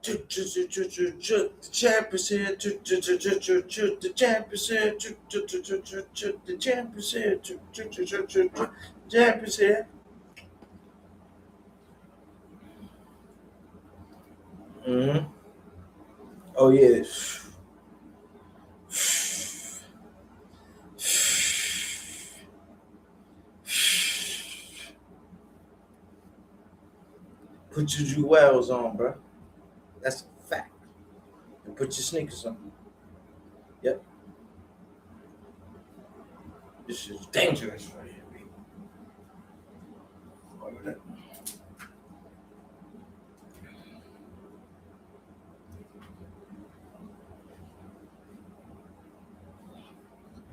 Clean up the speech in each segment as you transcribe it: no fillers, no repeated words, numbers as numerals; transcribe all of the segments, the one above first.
The champions here. The champions here. The champions here. Champions here. Mm-hmm. Oh yeah. Put your jewels on, bro. That's a fact. And put your sneakers on. Yep. This is dangerous right here, people.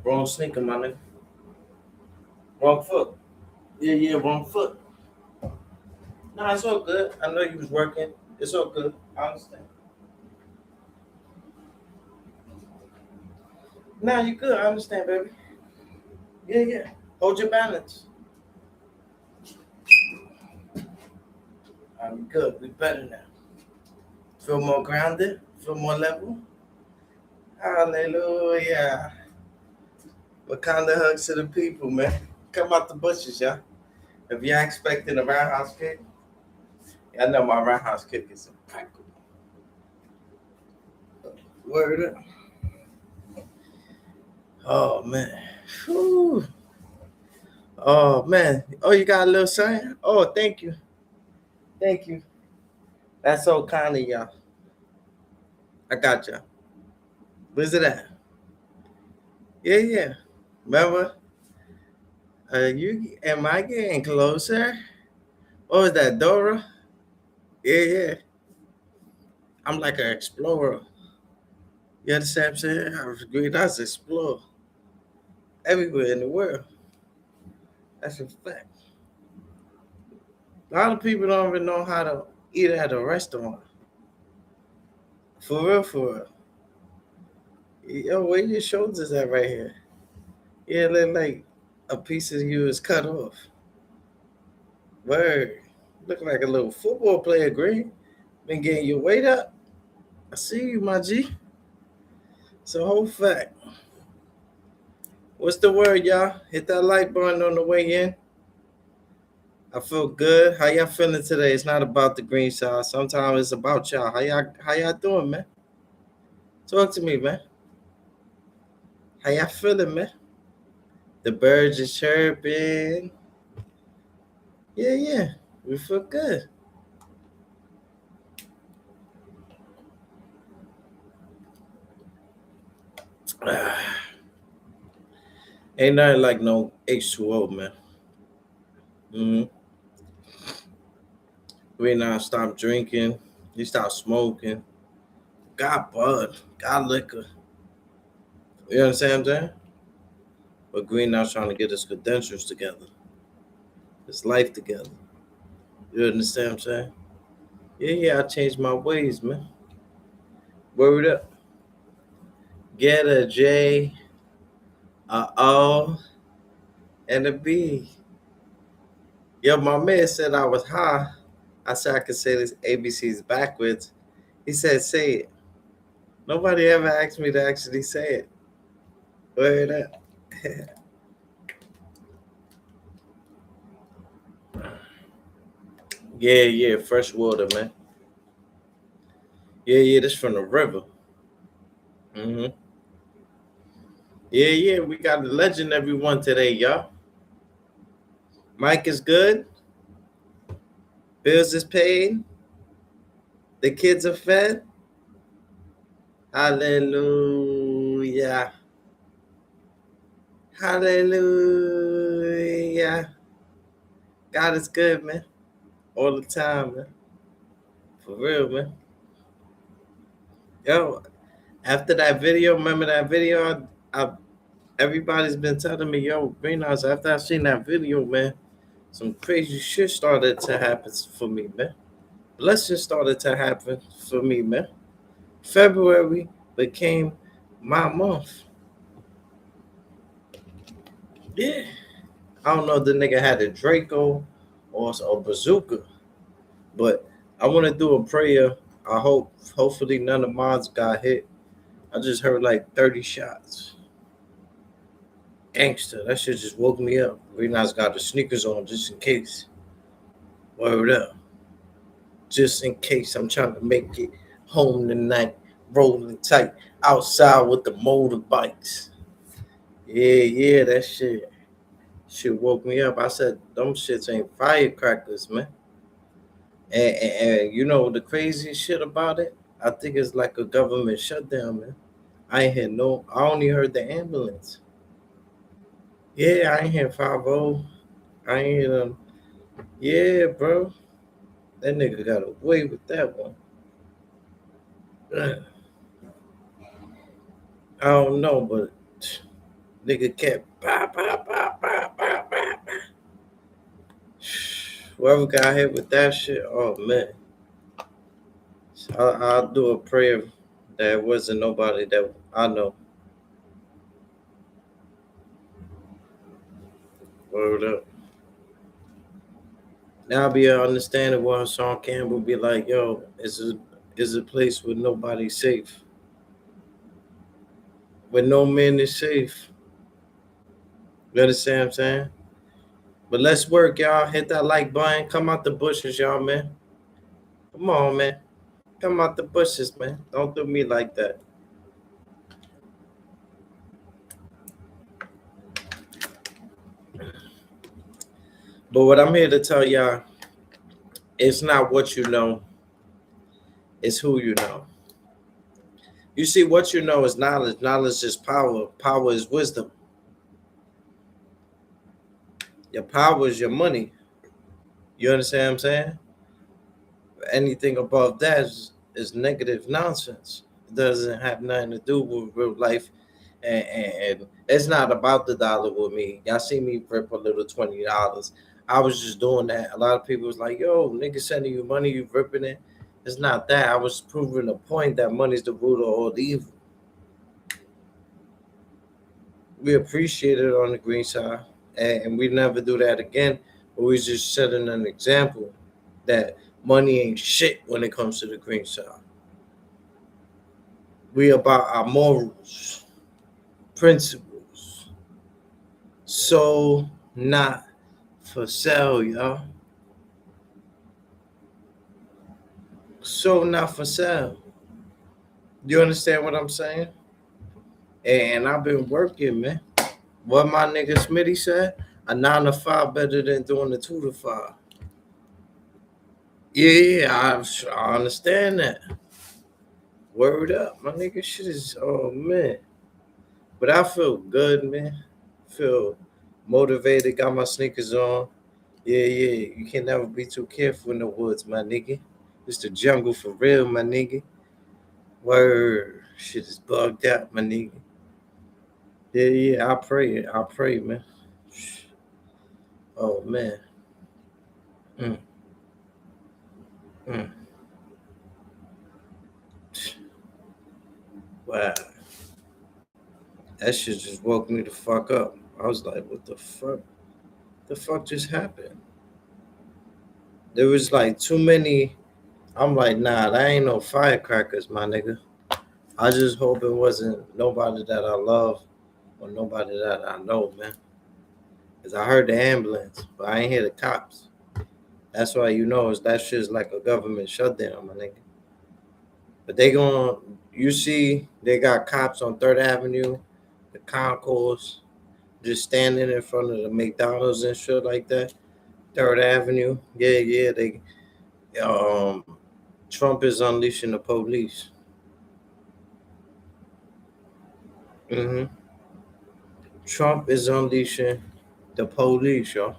Wrong sneaker, my nigga. Wrong foot. Yeah, wrong foot. Nah, it's all good. I know you was working. It's all good. I understand. Nah, you good. I understand, baby. Yeah. Hold your balance. I'm good. We better now. Feel more grounded. Feel more level. Hallelujah. What kind of hugs to the people, man? Come out the bushes, y'all. If y'all expecting a roundhouse kick, I know my roundhouse kick is impeccable. Word up. Oh man. Whew. Oh man. Oh, you got a little sign? Oh, thank you. Thank you. That's so kind of y'all. I got y'all. Where's it at? Yeah. Remember? You am I getting closer? Oh, is that Dora? Yeah. I'm like an explorer. You understand what I'm saying? I was agreed. I was explore everywhere in the world. That's a fact. A lot of people don't even know how to eat at a restaurant. For real. Yo, where your shoulders at right here? Yeah, look like a piece of you is cut off. Word. Look like a little football player, Green. Been getting your weight up. I see you, my G. It's a whole fact. What's the word, y'all? Hit that like button on the way in. I feel good. How y'all feeling today? It's not about the green sauce. Sometimes it's about y'all. How y'all doing, man? Talk to me, man. How y'all feeling, man? The birds are chirping. Yeah. We feel good. Ain't nothing like no H2O, man. Mm-hmm. We not stop drinking. You stop smoking. Got bud. Got liquor. You understand what I'm saying? But Green now trying to get his credentials together. His life together. You understand what I'm saying? Yeah, I changed my ways, man. Word up. Get a J, a O, and a B. Yo, my man said I was high. I said I could say this ABCs backwards. He said, say it. Nobody ever asked me to actually say it. Word up. Yeah, fresh water, man. Yeah, this from the river. Mm-hmm. Yeah, we got a legendary one today, y'all. Mike is good. Bills is paid. The kids are fed. Hallelujah. Hallelujah. God is good, man. All the time, man. For real, man. Yo, after that video, remember that video? Everybody's been telling me, yo, Greenhouse, after I seen that video, man, some crazy shit started to happen for me, man. Blessings started to happen for me, man. February became my month. Yeah. I don't know if the nigga had a Draco or a bazooka, but I want to do a prayer Hopefully none of mine got hit. I just heard like 30 shots. Gangster, that shit just woke me up. Rena's got the sneakers on just in case. Word up. Just in case I'm trying to make it home tonight. Rolling tight outside with the motorbikes. Yeah, that shit woke me up. I said, them shits ain't firecrackers, man. And you know the crazy shit about it? I think it's like a government shutdown, man. I only heard the ambulance. Yeah, I ain't hear 5-0. I ain't hear them. Yeah, bro. That nigga got away with that one. I don't know, but nigga kept bah. Whoever got hit with that shit, oh man. I'll do a prayer that it wasn't nobody that I know. Word up. Now I'll be understanding why Sean Campbell be like, yo, is a place where nobody's safe. Where no man is safe. You understand what I'm saying? But let's work, y'all. Hit that like button. Come out the bushes, y'all, man. Come on, man. Come out the bushes, man. Don't do me like that. But what I'm here to tell y'all, it's not what you know, it's who you know. You see, what you know is knowledge. Knowledge is power. Power is wisdom. Your power is your money. You understand what I'm saying? Anything above that is negative nonsense. It doesn't have nothing to do with real life. And it's not about the dollar with me. Y'all see me rip a little $20. I was just doing that. A lot of people was like, yo, nigga sending you money, you ripping it. It's not that. I was proving the point that money's the root of all evil. We appreciate it on the green side. And we never do that again. But we just setting an example that money ain't shit when it comes to the green side. We about our morals, principles. So not for sale, y'all. So not for sale. You understand what I'm saying? And I've been working, man. What my nigga Smitty said, a 9 to 5 better than doing a 2 to 5. Yeah, I understand that. Word up, my nigga. Shit is, oh man. But I feel good, man. Feel motivated. Got my sneakers on. Yeah. You can never be too careful in the woods, my nigga. It's the jungle for real, my nigga. Word. Shit is bugged out, my nigga. Yeah. I pray, man. Oh man. Mm, mm. Wow. That shit just woke me the fuck up. I was like, what the fuck? The fuck just happened? There was like too many. I'm like, nah, that ain't no firecrackers, my nigga. I just hope it wasn't nobody that I love or nobody that I know, man. Cause I heard the ambulance, but I ain't hear the cops. That's why you know is that shit's like a government shutdown, my nigga. But they going you see they got cops on Third Avenue, the concourse, just standing in front of the McDonald's and shit like that. Third Avenue. Yeah, they um Trump is unleashing the police. hmm Trump is unleashing the police, y'all.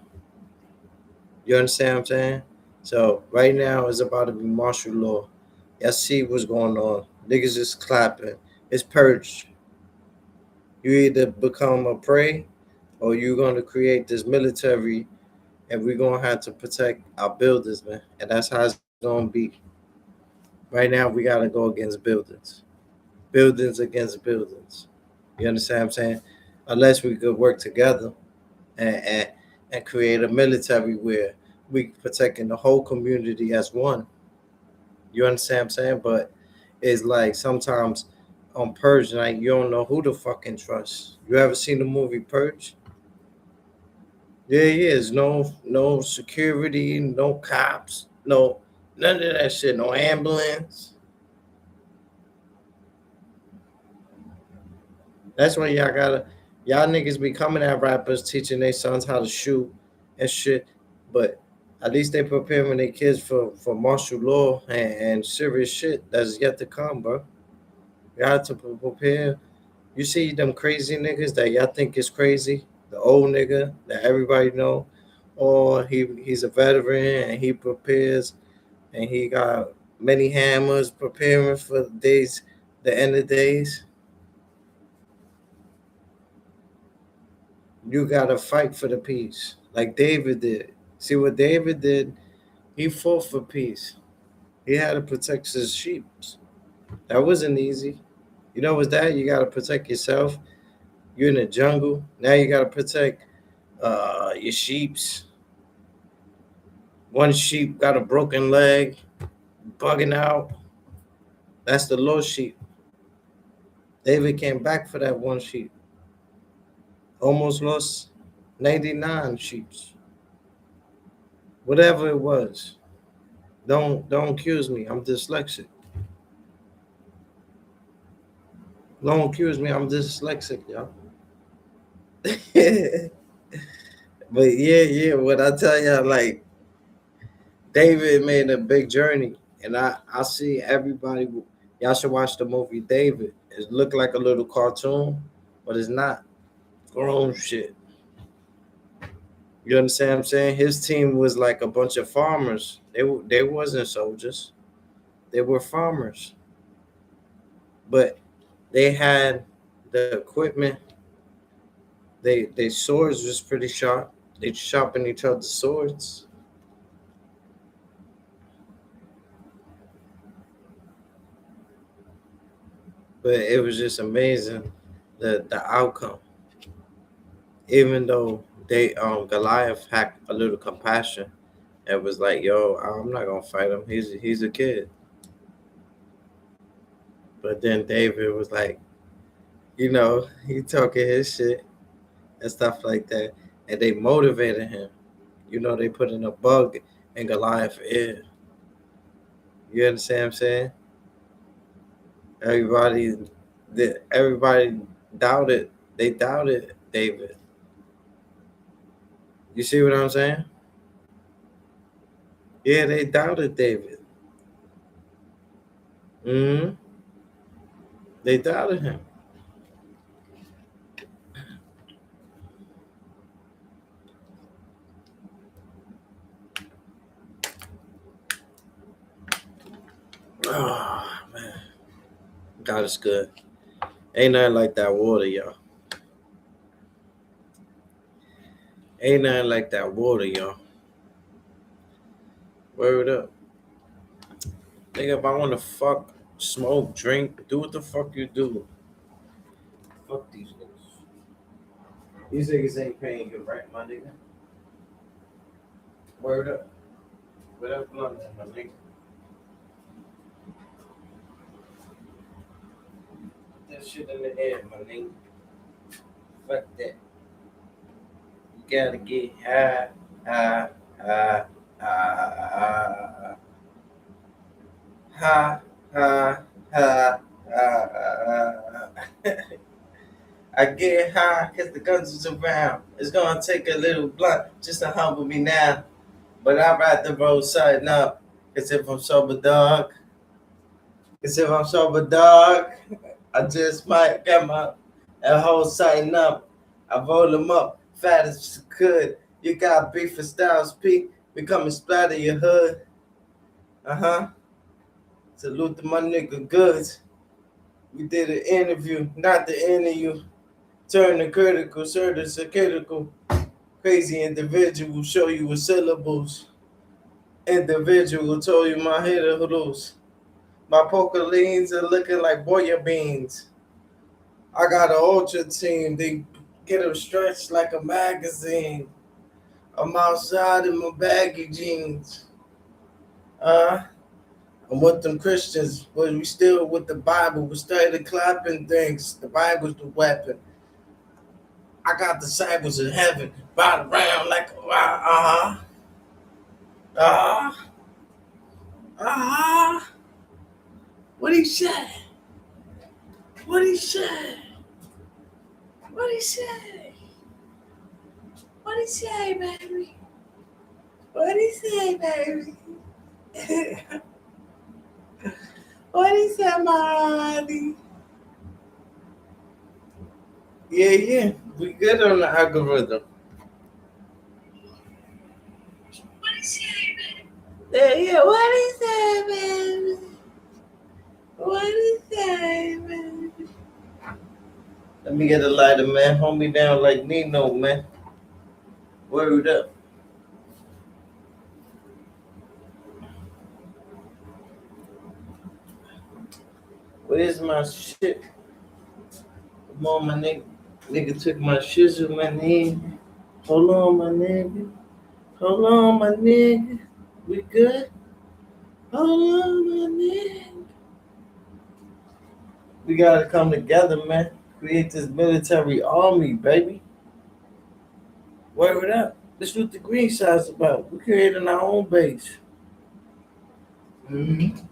You understand what I'm saying? So right now it's about to be martial law. Y'all see what's going on. Niggas is clapping. It's purged. You either become a prey or you're gonna create this military and we're gonna have to protect our buildings, man. And that's how it's gonna be. Right now we gotta go against buildings. Buildings against buildings. You understand what I'm saying? Unless we could work together and and, and create a military where we protecting the whole community as one. You understand what I'm saying? But it's like sometimes on Purge night, you don't know who to fucking trust. You ever seen the movie Purge? There is no security, no cops, no none of that shit, no ambulance. That's why y'all niggas be coming at rappers teaching their sons how to shoot and shit. But at least they preparing their kids for martial law and serious shit that's yet to come, bro. You got to prepare. You see them crazy niggas that y'all think is crazy, the old nigga that everybody know, or he's a veteran and he prepares and he got many hammers preparing for the days, the end of days. You gotta fight for the peace, like David did. See what David did? He fought for peace. He had to protect his sheep. That wasn't easy. You know what's that? You gotta protect yourself. You're in the jungle. Now you gotta protect your sheeps. One sheep got a broken leg, bugging out. That's the lost sheep. David came back for that one sheep. Almost lost 99 sheep. Whatever it was. Don't accuse me. I'm dyslexic. Don't accuse me. I'm dyslexic, y'all. But yeah. What I tell y'all, like David made a big journey, and I see everybody. Y'all should watch the movie David. It look like a little cartoon, but it's not. Grown shit. You understand what I'm saying? His team was like a bunch of farmers. They wasn't soldiers. They were farmers, but they had the equipment. They swords was pretty sharp. They sharpened each other's swords. But it was just amazing the outcome. Even though they Goliath had a little compassion and was like, "Yo, I'm not gonna fight him. He's a kid." But then David was like, he talking his shit and stuff like that, and they motivated him. They put in a bug in Goliath's ear. You understand what I'm saying? Everybody, everybody doubted. They doubted David. You see what I'm saying? Yeah, they doubted David. Hmm. They doubted him. Oh man, God is good. Ain't nothing like that water, y'all. Ain't nothing like that water, y'all. Word up. Nigga, if I wanna fuck, smoke, drink, do what the fuck you do. Fuck these niggas. These niggas ain't paying you right, my nigga. Word up. What up, London, my nigga? Put that shit in the air, my nigga. Fuck that. You gotta get high, high, high, high, high, high, high, high. I get high because the guns is around. It's gonna take a little blunt just to humble me now. But I'd rather roll something up. Cause if I'm sober, dog. Cause if I'm sober, dog, I just might get my that whole something up. I roll them up fat as could. You got beef for Styles P. We come and splatter your hood. Uh-huh. Salute to my nigga Goods. We did an interview, not the interview. Turn the critical, sir, the critical. Crazy individual, show you with syllables. Individual told you my head are loose. My poker leans are looking like boya beans. I got an ultra team. They get them stretched like a magazine. I'm outside in my baggy jeans. Uh, I'm with them Christians, but we still with the Bible. We started clapping things. The Bible's the weapon. I got disciples in heaven, ride around like uh uh. What he say? What he say? What he say? What he say, baby? What he say, baby? What he say, Marty? Yeah, yeah. We good on the algorithm. What he say, baby? Yeah, yeah. What he say, baby? What he say, baby? Let me get a lighter, man. Hold me down like Nino, man. Word up. Where's my shit? Come on, my nigga. Nigga took my shizzle, my nigga. Hold on, my nigga. Hold on, my nigga. We good? Hold on, my nigga. We gotta come together, man. Create this military army, baby. Word up. This what the green side's about. We're creating our own base. Mm-hmm.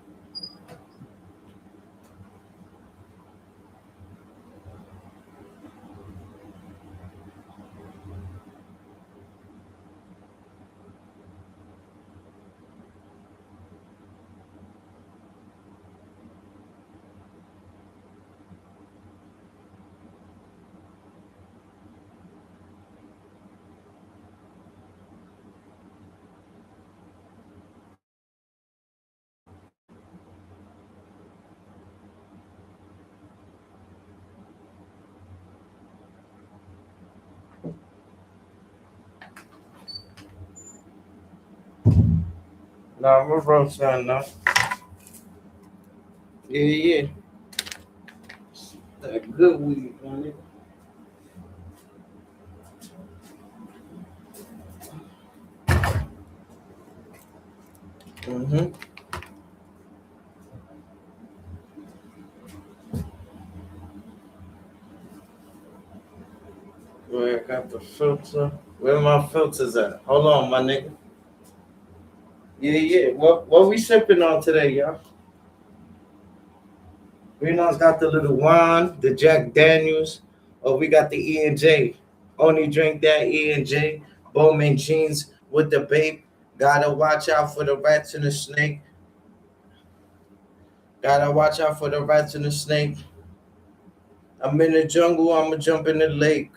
Nah, we're wrong side now. Yeah, yeah. That good weed, man. Mm-hmm. Where I got the filter. Where my filters at? Hold on, my nigga. Yeah, yeah. What we sipping on today, y'all? Reno's got the little wine, the Jack Daniels, or we got the E and J. Only drink that E and J. Bowman jeans with the babe. Gotta watch out for the rats and the snake. Gotta watch out for the rats and the snake. I'm in the jungle, I'ma jump in the lake.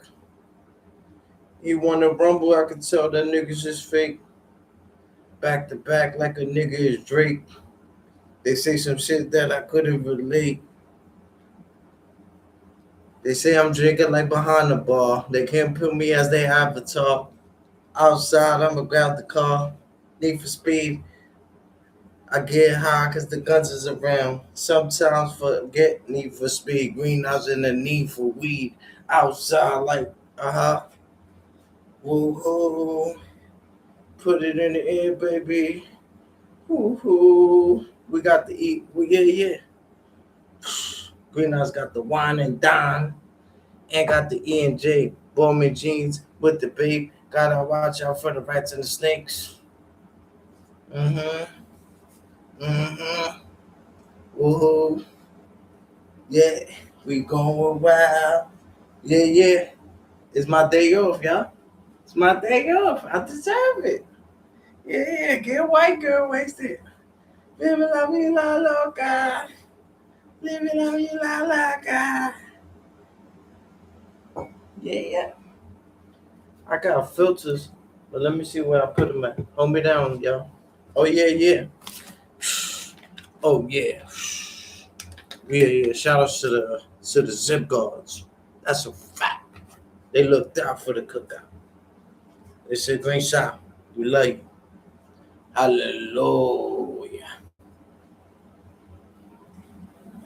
He wanna rumble, I can tell that niggas is fake. Back to back like a nigga is Drake. They say some shit that I couldn't relate. They say I'm drinking like behind the bar. They can't put me as their avatar. Outside, I'ma grab the car. Need for speed. I get high cause the guns is around. Sometimes forget need for speed. Greenhouse in the need for weed. Outside like woo-hoo. Put it in the air, baby. Woo-hoo. We got to eat. Yeah, yeah. Greenhouse got the wine and dine. And got the E and J. Bowman jeans with the babe. Gotta watch out for the rats and the snakes. Mm-hmm. Mm-hmm. Woohoo. Yeah. We going wild. Yeah, yeah. It's my day off, y'all. It's my day off. I deserve it. Yeah, get a white girl wasted. Living la vida loca. Living la vida loca. Yeah, yeah. I got filters, but let me see where I put them at. Hold me down, y'all. Oh, yeah, yeah. Oh, yeah. Yeah, yeah. Shout out to the zip guards. That's a fact. They looked out for the cookout. They said, "Green shot. We love you." Hallelujah.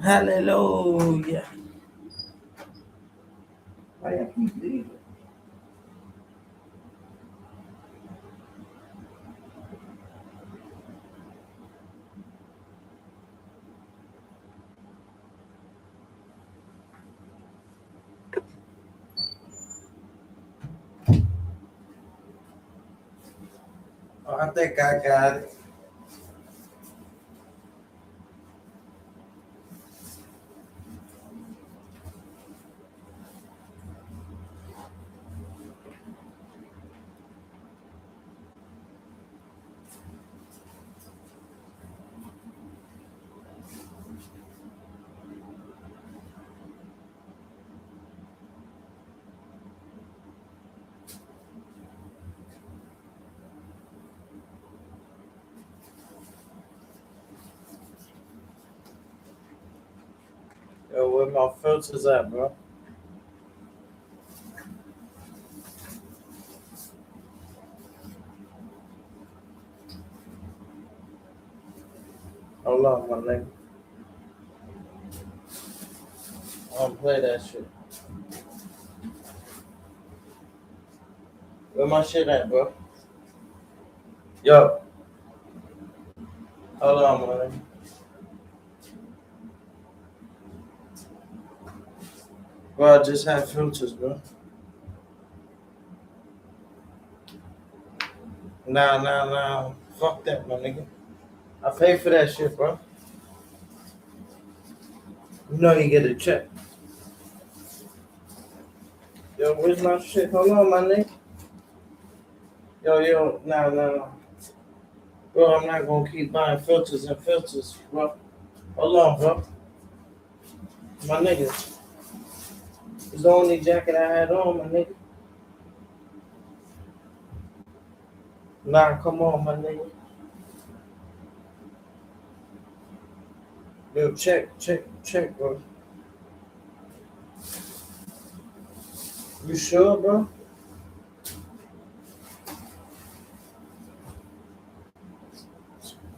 Hallelujah. Why y'all keep leaving? Oh, I think I got it. Yo, where my filters at, bro? Hold on, my nigga. I don't play that shit. Where my shit at, bro? Yo, hold on, my nigga. Bro, I just had filters, bro. Nah. Fuck that, my nigga. I paid for that shit, bro. You know you get a check. Yo, where's my shit? Hold on, my nigga. Yo, nah. Bro, I'm not gonna keep buying filters and filters, bro. Hold on, bro. My nigga. It's the only jacket I had on, my nigga. Nah, come on, my nigga. Yo, check, bro. You sure, bro?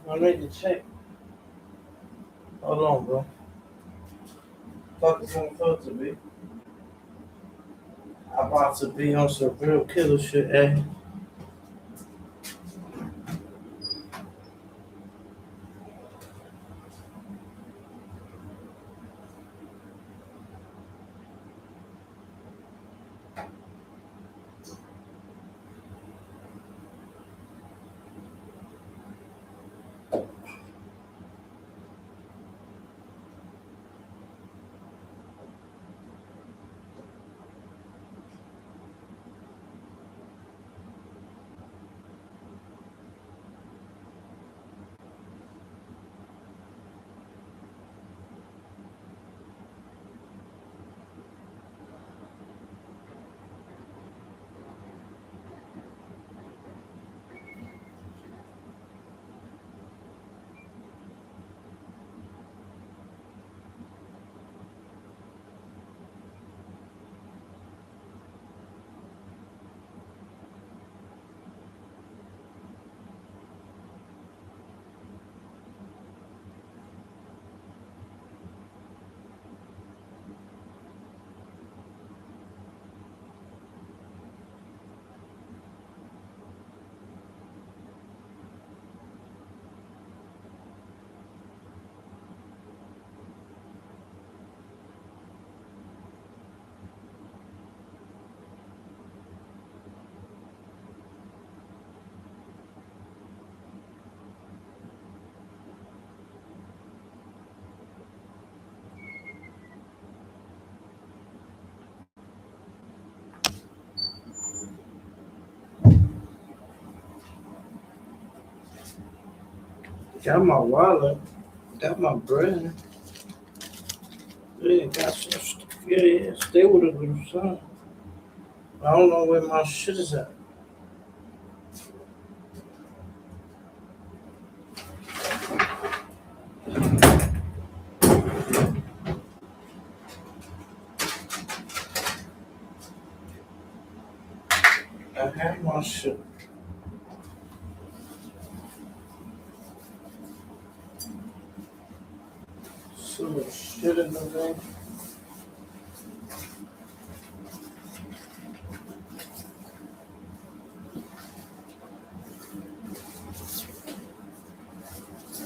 My nigga, check. Hold on, bro. Fuck is on filter, B. I'm about to be on some real killer shit, eh? Got my wallet. Got my bread. Yeah, got some stuff. Yeah. Stay with it, little son. I don't know where my shit is at. I have my shit. So shit in the thing.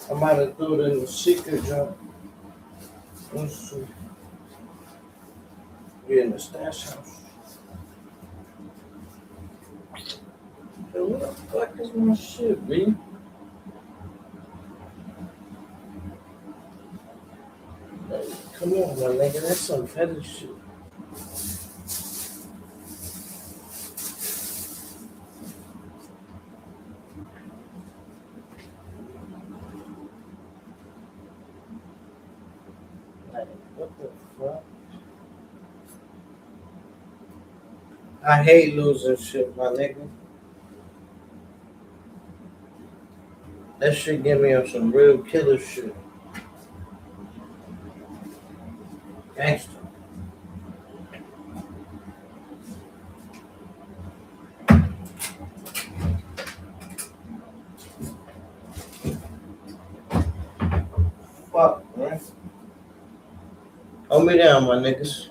I might have threw it in the secret jump. Let's see. We in the stash house. Yo, what the fuck is my shit, B? Like, come on, my nigga, that's some petty shit. Like, what the fuck? I hate losing shit, my nigga. That shit get me on some real killer shit. Gangster. Fuck, man. Hold me down, my niggas.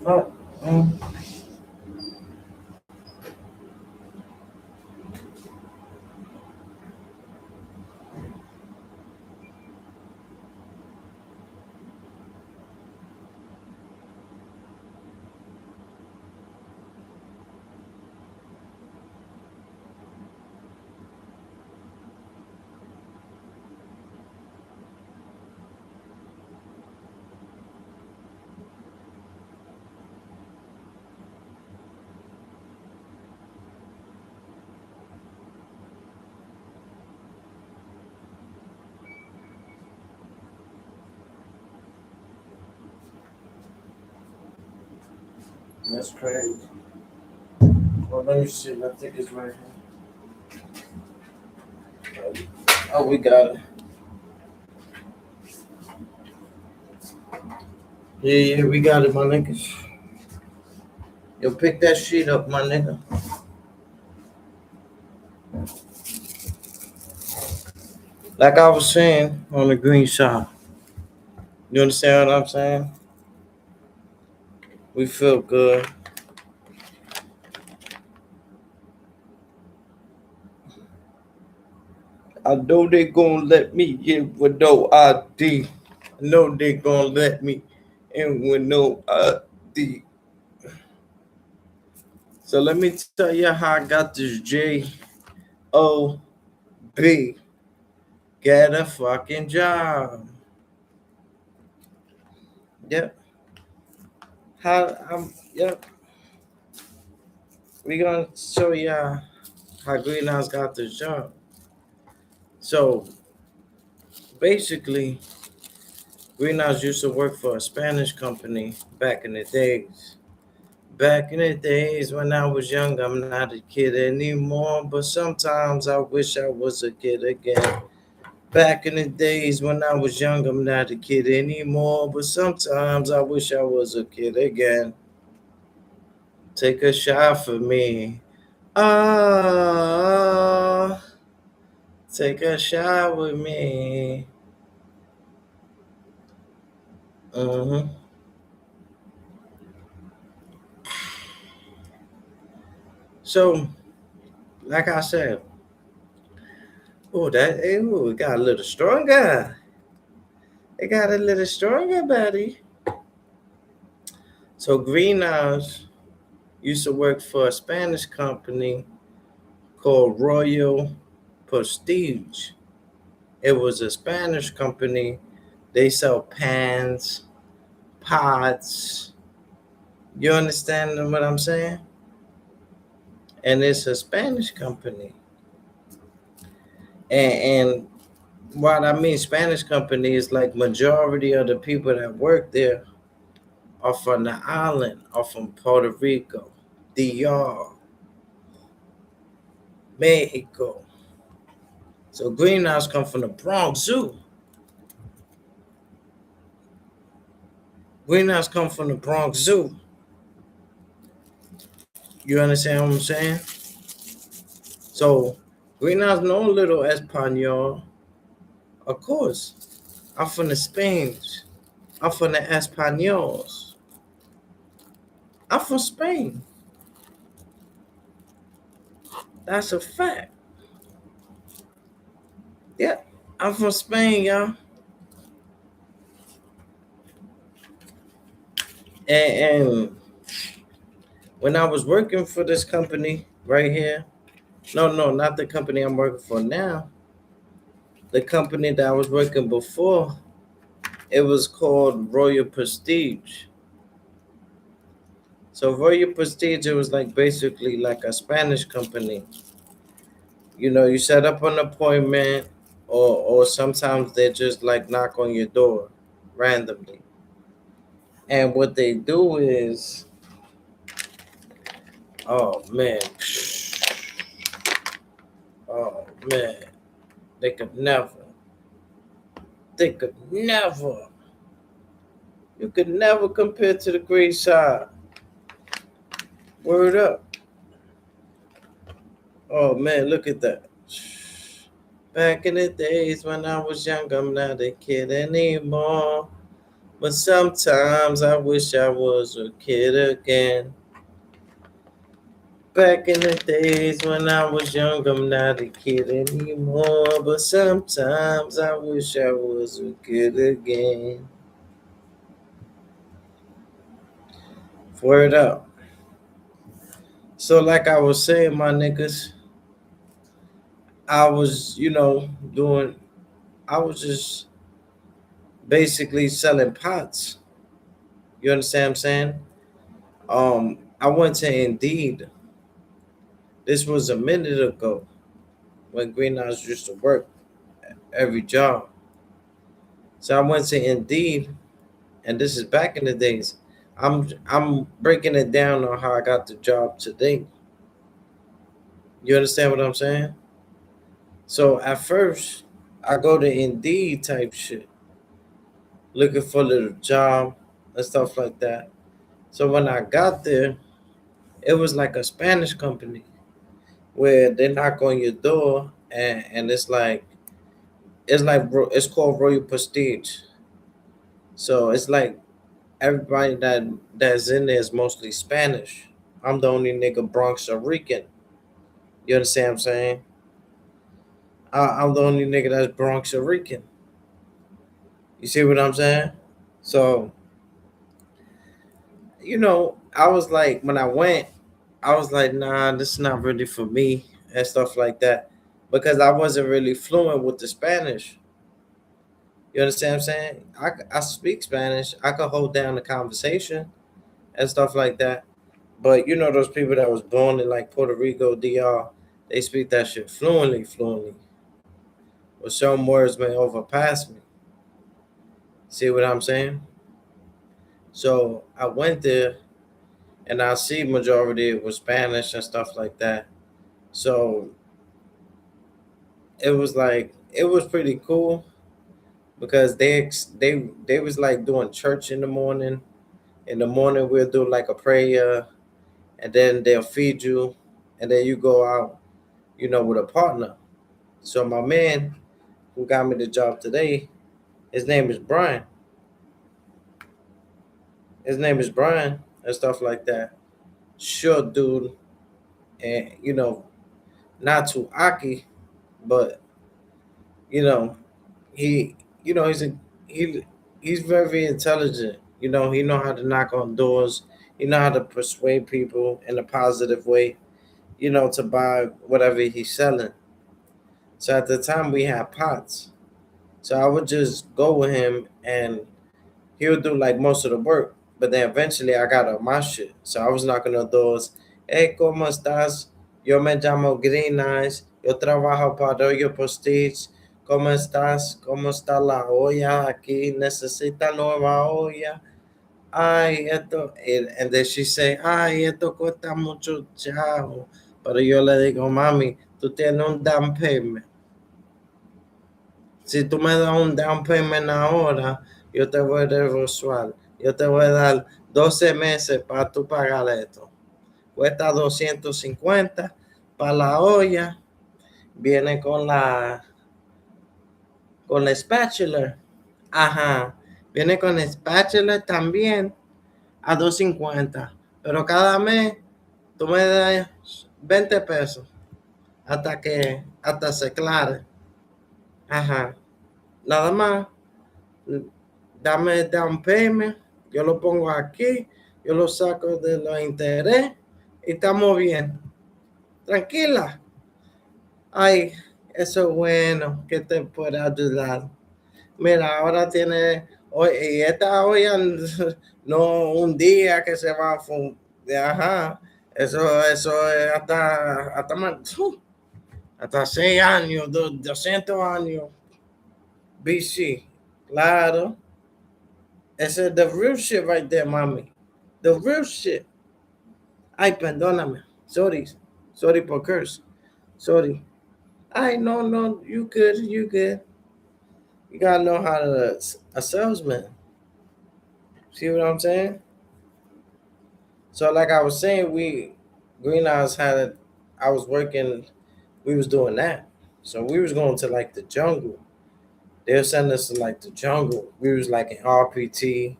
Fuck, man. That's crazy. Well, let me see. I think it's right here. Oh, we got it. Yeah, yeah, we got it, my niggas. Yo, pick that sheet up, my nigga. Like I was saying on the green side. You understand what I'm saying? We feel good. I know they gonna let me in with no ID. I know they gonna let me in with no ID. So let me tell you how I got this J-O-B. Get a fucking job. Yep. Yep. We gonna show you how Greenhouse got this job. So basically, Greenhouse used to work for a Spanish company back in the days. Back in the days when I was young, I'm not a kid anymore, but sometimes I wish I was a kid again. Back in the days when I was young, I'm not a kid anymore, but sometimes I wish I was a kid again. Take a shot for me. Ah, take a shot with me. Mm-hmm. So, like I said, it got a little stronger. It got a little stronger, buddy. So Greenhouse used to work for a Spanish company called Royal Prestige. It was a Spanish company. They sell pans, pots. You understand what I'm saying? And it's a Spanish company. And what I mean Spanish company is like majority of the people that work there are from the island, are from Puerto Rico, DR, Mexico. So Greenhouse come from the Bronx Zoo. Greenhouse come from the Bronx Zoo. You understand what I'm saying? So Greenhouse know a little Espanol. Of course. I'm from the Spains. I'm from the Espanols. I'm from Spain. That's a fact. Yeah. I'm from Spain, y'all. And when I was working for this company right here, no, not the company I'm working for now. The company that I was working before, it was called Royal Prestige. So Royal Prestige, it was like basically like a Spanish company. You set up an appointment, or sometimes they just like knock on your door randomly. And what they do is, oh man, oh man, they could never, they could never, you could never compare to the great side. Word up. Oh man, look at that. Back in the days when I was young, I'm not a kid anymore. But sometimes I wish I was a kid again. Back in the days when I was young, I'm not a kid anymore. But sometimes I wish I was a kid again. Word up. So, like I was saying, my niggas, I was, doing, I was just basically selling pots. You understand what I'm saying? I went to Indeed. This was a minute ago when Greenhouse used to work every job. So I went to Indeed, and this is back in the days. I'm breaking it down on how I got the job today. You understand what I'm saying? So at first, I go to Indeed type shit, looking for a little job and stuff like that. So when I got there, it was like a Spanish company where they knock on your door, and it's called Royal Prestige. So it's like everybody that's in there is mostly Spanish. I'm the only nigga Bronx Rican. You understand what I'm saying? I'm the only nigga that's Bronx Rican. You see what I'm saying? So, I was like, when I went, I was like, nah, this is not really for me and stuff like that. Because I wasn't really fluent with the Spanish. You understand what I'm saying? I speak Spanish. I could hold down the conversation and stuff like that. But those people that was born in like Puerto Rico, DR, they speak that shit fluently. But some words may overpass me. See what I'm saying? So I went there, and I see majority was Spanish and stuff like that. So it was pretty cool because they was like doing church in the morning. In the morning we'll do like a prayer, and then they'll feed you, and then you go out, with a partner. So my man who got me the job today, his name is Brian. His name is Brian and stuff like that. Short dude, and not too aki, but you know, he he's he he's very intelligent. He know how to knock on doors. He know how to persuade people in a positive way, to buy whatever he's selling. So at the time we had pots. So I would just go with him, and he would do like most of the work. But then eventually I got on my shit. So I was knocking on doors. Hey, ¿cómo estás? Yo me llamo Green Eyes. Yo trabajo para Royal Prestige. ¿Cómo estás? ¿Cómo está la olla aquí? Necesita nueva olla. Ay, esto. And then she say, ay, esto cuesta mucho chavo. Pero yo le digo, mami, tú tienes un down payment. Si tú me das un down payment ahora, yo te voy a devolver. Yo te voy a dar 12 meses para tú pagar esto. Cuesta 250 para la olla. Viene con la spatula. Ajá. Viene con la spatula también a 250. Pero cada mes tú me das 20 pesos hasta se aclare. Ajá. Nada más. Dame down payment Yo lo pongo aquí, yo lo saco de los interés y estamos bien. Tranquila. Ay, eso es bueno que te puede ayudar. Mira, ahora tiene, hoy, y esta hoy, no un día que se va a ajá, eso es hasta, hasta 6 años, 200 años, BC. Claro, ese es the real shit right there, mami. The real shit. Ay, perdóname. Sorry. Sorry por curse. Sorry. Ay, no, no, you good, you good. You gotta know how to, a salesman. See what I'm saying? So, like I was saying, Greenhouse had it. I was working. We was doing that. So we was going to like the jungle. They were sending us to like the jungle. We was like in RPT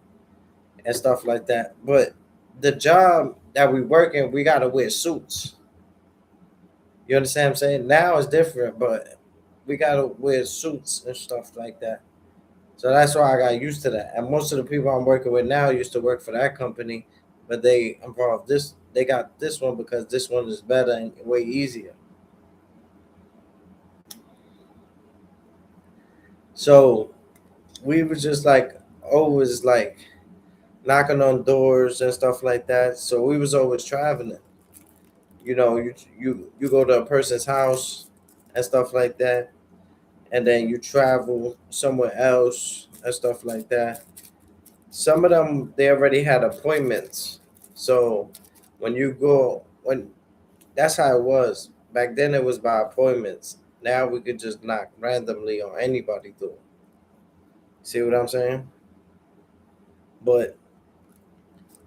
and stuff like that. But the job that we working, we gotta wear suits. You understand what I'm saying? Now it's different, but we gotta wear suits and stuff like that. So that's why I got used to that. And most of the people I'm working with now used to work for that company, but they involved this. They got this one because this one is better and way easier. So we were just like always like knocking on doors and stuff like that. So we was always traveling. You go to a person's house and stuff like that, and then you travel somewhere else and stuff like that. Some of them they already had appointments. So when you go when that's how it was. Back then it was by appointments. Now we could just knock randomly on anybody door. See what I'm saying? But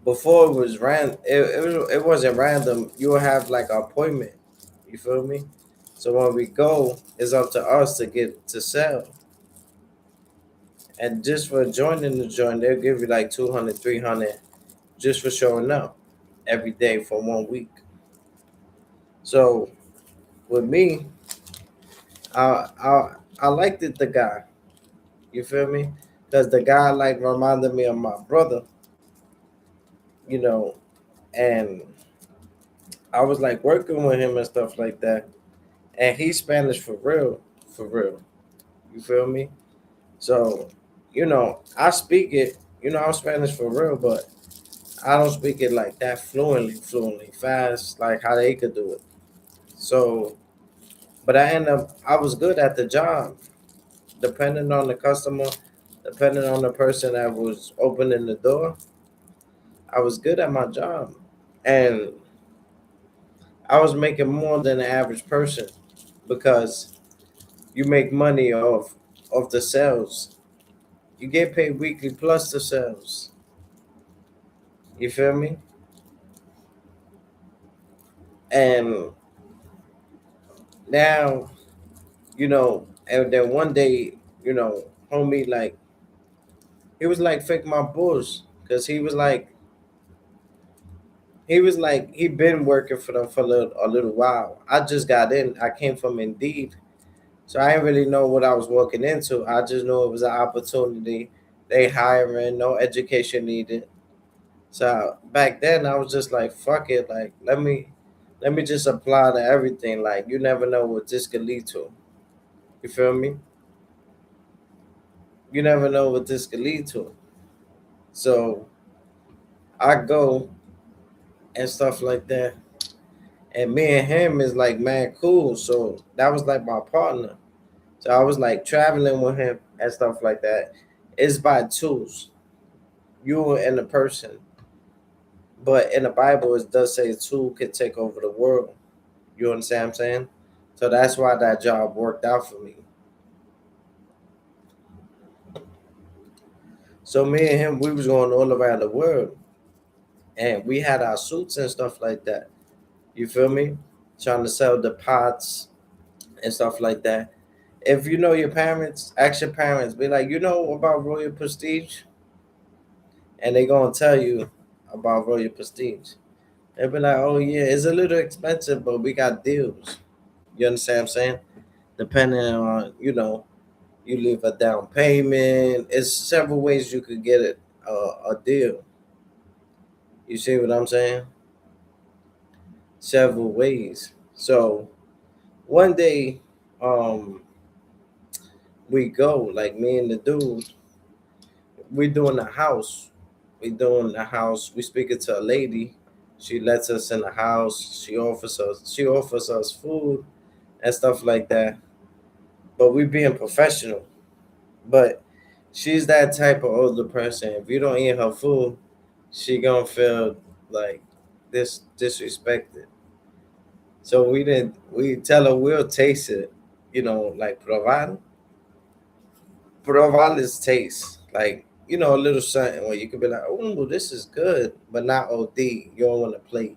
before it was it wasn't random. You would have like an appointment. You feel me? So when we go, it's up to us to get to sell. And just for joining the joint, they'll give you like 200, 300 just for showing up every day for 1 week. So with me, I liked it the guy. You feel me? Because the guy like reminded me of my brother, you know, and I was like working with him and stuff like that. And he's Spanish for real, for real. You feel me? So, I speak it, I'm Spanish for real, but I don't speak it like that fluently, fast, like how they could do it. So, but I was good at the job, depending on the customer, depending on the person that was opening the door. I was good at my job, and I was making more than the average person because you make money off the sales. You get paid weekly plus the sales. You feel me? And now, and then one day, homie, like, he was like, fake my bulls. Because he was like, he been working for them for a little while. I just got in. I came from Indeed. So I didn't really know what I was walking into. I just knew it was an opportunity. They hiring, no education needed. So back then I was just like, fuck it, like let me just apply to everything. Like you never know what this could lead to. You feel me? You never know what this could lead to. So I go and stuff like that. And me and him is like man cool. So that was like my partner. So I was like traveling with him and stuff like that. It's by twos, you and the person. But in the Bible, it does say two could take over the world. You understand what I'm saying? So that's why that job worked out for me. So me and him, we was going all around the world, and we had our suits and stuff like that. You feel me? Trying to sell the pots and stuff like that. If you know your parents, ask your parents. Be like, you know about Royal Prestige, and they gonna tell you about Royal Prestige. They'll be like, oh yeah, it's a little expensive, but we got deals. You understand what I'm saying? Depending on you leave a down payment. It's several ways you could get it a deal. You see what I'm saying? Several ways. So one day, um, we go like me and the dude. We doing the house. We doing the house. We speaking to a lady. She lets us in the house. She offers us food and stuff like that. But we being professional. But she's that type of older person. If you don't eat her food, she gonna feel like disrespected. So we tell her we'll taste it, like probar this taste. Like, a little something where you could be like, oh, this is good, but not OD. You don't want to play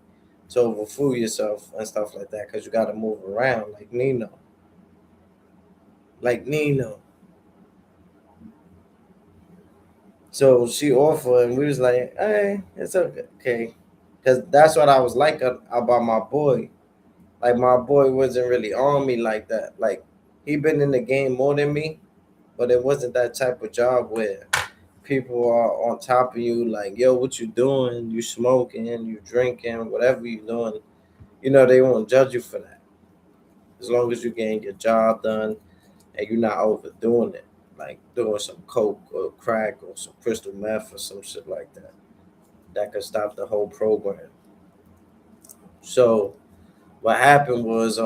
to overfood yourself and stuff like that because you got to move around like Nino. Like Nino. So she offered, and we was like, hey, it's okay. Because that's what I was like about my boy. Like, my boy wasn't really on me like that. Like, he been in the game more than me, but it wasn't that type of job where people are on top of you, like, yo, what you doing? You smoking, you drinking, whatever you doing. They won't judge you for that. As long as you getting your job done and you're not overdoing it, like doing some coke or crack or some crystal meth or some shit like that. That could stop the whole program. So what happened was,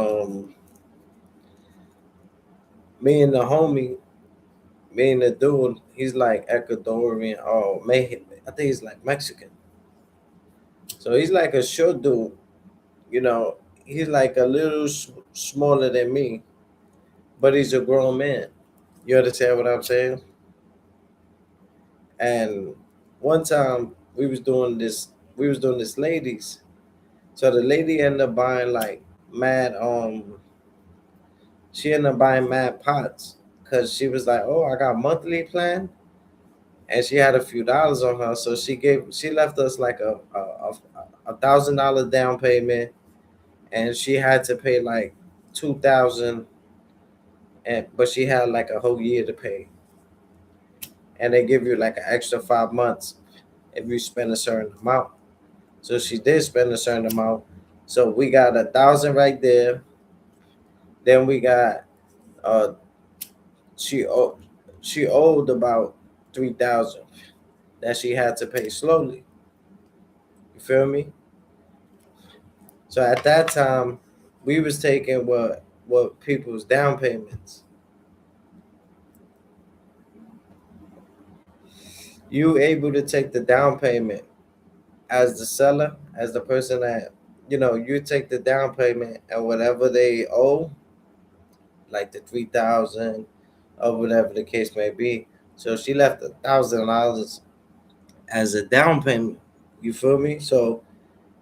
me and the homie, me and the dude, he's like Ecuadorian. Oh, I think he's like Mexican. So he's like a short dude. He's like a little smaller than me, but he's a grown man. You understand what I'm saying? And one time we was doing this ladies. So the lady ended up buying like mad she ended up buying mad pots because she was like, oh, I got monthly plan, and she had a few dollars on her, so she left us like $1,000 down payment, and she had to pay like 2,000, and but she had like a whole year to pay, and they give you like an extra 5 months if you spend a certain amount. So she did spend a certain amount. So we got 1,000 right there. Then we got uh she owed she owed about 3,000 that she had to pay slowly. You feel me? So at that time, we was taking what people's down payments. You able to take the down payment as the seller, as the person that you take the down payment and whatever they owe, like the 3,000 or whatever the case may be. So she left $1,000 as a down payment. You feel me? So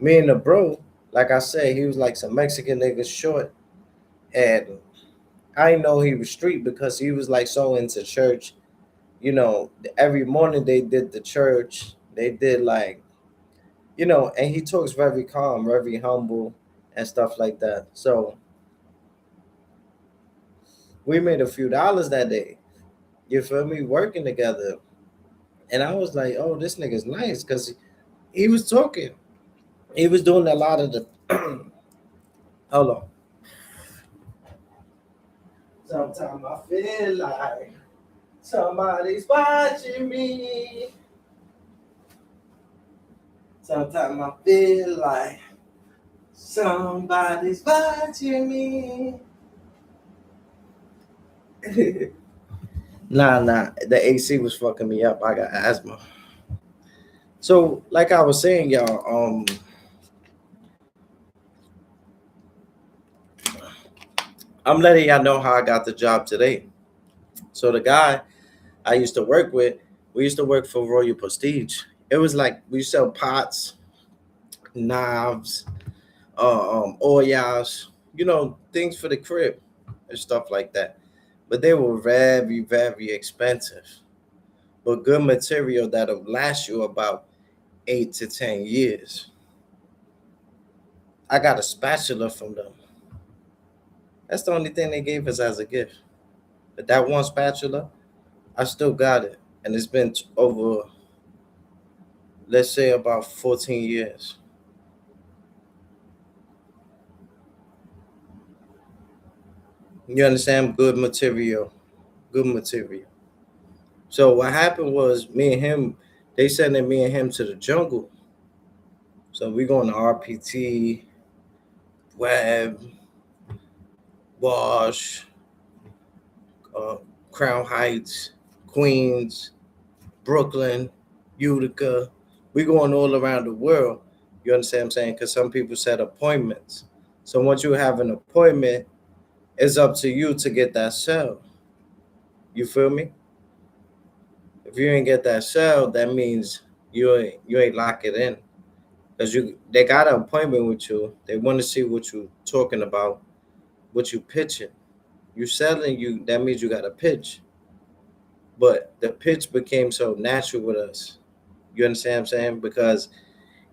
me and the bro, like I said, he was like some Mexican nigga short, and I know he was street because he was like so into church. Every morning they did the church. They did like and he talks very calm, very humble, and stuff like that. So we made a few dollars that day. You feel me? Working together. And I was like, oh, this nigga's nice because he was talking. He was doing a lot of the. Hold on. Sometimes I feel like somebody's watching me. Sometimes I feel like somebody's watching me. Nah. The AC was fucking me up. I got asthma. So, like I was saying, y'all, I'm letting y'all know how I got the job today. So the guy I used to work with, we used to work for Royal Prestige. It was like we sell pots, knives, oils, things for the crib and stuff like that. But they were very, very expensive. But good material that'll last you about 8 to 10 years. I got a spatula from them. That's the only thing they gave us as a gift. But that one spatula, I still got it, and it's been over. let's say about 14 years. You understand? Good material. Good material. So what happened was me and him, they sending me and him to the jungle. So we going to RPT, Web, Wash, uh, Crown Heights, Queens, Brooklyn, Utica. We going all around the world. You understand what I'm saying? Because some people set appointments. So once you have an appointment, it's up to you to get that cell. You feel me? If you ain't get that cell, that means you ain't lock it in. Cause they got an appointment with you. They want to see what you talking about, what you pitching. You selling you that means you got a pitch. But the pitch became so natural with us. You understand what I'm saying? Because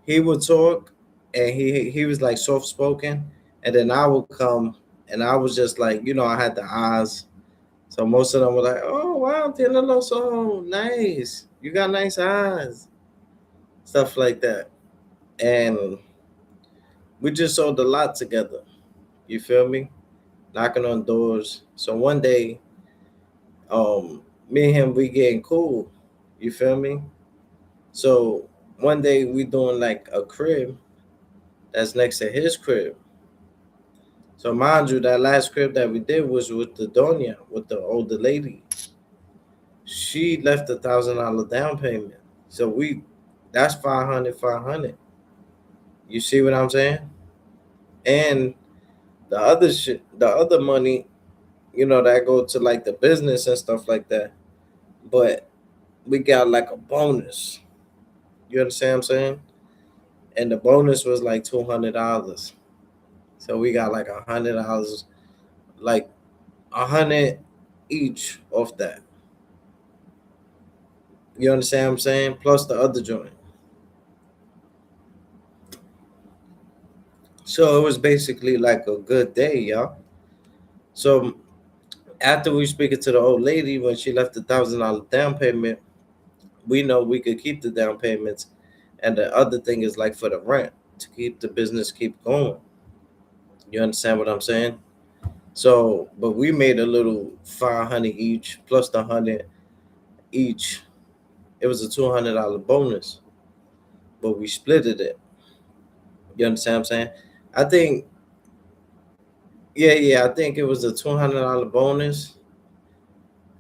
he would talk and he was like soft spoken, and then I would come and I was just like, I had the eyes. So most of them were like, "Oh wow, tiene los ojos, nice. You got nice eyes." Stuff like that. And we just sold a lot together. You feel me? Knocking on doors. So one day, me and him we getting cool. You feel me? So one day we doing like a crib that's next to his crib. So mind you, that last crib that we did was with the Donya, with the older lady. She left $1,000 down payment. So that's 500, 500. You see what I'm saying? And the other money, that go to like the business and stuff like that. But we got like a bonus. You understand what I'm saying? And the bonus was like $200. So we got like $100, like 100 each off that. You understand what I'm saying? Plus the other joint. So it was basically like a good day, y'all. So after we speaking to the old lady when she left $1,000 down payment, we know we could keep the down payments, and the other thing is like for the rent to keep the business keep going. You understand what I'm saying? So, but we made a little 500 each plus the 100 each. It was a $200 bonus, but we split it. You understand what I'm saying? I think, yeah, I think it was a $200 bonus,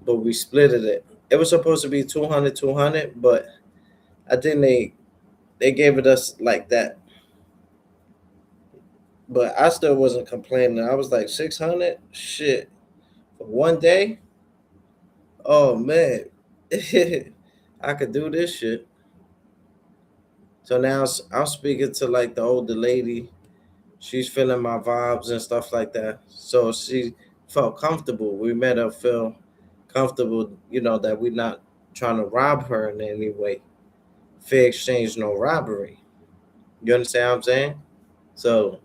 but we split it. It was supposed to be 200, 200, but I think they gave it us like that. But I still wasn't complaining. I was like 600, shit, for one day. Oh man, I could do this shit. So now I'm speaking to like the older lady. She's feeling my vibes and stuff like that. So she felt comfortable. We made her feel comfortable, that we're not trying to rob her in any way. Fair exchange, no robbery. You understand what I'm saying? So,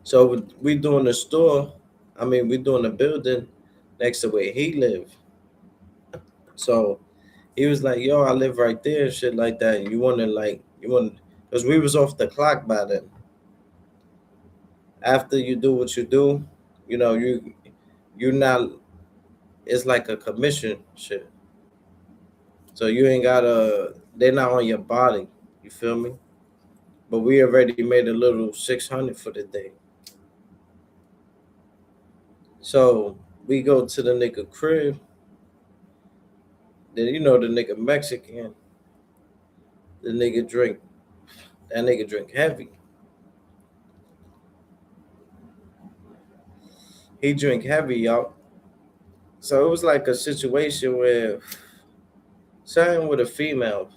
so we doing the store. I mean, we doing the building next to where he lived. So he was like, "Yo, I live right there," and shit like that. You want, because we was off the clock by then. After you do what you do, you not. It's like a commission shit. So you ain't gotta. They're not on your body. You feel me? But we already made a little 600 for the day. So we go to the nigga crib. Then the nigga Mexican. The nigga drink. That nigga drink heavy. He drink heavy, y'all. So it was like a situation where something with a female.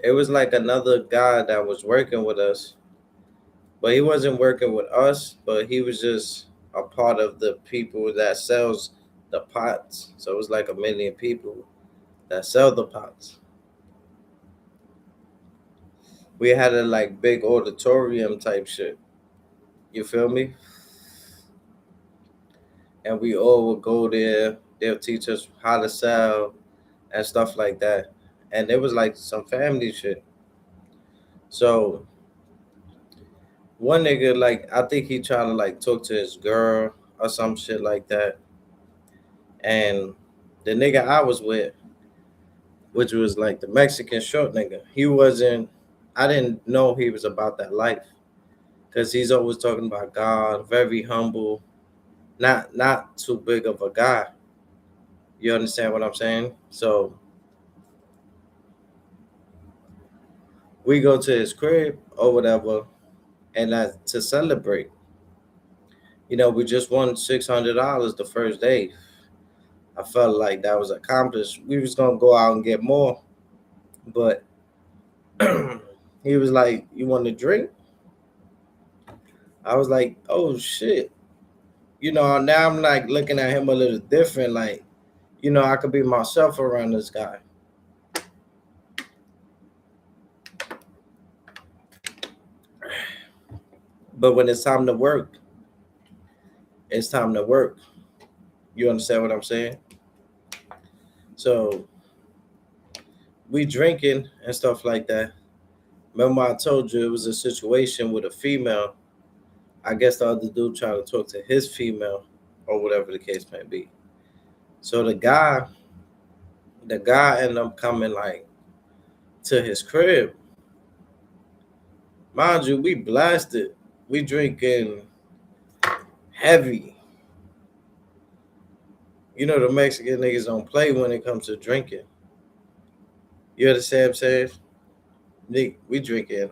It was like another guy that was working with us, but he wasn't working with us, but he was just a part of the people that sells the pots. So it was like 1 million people that sell the pots. We had a like big auditorium type shit. You feel me? And we all would go there. They'll teach us how to sell and stuff like that. And it was like some family shit. So one nigga, like, I think he tried to like talk to his girl or some shit like that. And the nigga I was with, which was like the Mexican short nigga, he wasn't, I didn't know he was about that life. Cause he's always talking about God, very humble, not too big of a guy. You understand what I'm saying? So we go to his crib or whatever, and to celebrate. We just won $600 the first day. I felt like that was accomplished. We was gonna go out and get more, but he was like, "You want to drink?" I was like, "Oh shit!" Now I'm like looking at him a little different. Like, I could be myself around this guy. But when it's time to work, it's time to work. You understand what I'm saying? So we drinking and stuff like that. Remember I told you it was a situation with a female. I guess the other dude trying to talk to his female or whatever the case may be. So the guy ended up coming like to his crib. Mind you, we blasted. We drinking heavy. The Mexican niggas don't play when it comes to drinking. You understand what I'm saying? We drinking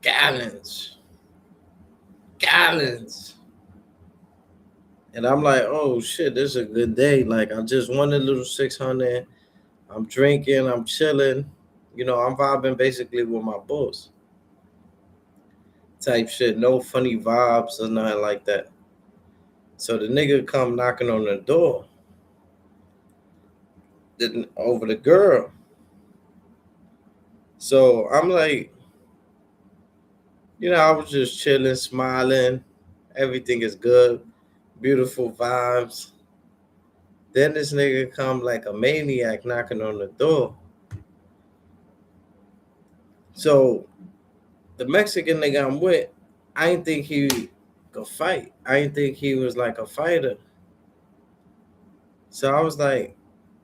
gallons. Gallons. And I'm like, oh shit, this is a good day. Like I just won a little 600. I'm drinking, I'm chilling. I'm vibing basically with my boss. Type shit. No funny vibes or nothing like that. So the nigga come knocking on the door. Over the girl. So I'm like, I was just chilling, smiling. Everything is good. Beautiful vibes. Then this nigga come like a maniac knocking on the door. So the Mexican nigga I'm with, I didn't think he could fight. I didn't think he was like a fighter. So I was like,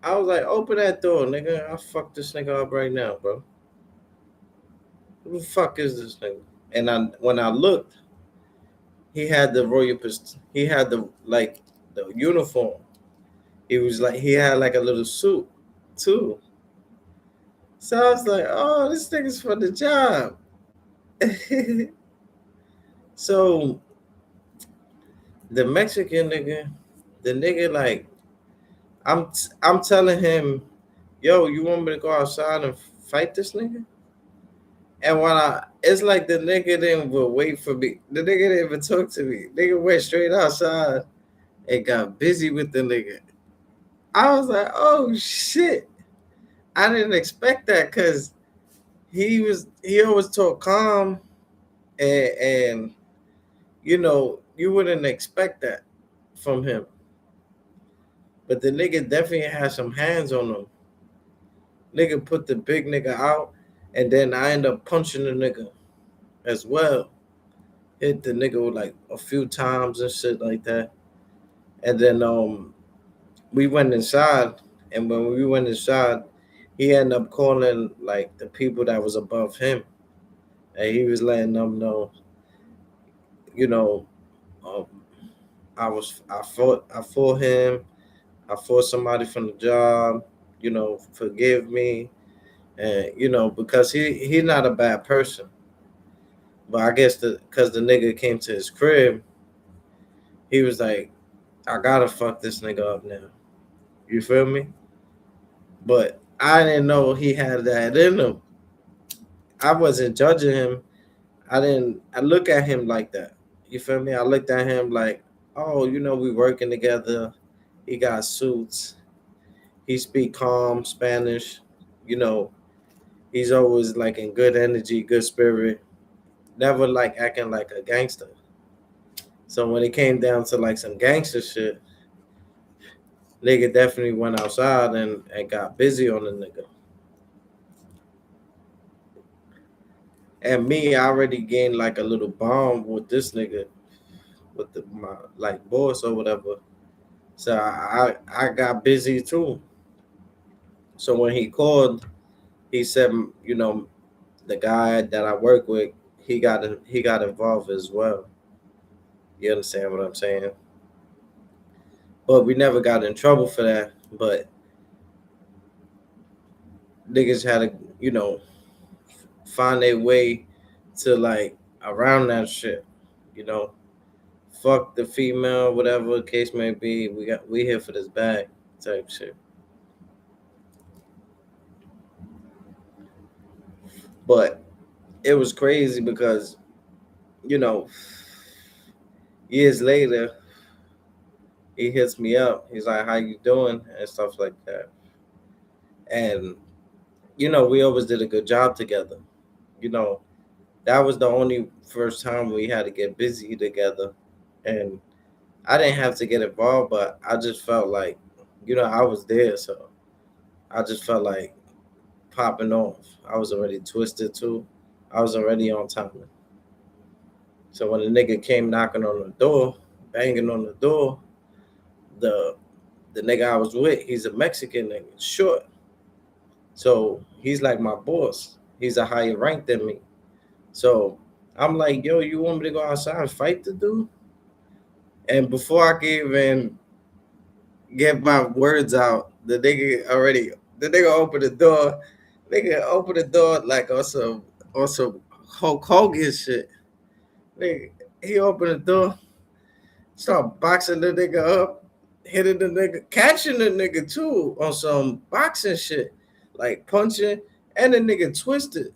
open that door, nigga. I'll fuck this nigga up right now, bro. Who the fuck is this nigga? And when I looked, he had the he had the uniform. He had like a little suit too. So I was like, oh, this nigga's for the job. So the Mexican nigga, the nigga like I'm telling him, yo, you want me to go outside and fight this nigga? And it's like the nigga didn't even wait for me. The nigga didn't even talk to me. Nigga went straight outside and got busy with the nigga. I was like, oh shit. I didn't expect that because he always talk calm and you wouldn't expect that from him. But the nigga definitely had some hands on him. Nigga put the big nigga out, and then I end up punching the nigga as well. Hit the nigga with like a few times and shit like that. And then we went inside, and when we went inside, he ended up calling like the people that was above him, and he was letting them know, you know, um, I fought him, I fought somebody from the job, forgive me, and because he's not a bad person, but I guess because the nigga came to his crib, he was like, I gotta fuck this nigga up now. You feel me? But I didn't know he had that in him. I wasn't judging him. I look at him like that. You feel me? I looked at him like, oh, we working together. He got suits. He speak calm Spanish. You know, he's always like in good energy, good spirit. Never like acting like a gangster. So when it came down to like some gangster shit, Nigga definitely went outside and got busy on the nigga. And me, I already gained like a little bond with this nigga, with my like boss or whatever. So I got busy too. So when he called, he said, you know, the guy that I work with, he got involved as well. You understand what I'm saying? But we never got in trouble for that. But niggas had to, you know, find their way to like around that shit. You know, fuck the female, whatever the case may be. We here for this bag type shit. But it was crazy because you know, years later, he hits me up. He's like, "How you doing?" and stuff like that. And we always did a good job together. You know, that was the only first time we had to get busy together, and I didn't have to get involved, but I just felt like, I was there, so I just felt like popping off. I was already twisted too. I was already on time. So when the nigga came knocking on the door, banging on the door, the the nigga I was with, he's a Mexican nigga, short. So he's like my boss. He's a higher rank than me. So I'm like, yo, you want me to go outside and fight the dude? And before I could even get my words out, the nigga opened the door. Nigga opened the door like on some Hulk Hogan shit. Nigga, he opened the door, start boxing the nigga up, hitting the nigga, catching the nigga too on some boxing shit, like punching, and the nigga twisted.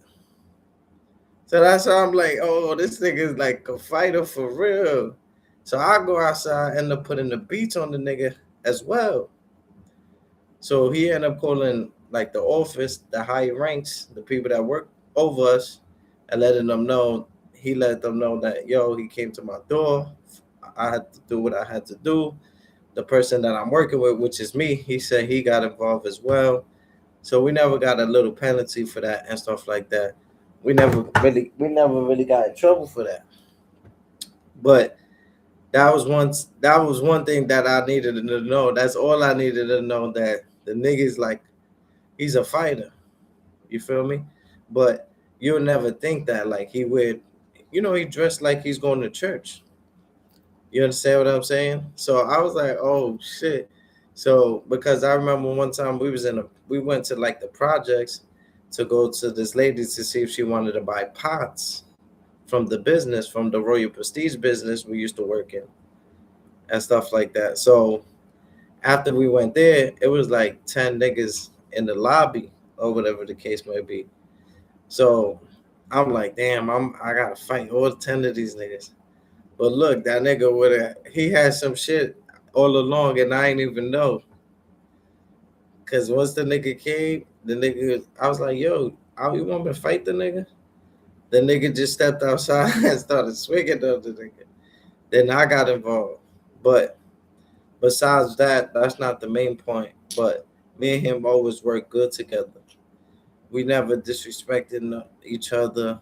So that's how I'm like, oh, this nigga is like a fighter for real. So I go outside, end up putting the beats on the nigga as well. So he ended up calling like the office, the higher ranks, the people that work over us, and letting them know. He let them know that he came to my door. I had to do what I had to do. The person that I'm working with, which is me, he said he got involved as well. So we never got a little penalty for that and stuff like that. We never really got in trouble for that. But that was one thing that I needed to know. That's all I needed to know, that the nigga's like, he's a fighter. You feel me? But you'll never think that like he would, he dressed like he's going to church. You understand what I'm saying? So I was like, oh shit. So because I remember one time we went to like the projects to go to this lady to see if she wanted to buy pots from the business, from the Royal Prestige business we used to work in and stuff like that. So after we went there, it was like 10 niggas in the lobby or whatever the case may be. So I'm like, damn, I gotta fight all 10 of these niggas. But look, that nigga he had some shit all along and I ain't even know. Cause once the nigga came, I was like, yo, you want me to fight the nigga? The nigga just stepped outside and started swinging on the nigga. Then I got involved. But besides that, that's not the main point. But me and him always work good together. We never disrespected each other.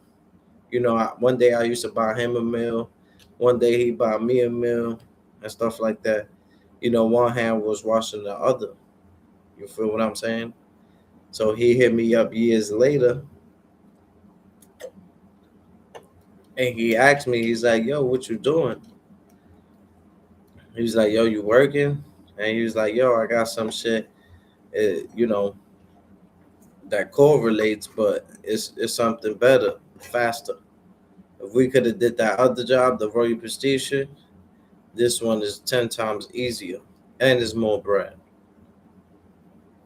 One day I used to buy him a meal. One day he bought me a meal and stuff like that. One hand was washing the other. You feel what I'm saying? So he hit me up years later and he asked me, he's like, yo, what you doing? He was like, yo, you working? And he was like, yo, I got some shit, you know, that correlates, but it's something better, faster. If we could have did that other job, the Royal Prestige shit, this one is 10 times easier and it's more bread.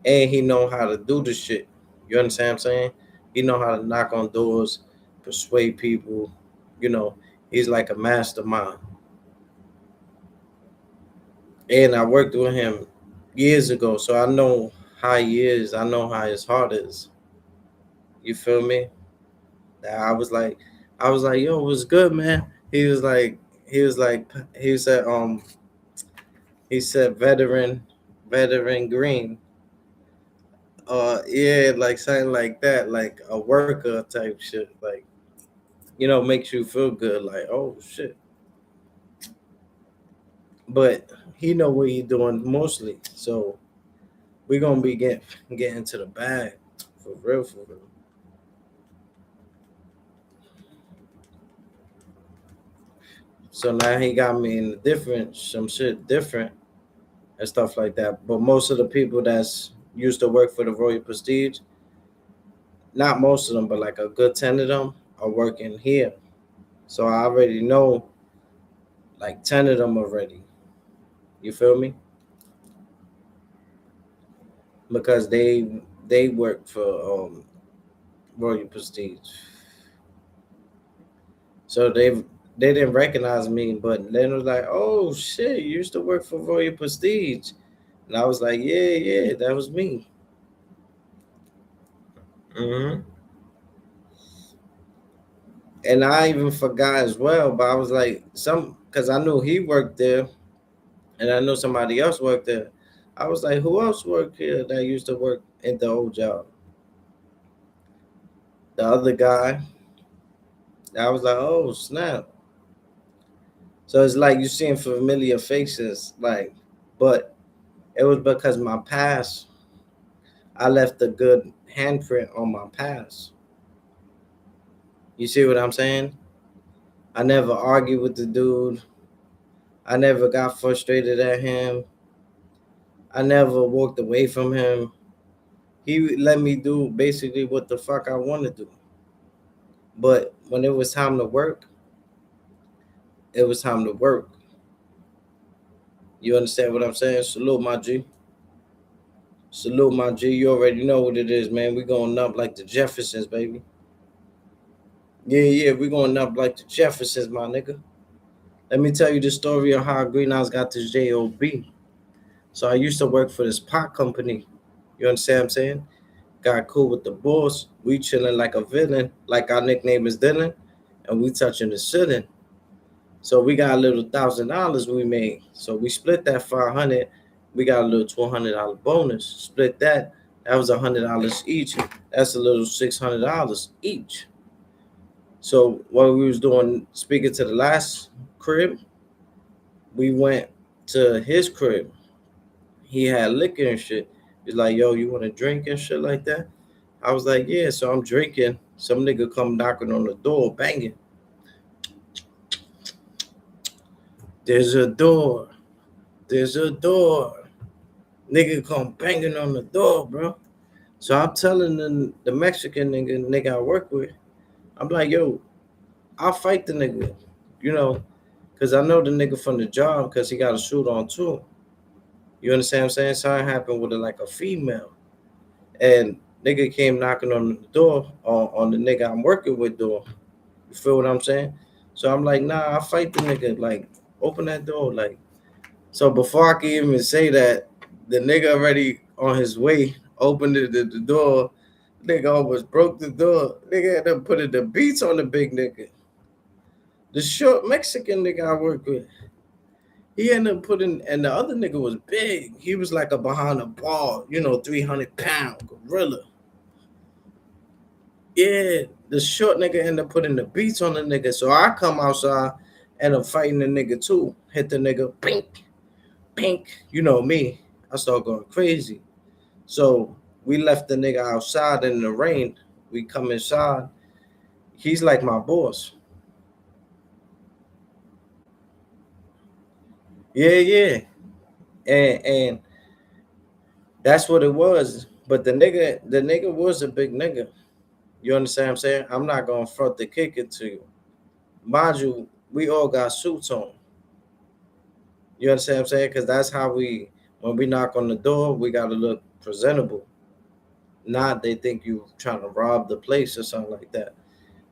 And he know how to do the shit. You understand what I'm saying? He know how to knock on doors, persuade people. You know, he's like a mastermind. And I worked with him years ago, so I know how he is. I know how his heart is. You feel me? I was like, yo, what's good, man? He was like, he said, veteran, veteran green. Yeah, like something like that, like a worker type shit. Like, makes you feel good. Like, oh shit. But he know what he doing mostly. So we gonna be getting to the bag for real, for real. So now he got me in some shit different and stuff like that. But most of the people that's used to work for the Royal Prestige, not most of them, but like a good 10 of them are working here. So I already know like 10 of them already. You feel me? Because they work for Royal Prestige. So they didn't recognize me, but then it was like, oh shit, you used to work for Royal Prestige. And I was like, yeah, yeah, that was me. Hmm. And I even forgot as well, but I was like, because I knew he worked there and I know somebody else worked there. I was like, who else worked here that used to work at the old job? The other guy. I was like, oh snap. So it's like you seeing familiar faces, like, but it was because my past, I left a good handprint on my past. You see what I'm saying? I never argued with the dude. I never got frustrated at him. I never walked away from him. He let me do basically what the fuck I want to do. But when it was time to work, it was time to work. You understand what I'm saying? Salute my G. Salute my G. You already know what it is, man. We going up like the Jeffersons, baby. Yeah, yeah, we going up like the Jeffersons, my nigga. Let me tell you the story of how Greenhouse got this job. So I used to work for this pot company. You understand what I'm saying? Got cool with the boss. We chilling like a villain, like our nickname is Dylan, and we touching the ceiling. So we got a little $1,000 we made. So we split that 500. We got a little $1,200 bonus. Split that. That was $100 each. That's a little $600 each. So what we was doing, speaking to the last crib, we went to his crib. He had liquor and shit. He's like, yo, you want to drink and shit like that? I was like, yeah. So I'm drinking. Some nigga come knocking on the door, banging. There's a door. There's a door. Nigga come banging on the door, bro. So I'm telling the Mexican nigga I work with, I'm like, yo, I'll fight the nigga, you know, because I know the nigga from the job because he got a suit on too. You understand what I'm saying? Something happened with like a female. And nigga came knocking on the door on the nigga I'm working with door. You feel what I'm saying? So I'm like, nah, I'll fight the nigga. Like, open that door. Like, so before I can even say that, the nigga already on his way opened the door. Nigga almost broke the door. Nigga had to put the beats on the big nigga. The short Mexican nigga I work with. He ended up putting, and the other nigga was big. He was like a behind the ball, 300-pound gorilla. Yeah, the short nigga ended up putting the beats on the nigga. So I come outside and I'm fighting the nigga too. Hit the nigga, pink, pink. You know me. I start going crazy. So we left the nigga outside in the rain. We come inside. He's like my boss. Yeah, yeah. And that's what it was. But the nigga was a big nigga. You understand what I'm saying? I'm not gonna front the kick it to you. Mind you, we all got suits on. You understand what I'm saying? Because that's how when we knock on the door, we gotta look presentable. Not they think you trying to rob the place or something like that.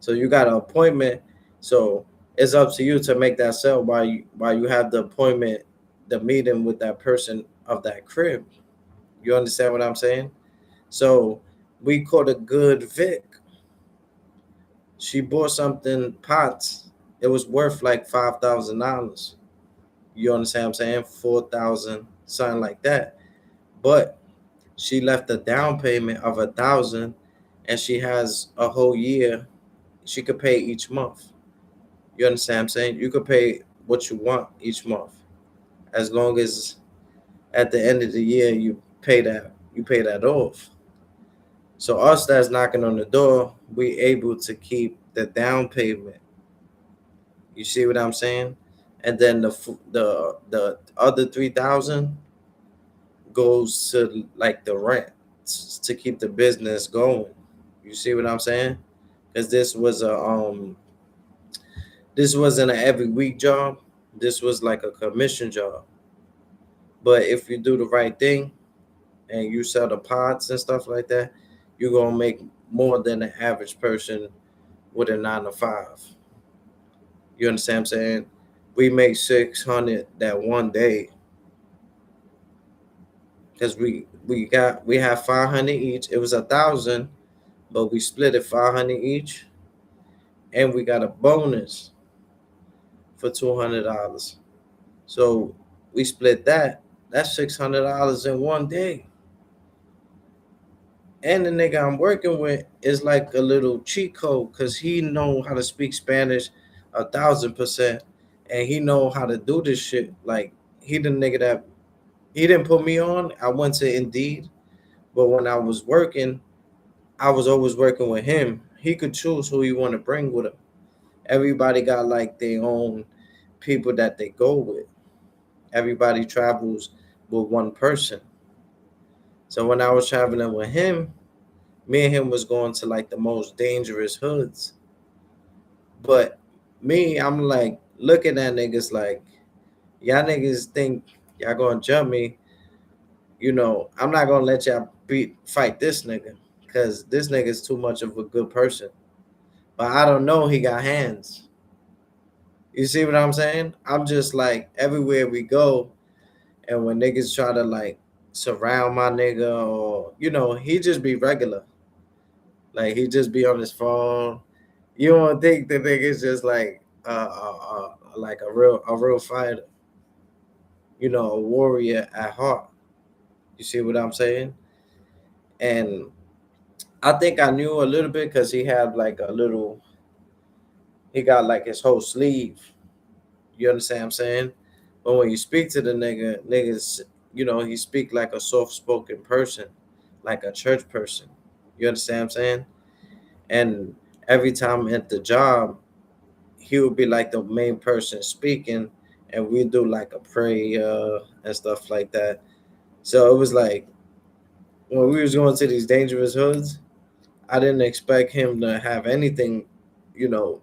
So you got an appointment. So it's up to you to make that sale while you have the appointment, the meeting with that person of that crib. You understand what I'm saying? So we caught a good Vic. She bought something pots. It was worth like $5,000. You understand what I'm saying? 4,000, something like that. but she left a down payment of 1,000, and she has a whole year. She could pay each month. You understand what I'm saying? You could pay what you want each month, as long as at the end of the year you pay that off. So us that's knocking on the door, we able to keep the down payment. You see what I'm saying? And then the other 3,000 goes to like the rent to keep the business going. You see what I'm saying? Because this wasn't an every week job. This was like a commission job. But if you do the right thing and you sell the pods and stuff like that, you're gonna make more than the average person with a 9 to 5. You understand what I'm saying? We make 600 that one day because we have 500 each. It was 1,000, but we split it 500 each, and we got a bonus for $200. So we split that. That's $600 in one day. And the nigga I'm working with is like a little cheat code because he know how to speak Spanish 1,000%, and he know how to do this shit. Like he the nigga that he didn't put me on. I went to Indeed, but when I was working, I was always working with him. He could choose who he want to bring with him. Everybody got like their own people that they go with. Everybody travels with one person. So when I was traveling with him, me and him was going to like the most dangerous hoods. But me, I'm like looking at niggas like y'all niggas think y'all gonna jump me. I'm not gonna let y'all fight this nigga because this nigga is too much of a good person. But I don't know he got hands. You see what I'm saying? I'm just like everywhere we go, and when niggas try to like surround my nigga, or he just be regular. Like he just be on his phone. You don't think the nigga's just like a real fighter, a warrior at heart. You see what I'm saying? And I think I knew a little bit because he got like his whole sleeve. You understand what I'm saying? But when you speak to the niggas, he speak like a soft spoken person, like a church person. You understand what I'm saying? And every time at the job, he would be like the main person speaking, and we do like a prayer and stuff like that. So it was like when we was going to these dangerous hoods, I didn't expect him to have anything, you know.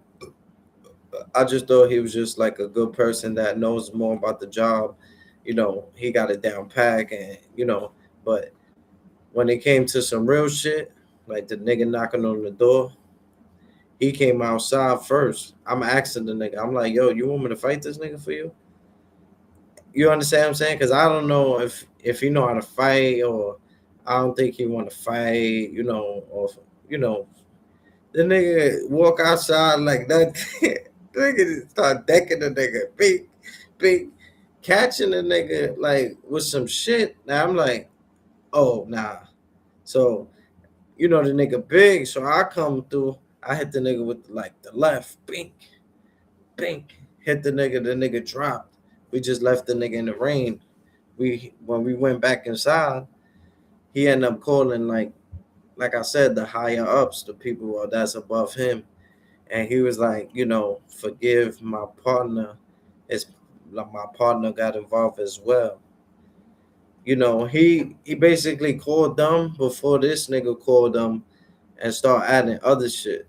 I just thought he was just like a good person that knows more about the job. He got it down pack, and but when it came to some real shit, like the nigga knocking on the door, he came outside first. I'm asking the nigga, I'm like, yo, you want me to fight this nigga for you? You understand what I'm saying? Because I don't know if he know how to fight, or I don't think he want to fight, or you know, the nigga walk outside like that. The nigga start decking the nigga, big, catching the nigga like with some shit. Now I'm like, oh nah. So the nigga big, so I come through. I hit the nigga with like the left, bink, hit the nigga dropped. We just left the nigga in the rain. When we went back inside, he ended up calling like I said, the higher ups, the people that's above him, and he was like, forgive my partner. It's like my partner got involved as well. He basically called them before this nigga called them and start adding other shit.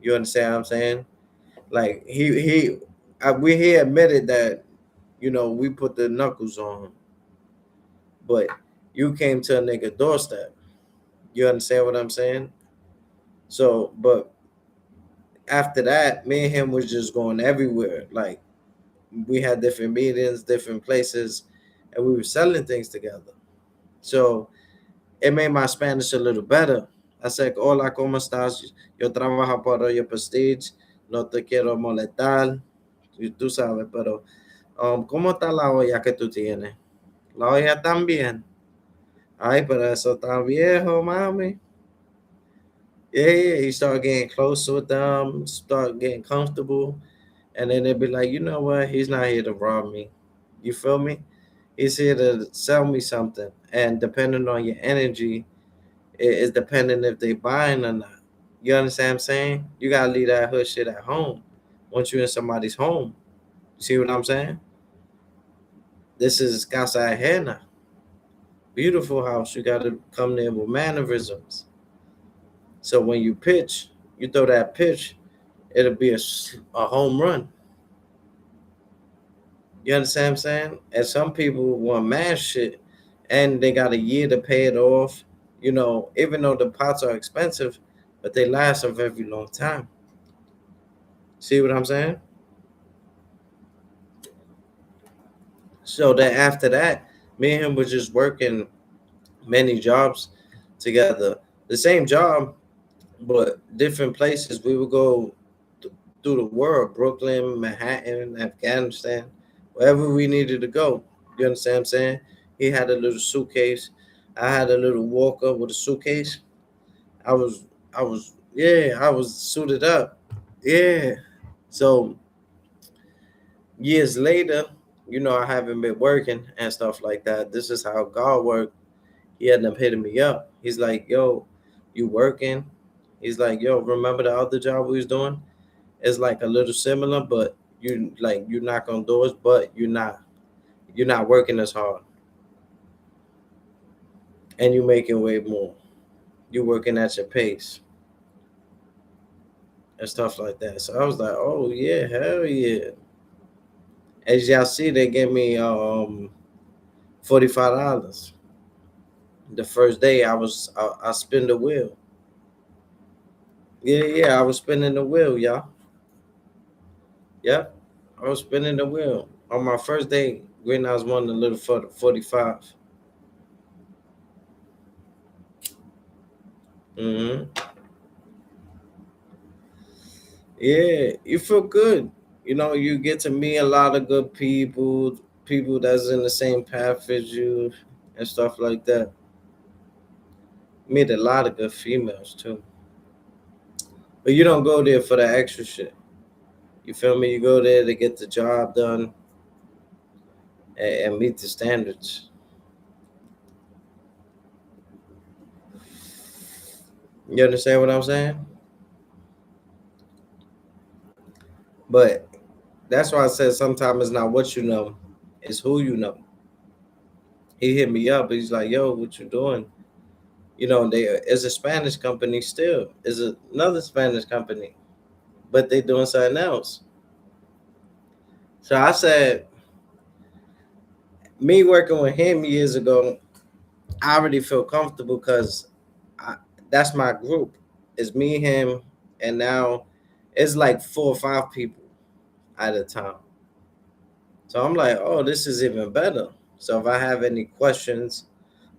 You understand what I'm saying? Like he admitted that we put the knuckles on him, but you came to a nigga doorstep. You understand what I'm saying? So, but after that, me and him was just going everywhere. Like we had different meetings, different places, and we were selling things together. So it made my Spanish a little better. I said, hola, ¿cómo estás? Yo trabajo para Royal Prestige, no te quiero molestar, y tú sabes, pero ¿cómo está la olla que tú tienes? La olla también. Ay, pero eso está viejo, mami. Yeah, yeah. He start getting close with them, start getting comfortable, and then they'd be like, you know what? He's not here to rob me. You feel me? He's here to sell me something. And depending on your energy, it is depending if they buying or not. You understand what I'm saying? You gotta leave that hood shit at home. Once you're in somebody's home, you see what I'm saying? This is Casa Ajena. Beautiful house. You gotta come there with mannerisms. So when you pitch, you throw that pitch, it'll be a home run. You understand what I'm saying? And some people want mad shit and they got a year to pay it off. You know, even though the pots are expensive, but they last a very long time. See what I'm saying? So then after that, me and him was just working many jobs together. The same job, but different places. We would go through the world, Brooklyn, Manhattan, Afghanistan, wherever we needed to go. You understand what I'm saying? He had a little suitcase. I had a little walker with a suitcase. I was, yeah, I was suited up. Yeah. So years later, you know, I haven't been working and stuff like that. This is how God worked. He ended up hitting me up. He's like, yo, you working? He's like, yo, remember the other job we was doing? It's like a little similar, but you knock on doors, but you're not working as hard and you're making way more. You're working at your pace and stuff like that. So I was like, oh yeah, hell yeah. As y'all see, they gave me $45. The first day I spin the wheel. Yeah, yeah, I was spinning the wheel, y'all. Yep. I was spinning the wheel. On my first day, Green House won the little 45. Mm-hmm. Yeah, you feel good. You know, you get to meet a lot of good people, people that's in the same path as you, and stuff like that. Meet a lot of good females too. But you don't go there for the extra shit. You feel me? You go there to get the job done and meet the standards. You understand what I'm saying? But that's why I said sometimes it's not what you know, it's who you know. He hit me up. He's like, "Yo, what you doing?" You know, they it's a Spanish company still. It's another Spanish company, but they doing something else. So I said, me working with him years ago, I already feel comfortable because that's my group. It's me, him, and now it's like 4 or 5 people at a time. So I'm like, oh, this is even better. So if I have any questions,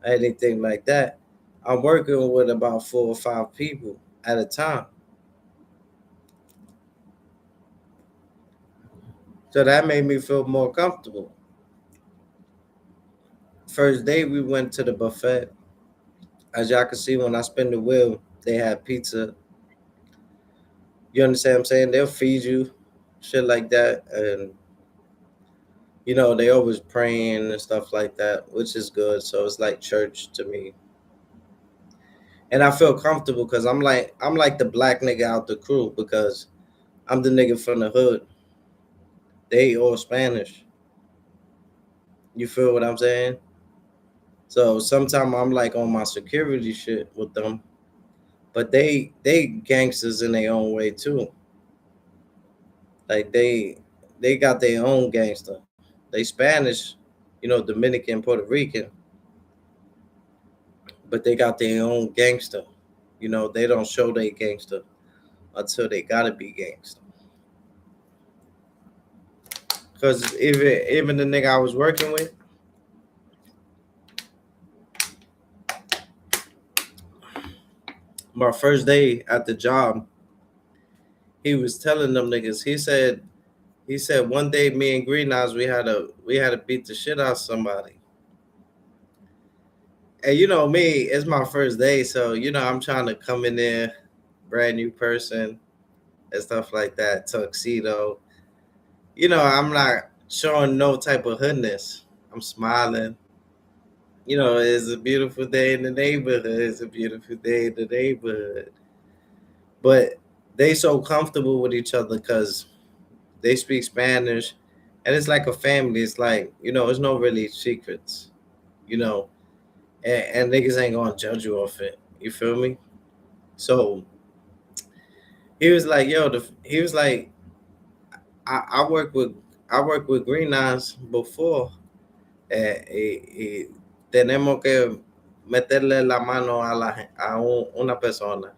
anything like that, I'm working with about 4 or 5 people at a time. So that made me feel more comfortable. First day we went to the buffet. As y'all can see when I spin the wheel, they have pizza. You understand what I'm saying? They'll feed you, shit like that. And you know, they always praying and stuff like that, which is good. So it's like church to me. And I feel comfortable because I'm like the black nigga out the crew because I'm the nigga from the hood. They all Spanish. You feel what I'm saying? So sometimes I'm like on my security shit with them, but they gangsters in their own way too. Like they got their own gangster. They Spanish, you know, Dominican, Puerto Rican, but they got their own gangster. You know, they don't show they gangster until they gotta be gangster. Cause even the nigga I was working with, my first day at the job, he was telling them niggas. He said one day me and Green Eyes we had to beat the shit out of somebody. And you know me, it's my first day, so you know I'm trying to come in there, brand new person and stuff like that, tuxedo. You know, I'm not showing no type of hoodness. I'm smiling. You know, it's a beautiful day in the neighborhood. It's a beautiful day in the neighborhood. But they so comfortable with each other because they speak Spanish, and it's like a family. It's like you know, there's no really secrets. You know, and niggas ain't gonna judge you off it. You feel me? So he was like, yo, he was like, I work with Green Eyes before. Y tenemos que meterle la mano una persona.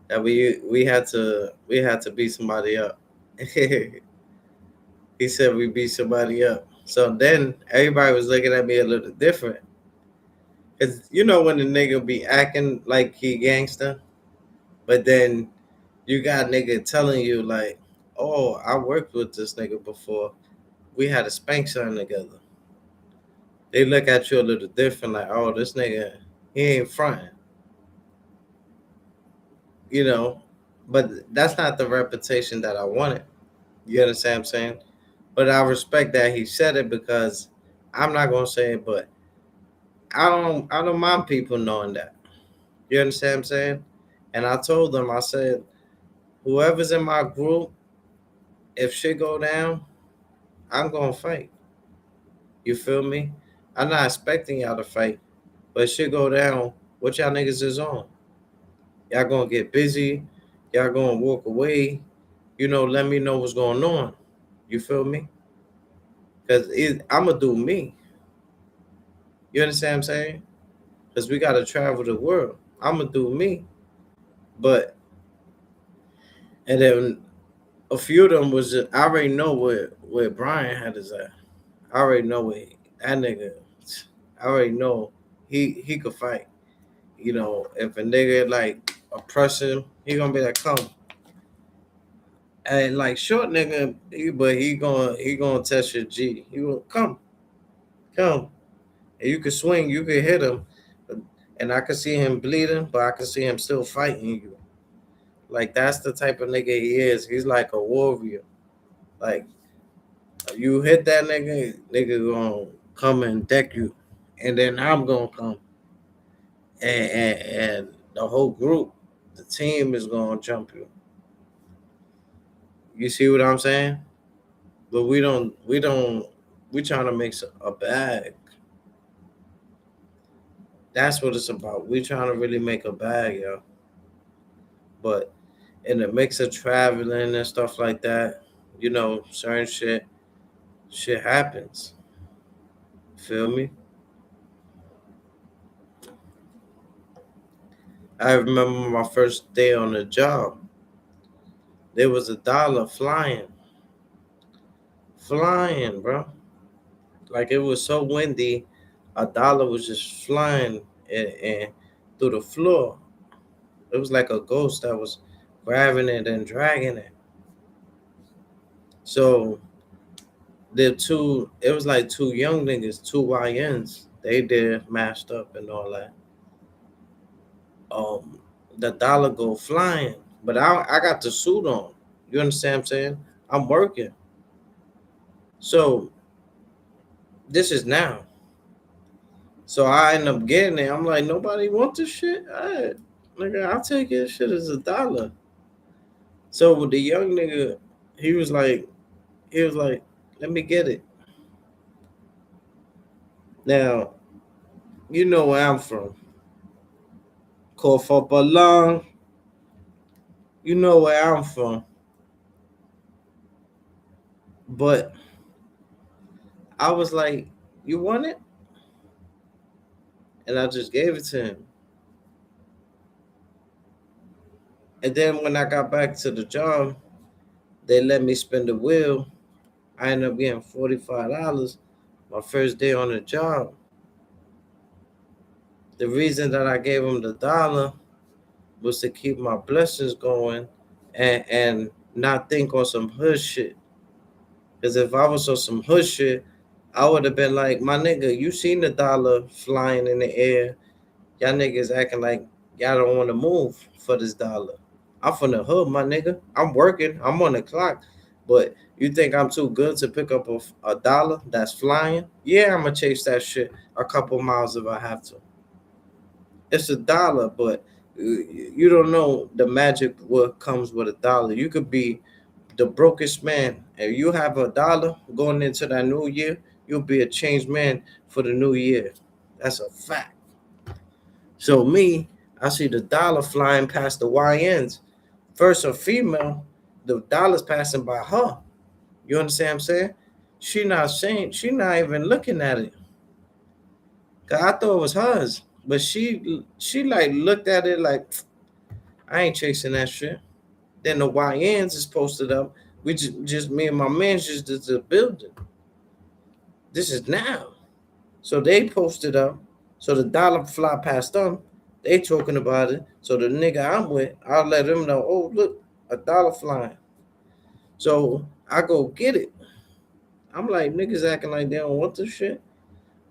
That we had to beat somebody up. He said we beat somebody up. So then everybody was looking at me a little different. Cause you know when the nigga be acting like he gangster, but then you got nigga telling you like, oh, I worked with this nigga before. We had a spank son together. They look at you a little different, like, oh, this nigga, he ain't fronting, you know. But that's not the reputation that I wanted. You understand what I'm saying? But I respect that he said it because I'm not gonna say it, but I don't mind people knowing that. You understand what I'm saying? And I told them, I said, whoever's in my group, if shit go down, I'm gonna fight. You feel me? I'm not expecting y'all to fight, but shit go down, what y'all niggas is on? Y'all gonna get busy, y'all gonna walk away, you know, let me know what's going on. You feel me? Because I'm gonna do me. You understand what I'm saying? Because we gotta travel the world. I'm gonna do me. But, and then a few of them was just, I already know where Brian had his at. I already know where that nigga, I already know he could fight. You know, if a nigga like oppress him, he gonna be like, come. And like short nigga, but he gonna test your G. He gonna come, and you can swing, you can hit him, and I can see him bleeding, but I can see him still fighting you. Like that's the type of nigga he is. He's like a warrior. Like you hit that nigga gonna come and deck you, and then I'm gonna come, and the whole group, the team is gonna jump you. You see what I'm saying? But we trying to make a bag. That's what it's about. We trying to really make a bag, yo. But in the mix of traveling and stuff like that, you know, certain shit happens. Feel me? I remember my first day on the job. There was $1 flying, bro. Like it was so windy, $1 was just flying and through the floor. It was like a ghost that was grabbing it and dragging it. So it was like two young niggas, two YNs. They did mashed up and all that. Um, the dollar go flying, but I got the suit on. You understand what I'm saying? I'm working. So this is now. So I end up getting it. I'm like, nobody want this shit? Nigga, I'll take it. Shit is $1. So with the young nigga, he was like, let me get it. Now, you know where I'm from. Kofopalang. You know where I'm from. But I was like, you want it? And I just gave it to him. And then when I got back to the job, they let me spin the wheel. I ended up getting $45 my first day on the job. The reason that I gave him the dollar was to keep my blessings going and not think on some hood shit. Because if I was on some hood shit, I would have been like, my nigga, you seen the dollar flying in the air. Y'all niggas acting like y'all don't want to move for this dollar. I'm from the hood, my nigga. I'm working. I'm on the clock. But you think I'm too good to pick up a dollar that's flying? Yeah, I'm gonna chase that shit a couple miles if I have to. It's a dollar, but you don't know the magic what comes with a dollar. You could be the brokest man. If you have a dollar going into that new year, you'll be a changed man for the new year. That's a fact. So me, I see the dollar flying past the YNs. First a female, the dollar's passing by her. You understand what I'm saying? She not even looking at it. Cause I thought it was hers. But she like looked at it like I ain't chasing that shit. Then the YNs is posted up. We just me and my man just did the building. This is now. So they posted up. So the dollar fly past them. They talking about it. So the nigga I'm with, I'll let him know, oh look, a dollar flying. So I go get it. I'm like, niggas acting like they don't want this shit.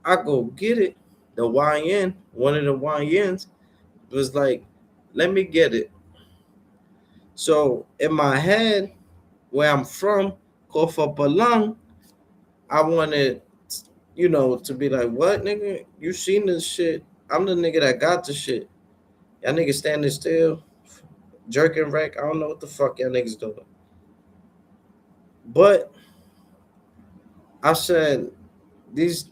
I go get it. The YN, one of the YNs, was like, let me get it. So in my head, where I'm from, Kofa Palang, I wanted, to be like, what, nigga? You seen this shit? I'm the nigga that got the shit. Y'all niggas standing still, jerking wreck. I don't know what the fuck y'all niggas doing. But I said, these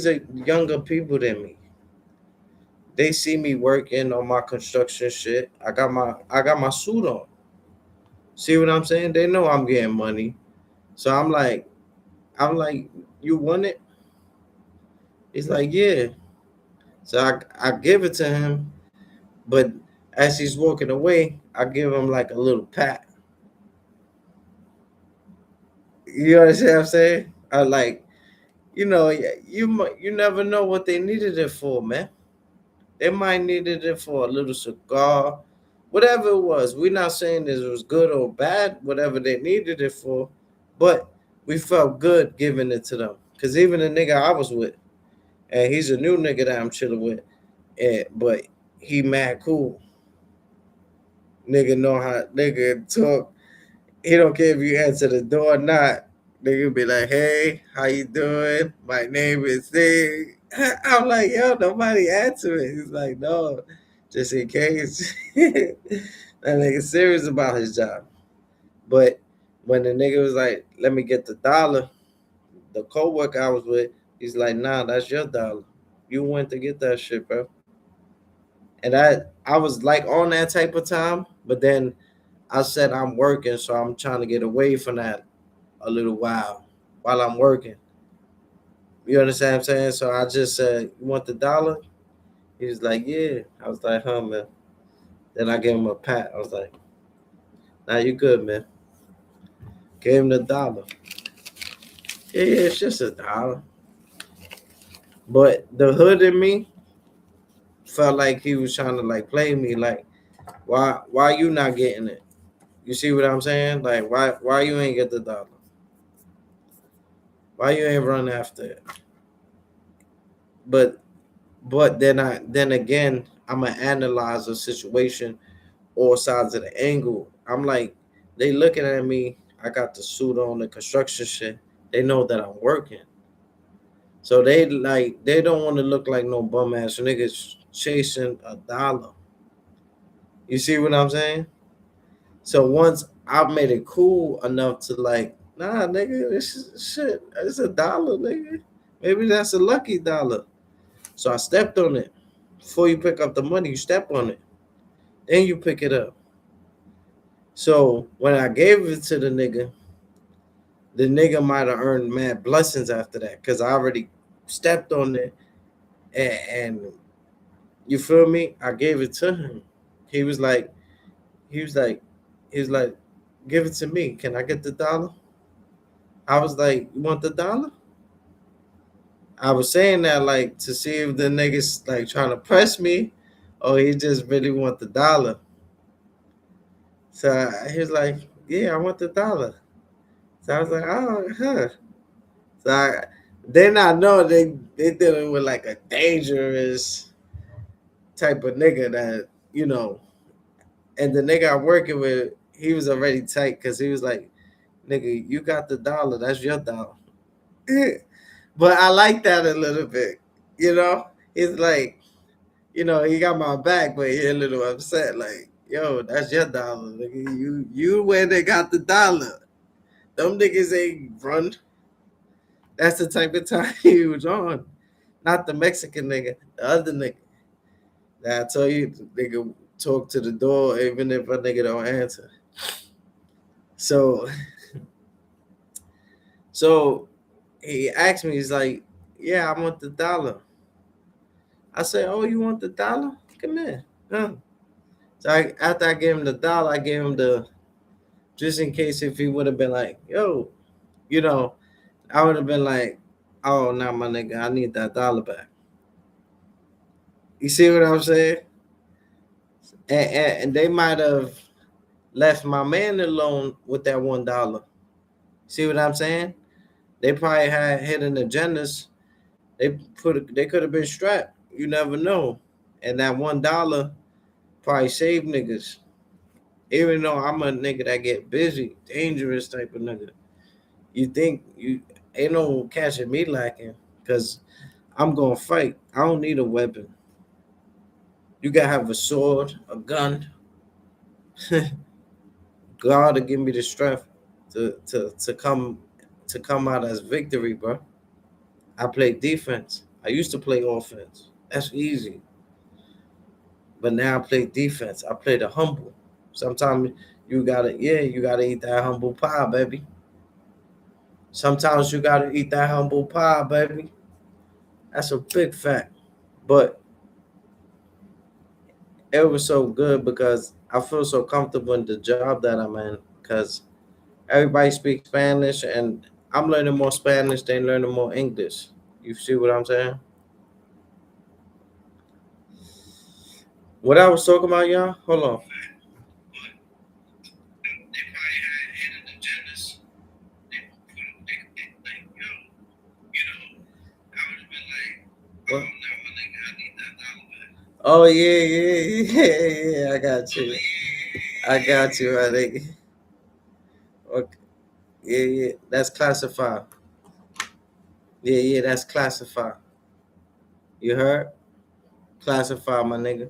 are younger people than me. They see me working on my construction shit. I got my suit on. See what I'm saying? They know I'm getting money. So I'm like, you want it? He's like, yeah. So I give it to him, but as he's walking away, I give him like a little pat. You understand what I'm saying? I like, you never know what they needed it for, man. They might needed it for a little cigar, whatever it was. We're not saying this was good or bad, whatever they needed it for, but we felt good giving it to them. Cause even the nigga I was with, and he's a new nigga that I'm chilling with, but he mad cool. Nigga know how nigga talk. He don't care if you answer the door or not. Nigga be like, hey, how you doing? My name is Thing. I'm like, yo, nobody answer it. He's like, no, just in case. That nigga serious about his job. But when the nigga was like, let me get the dollar, the co-worker I was with, he's like, nah, that's your dollar. You went to get that shit, bro. And I was like on that type of time, but then I said I'm working, so I'm trying to get away from that a little while I'm working. You understand what I'm saying? So I just said, you want the dollar? He was like, yeah. I was like, huh, man. Then I gave him a pat. I was like, nah, you good, man. Gave him the dollar. Yeah, it's just a dollar. But the hood in me felt like he was trying to like play me. Like, why you not getting it? You see what I'm saying? Like, why you ain't get the dollar? Why you ain't run after it? But then again, I'ma analyze a situation all sides of the angle. I'm like, they looking at me. I got the suit on, the construction shit. They know that I'm working. So they don't want to look like no bum ass niggas chasing a dollar. You see what I'm saying? So once I made it cool enough to like, nah, nigga, this is shit. It's a dollar, nigga. Maybe that's a lucky dollar. So I stepped on it. Before you pick up the money, you step on it. Then you pick it up. So when I gave it to the nigga might have earned mad blessings after that because I already stepped on it and you feel me? I gave it to him. He was like, he was like, he was like, give it to me. Can I get the dollar? I was like, you want the dollar? I was saying that like to see if the niggas like trying to press me or he just really want the dollar. So he was like, yeah, I want the dollar. So I was like, oh, huh. So They not know they dealing with like a dangerous type of nigga that you know. And the nigga I'm working with, he was already tight because he was like, "Nigga, you got the dollar. That's your dollar." But I like that a little bit. You know, it's like he got my back, but he a little upset. Like, yo, that's your dollar. Nigga. You where they got the dollar. Them niggas ain't run. That's the type of time he was on. Not the Mexican nigga, the other nigga. That I told you, nigga talk to the door even if a nigga don't answer. So, so he asked me, he's like, "Yeah, I want the dollar." I said, "Oh, you want the dollar? Come here." Huh. So after I gave him the dollar, I gave him the just in case if he would have been like, "Yo," you know, I would have been like, "Oh, now my nigga, I need that dollar back." You see what I'm saying? And they might have left my man alone with that $1. See what I'm saying? They probably had hidden agendas. They could have been strapped. You never know. And that $1 probably saved niggas. Even though I'm a nigga that get busy, dangerous type of nigga. You think you ain't no catching me lacking because I'm gonna fight. I don't need a weapon. You gotta have a sword, a gun. God to give me the strength to come out as victory, bro. I play defense. I used to play offense. That's easy. But now I play defense. I play the humble. Sometimes you gotta eat that humble pie, baby. Sometimes you gotta eat that humble pie, baby. That's a big fact. But it was so good because I feel so comfortable in the job that I'm in because everybody speaks Spanish and I'm learning more Spanish than learning more English. You see what I'm saying? What I was talking about, y'all? Hold on. What? Oh yeah. I got you. I got you. I think. Okay. Yeah. That's classified. Yeah. That's classified. You heard? Classified, my nigga.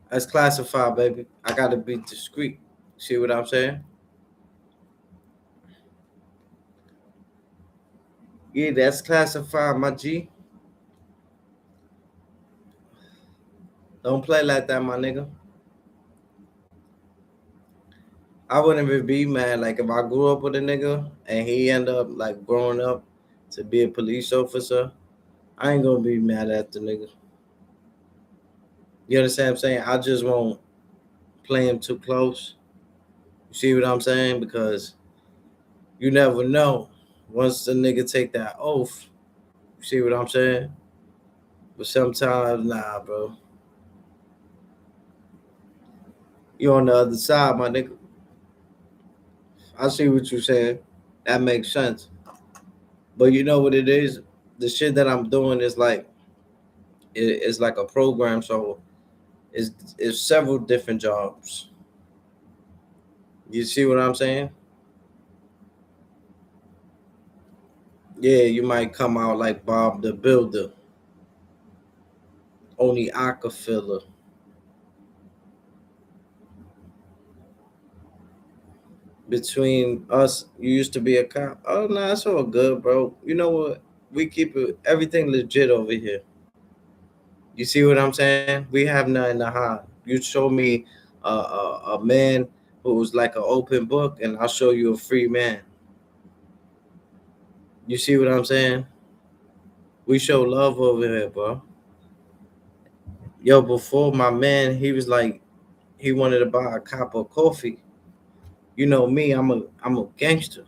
That's classified, baby. I gotta be discreet. See what I'm saying? Yeah, that's classified, my G. Don't play like that, my nigga. I wouldn't even be mad. Like if I grew up with a nigga and he end up like growing up to be a police officer, I ain't gonna be mad at the nigga. You understand what I'm saying? I just won't play him too close. You see what I'm saying? Because you never know. Once the nigga take that oath, you see what I'm saying? But sometimes, nah, bro. You on the other side, my nigga. I see what you're saying. That makes sense. But you know what it is? The shit that I'm doing is like it's like a program, so it's several different jobs. You see what I'm saying? Yeah, you might come out like Bob the Builder. Only I could feel her. Between us, you used to be a cop. Oh no, it's all good, bro. You know what? We keep it everything legit over here. You see what I'm saying? We have nothing to hide. You show me a man who's like an open book, and I'll show you a free man. You see what I'm saying? We show love over here, bro. Yo, before my man, he was like, he wanted to buy a cup of coffee. You know me, I'm a gangster.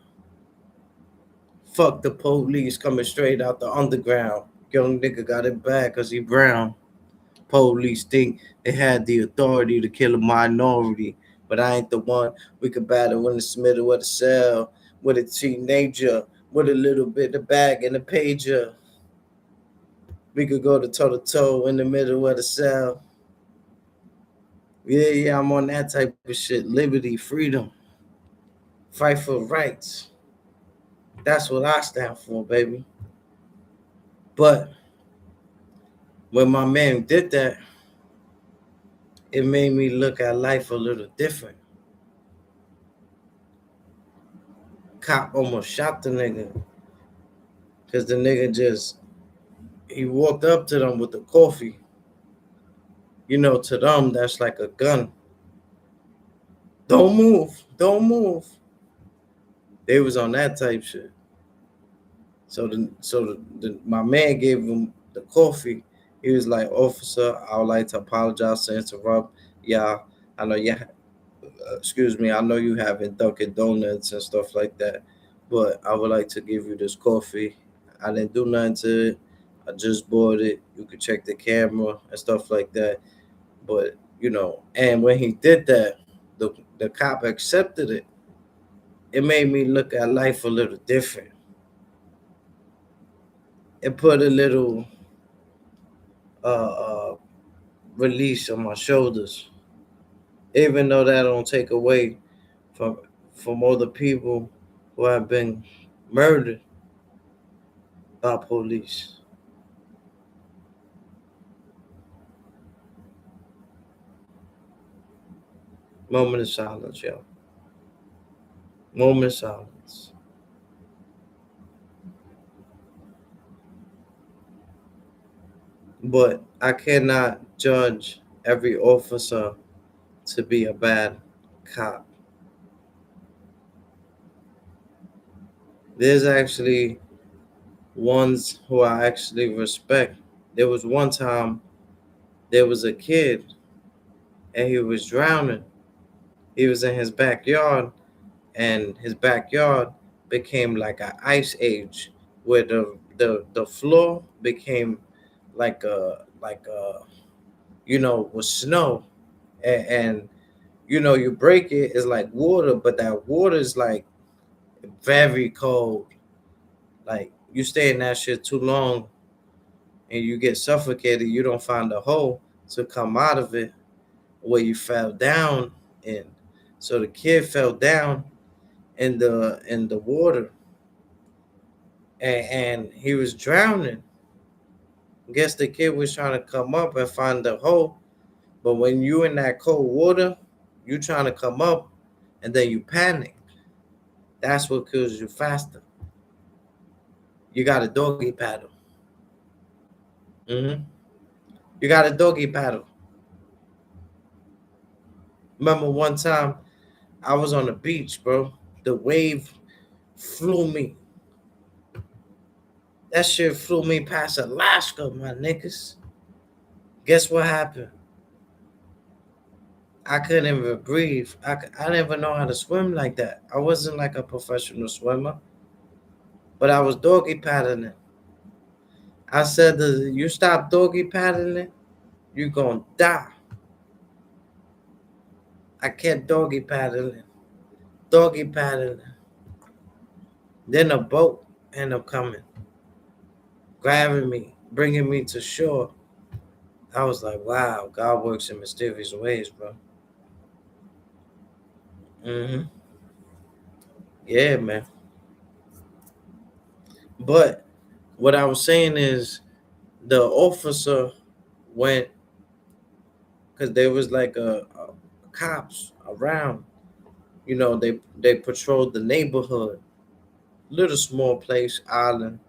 Fuck the police coming straight out the underground. Young nigga got it bad cause he brown. Police think they had the authority to kill a minority, but I ain't the one. We could battle in the middle of the cell with a teenager, with a little bit of bag and a pager. We could go to toe in the middle of the cell. Yeah, yeah, I'm on that type of shit. Liberty, freedom, fight for rights. That's what I stand for, baby. But when my man did that, it made me look at life a little different. Cop almost shot the nigga because the nigga just he walked up to them with the coffee. You know, to them that's like a gun. Don't move, don't move. They was on that type shit. My man gave him the coffee. He was like, "Officer, I would like to apologize to interrupt. Yeah, I know. Yeah, excuse me. I know you having Dunkin' Donuts and stuff like that, but I would like to give you this coffee. I didn't do nothing to it. I just bought it. You could check the camera and stuff like that. But you know, and when he did that, the cop accepted it. It made me look at life a little different. It put a little uh, release on my shoulders, even though that don't take away from all the people who have been murdered by police. Moment of silence, yo. Moment of silence. But I cannot judge every officer to be a bad cop. There's actually ones who I actually respect. There was one time there was a kid and he was drowning. He was in his backyard and his backyard became like an ice age where the floor became like a with snow and you break it, it's like water, but that water is like very cold. Like you stay in that shit too long and you get suffocated, you don't find a hole to come out of it where you fell down in. So the kid fell down in the water and he was drowning. Guess the kid was trying to come up and find the hole, but when you in that cold water, you trying to come up and then you panic. That's what kills you faster. You got a doggy paddle. hmm You got a doggy paddle. Remember one time I was on the beach, bro. The wave flew me. That shit flew me past Alaska, my niggas. Guess what happened? I couldn't even breathe. I didn't even know how to swim like that. I wasn't like a professional swimmer, but I was doggy paddling. I said, you stop doggy paddling, you gonna die. I kept doggy paddling. Then a boat ended up coming, grabbing me, bringing me to shore. I was like, wow, God works in mysterious ways, bro. hmm Yeah, man. But what I was saying is the officer went because there was like a cops around. They patrolled the neighborhood, little small place, island.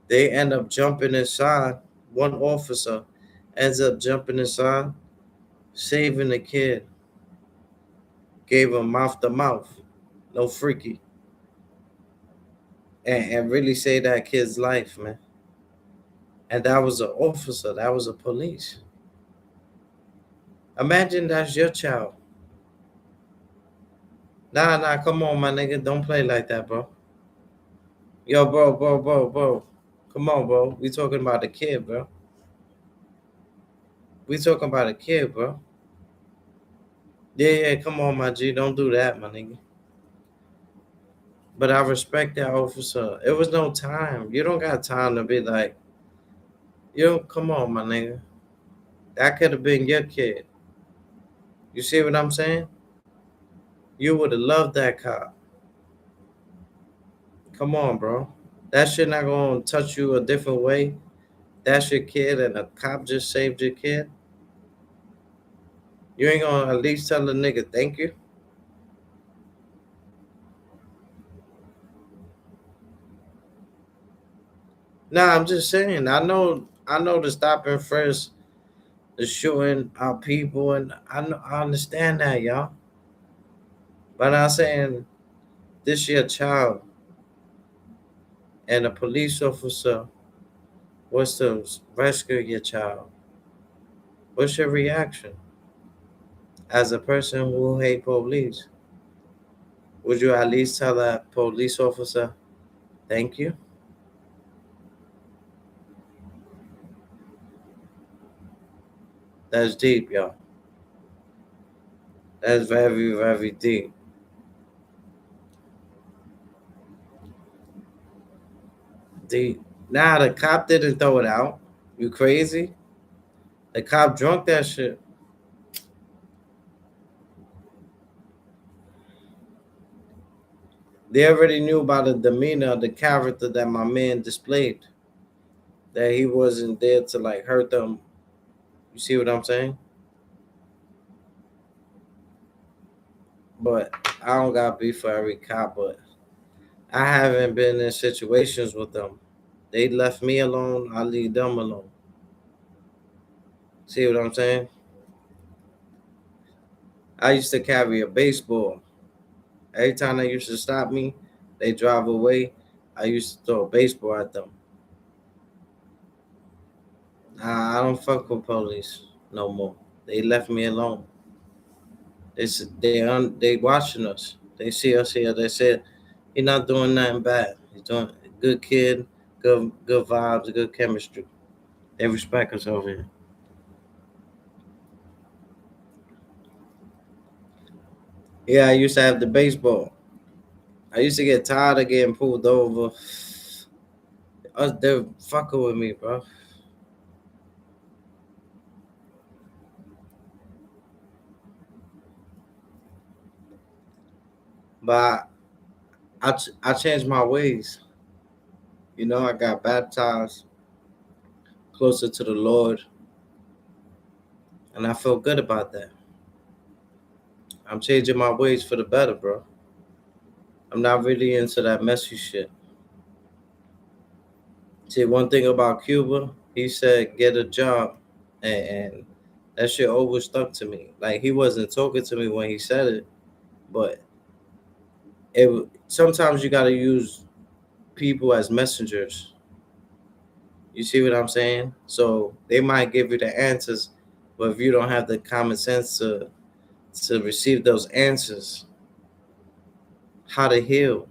They end up jumping inside. One officer ends up jumping inside, saving the kid, gave him mouth to mouth, no freaky, and really saved that kid's life, man. And that was an officer, that was a police. Imagine that's your child. Nah, come on, my nigga, don't play like that, bro. Yo, bro. Come on, bro. We talking about the kid, bro. We talking about a kid, bro. Yeah, yeah, come on, my G, don't do that, my nigga. But I respect that officer. It was no time. You don't got time to be like, you don't, come on, my nigga. That could have been your kid. You see what I'm saying? You would have loved that cop. Come on, bro. That shit not gonna touch you a different way. That's your kid, and a cop just saved your kid. You ain't gonna at least tell the nigga thank you. Nah, I'm just saying. I know the stopping first, the shooting our people, and I understand that, y'all. But I'm saying this your child, and a police officer was to rescue your child. What's your reaction as a person who hate police? Would you at least tell that police officer thank you? That's deep, y'all. That's very, very deep. Deep. Nah, the cop didn't throw it out. You crazy? The cop drunk that shit. They already knew about the demeanor, the character that my man displayed. That he wasn't there to like hurt them. You see what I'm saying? But I don't got beef for every cop, but I haven't been in situations with them. They left me alone, I leave them alone. See what I'm saying? I used to carry a baseball. Every time they used to stop me, they drive away. I used to throw a baseball at them. Nah, I don't fuck with police no more. They left me alone. They watching us. They see us here. They said he's not doing nothing bad. He's doing a good kid, good vibes, good chemistry. They respect us over here. Yeah, I used to have the baseball. I used to get tired of getting pulled over. They're fucking with me, bro. But I changed my ways. You know, I got baptized closer to the Lord, and I feel good about that. I'm changing my ways for the better, bro. I'm not really into that messy shit. See, one thing about Cuba, he said, get a job. And that shit always stuck to me. Like, he wasn't talking to me when he said it, but sometimes you got to use people as messengers. You see what I'm saying? So they might give you the answers, but if you don't have the common sense to receive those answers, how to heal,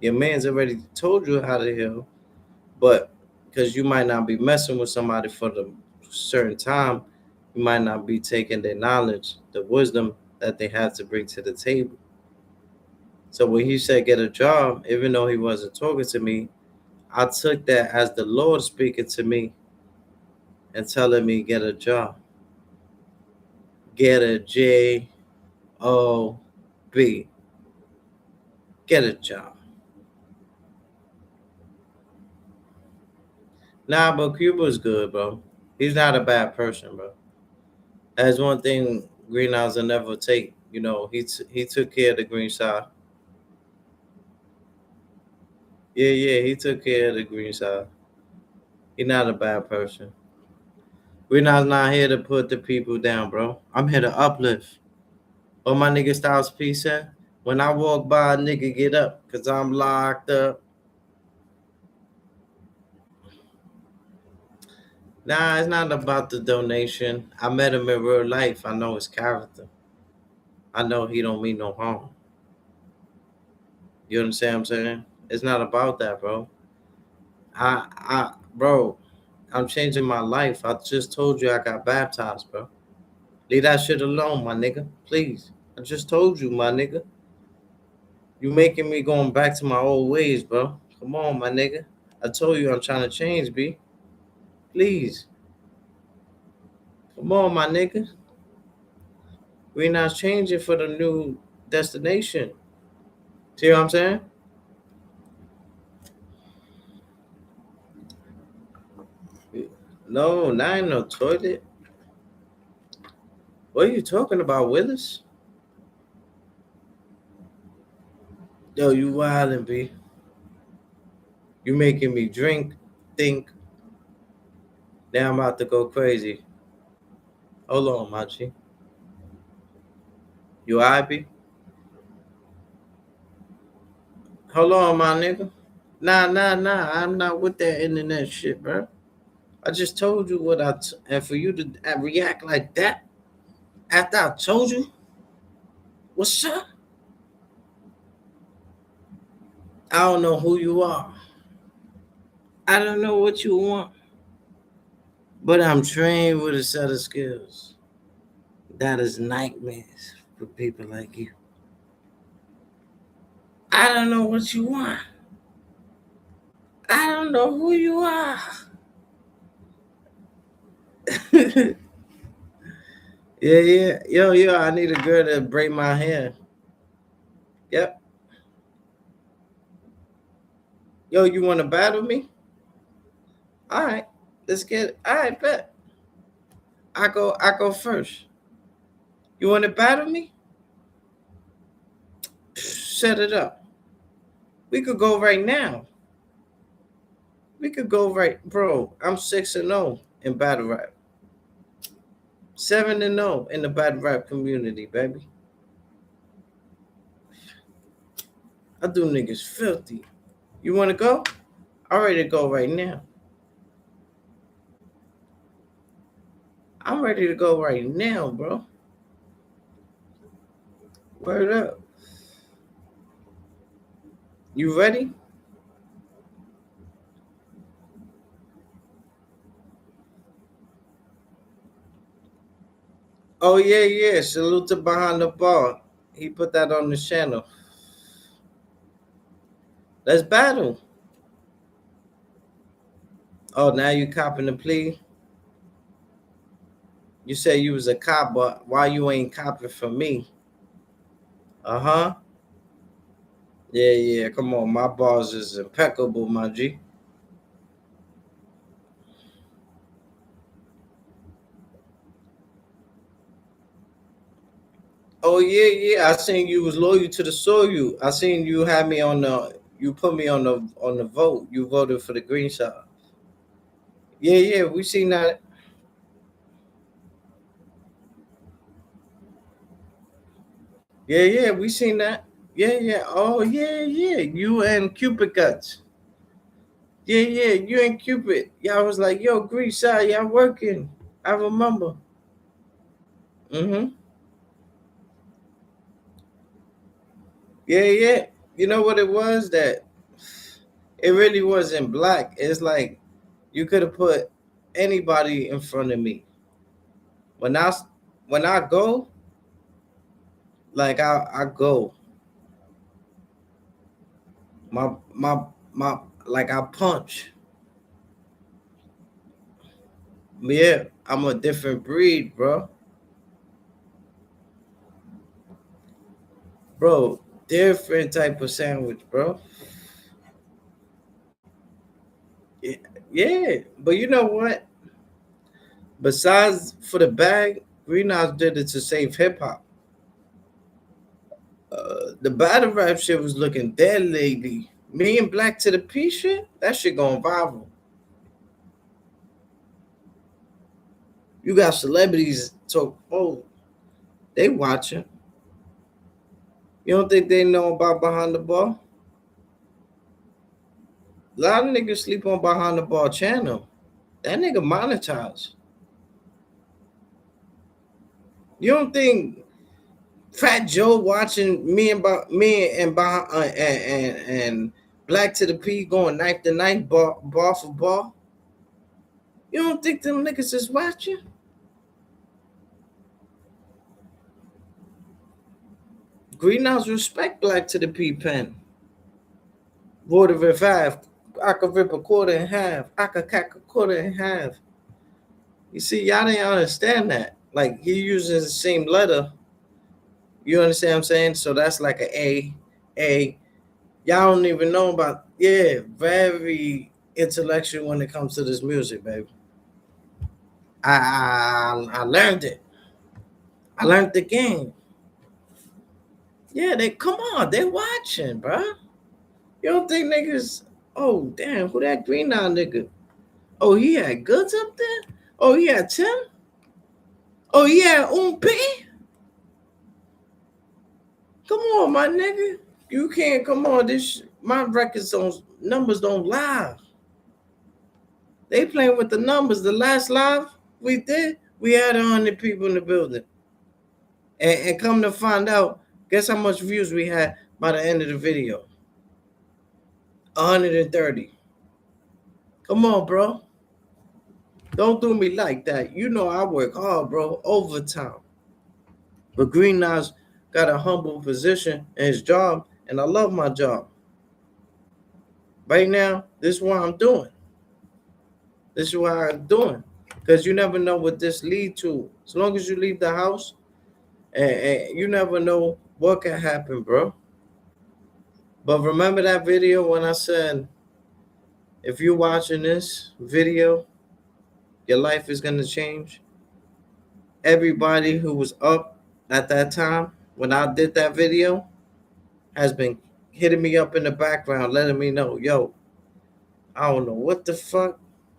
your man's already told you how to heal, but because you might not be messing with somebody for the certain time, you might not be taking their knowledge, the wisdom that they have to bring to the table. So when he said get a job, even though he wasn't talking to me, I took that as the Lord speaking to me and telling me get a job. Get a Job. Get a job. Nah, but Cuba's good, bro. He's not a bad person, bro. That's one thing Greenhouse will never take. You know, he took care of the green side. Yeah, yeah, he took care of the green side. He's not a bad person. Greenhouse not here to put the people down, bro. I'm here to uplift. What my nigga Styles P said, when I walk by, a nigga get up, cause I'm locked up. Nah, it's not about the donation. I met him in real life. I know his character. I know he don't mean no harm. You understand what I'm saying? It's not about that, bro. Bro, I'm changing my life. I just told you I got baptized, bro. Leave that shit alone, my nigga. Please. I just told you, my nigga. You making me going back to my old ways, bro. Come on, my nigga. I told you I'm trying to change, B. Please. Come on, my nigga. We not changing for the new destination. See what I'm saying? No, not in no toilet. What are you talking about, Willis? Yo, you wildin', B. You making me drink, think. Now I'm about to go crazy. Hold on, my G. You alright, B? Hold on, my nigga. Nah. I'm not with that internet shit, bro. I just told you what and for you to react like that after I told you, what's up? I don't know who you are. I don't know what you want. But I'm trained with a set of skills. That is nightmares for people like you. I don't know what you want. I don't know who you are. Yeah. Yo, I need a girl to braid my hair. Yep. Yo, you want to battle me? All right. Let's get it. All right, bet. I go first. You want to battle me? Set it up. We could go right now. We could go right, bro. I'm 6-0 in battle rap. 7-0 in the battle rap community, baby. I do niggas filthy. You want to go? I'm ready to go right now. I'm ready to go right now, bro. Word up. You ready? Oh, yeah. Salute to Behind the Bar. He put that on the channel. Let's battle. Oh, now you copping the plea? You say you was a cop, but why you ain't copping for me? Uh-huh. Yeah. Come on. My bars is impeccable, my G. Oh, yeah. I seen you was loyal to the soil. I seen you had me on you put me on the vote. You voted for the green side. Yeah. We seen that. Yeah. We seen that. Yeah. Oh, yeah. You and Cupid guts. Yeah. You and Cupid. Y'all was like, yo, green side, y'all working. I remember. Mm-hmm. Yeah. You know what it was? That it really wasn't black. It's like you could have put anybody in front of me. When I when I go, like I go. My like I punch. Yeah, I'm a different breed, bro. Bro, different type of sandwich, bro. Yeah, yeah. But you know what? Besides for the bag, Greenhouse did it to save hip hop. The battle rap shit was looking dead lately. Me and Black to the P shit, that shit going viral. You got celebrities talk. Oh, they watching. You don't think they know about Behind the Ball? A lot of niggas sleep on Behind the Ball channel. That nigga monetized. You don't think Fat Joe watching me and and Black to the P going knife to knife, ball for ball? You don't think them niggas is watching? Greenhouse respect black to the P pen. Water revive. I could rip a quarter in half. I could crack a quarter in half. You see, y'all didn't understand that. Like he uses the same letter. You understand what I'm saying? So that's like a. Y'all don't even know about. Yeah, very intellectual when it comes to this music, baby. I learned it. I learned the game. Yeah, they come on, they watching, bro. You don't think niggas? Oh damn, who that green eye nigga? Oh, he had goods up there. Oh, he had Tim. Oh, he had P. Come on, my nigga. You can't come on. This my records don't numbers don't lie. They playing with the numbers. The last live we did, we had 100 people in the building. And come to find out, guess how much views we had by the end of the video? 130. Come on, bro. Don't do me like that. You know I work hard, bro. Overtime. But Green Nas got a humble position in his job, and I love my job. Right now, this is what I'm doing. This is what I'm doing. Because you never know what this lead to. As long as you leave the house, and you never know what can happen, bro. But remember that video when I said, if you're watching this video, your life is going to change? Everybody who was up at that time when I did that video has been hitting me up in the background, letting me know, yo, I don't know what the fuck,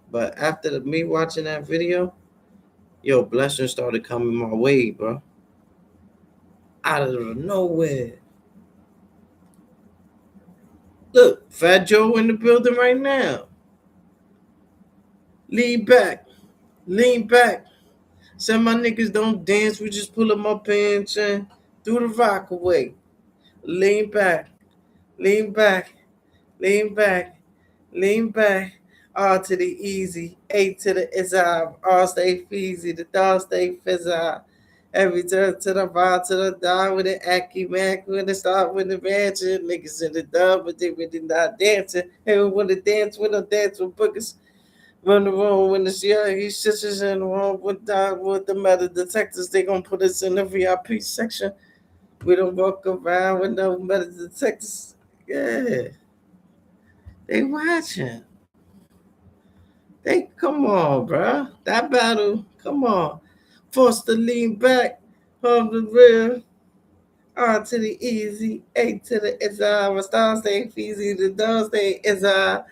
but after me watching that video, yo, blessings started coming my way, bro. Out of nowhere. Look, Fat Joe in the building right now. Lean back. Lean back. Some of my niggas don't dance. We just pull up my pants and do the rock away. Lean back. Lean back. Lean back. Lean back. R to the easy. A to the izab. R stay feezy. The dog stay fizzard. Every turn to the bar to the dog with the acky mac with the start with the mansion. Niggas in the dub, but they really not dancing. Hey, we want to dance with no dance with bookers. Run the room when the CIA sisters in the room with the metal detectors. They gonna put us in the VIP section. We don't walk around with no metal detectors. Yeah, they watching. They come on, bro. That battle, come on. Forced to lean back from the rear. R to the easy, A to the izar. My star stay feezy, the dog stay izar.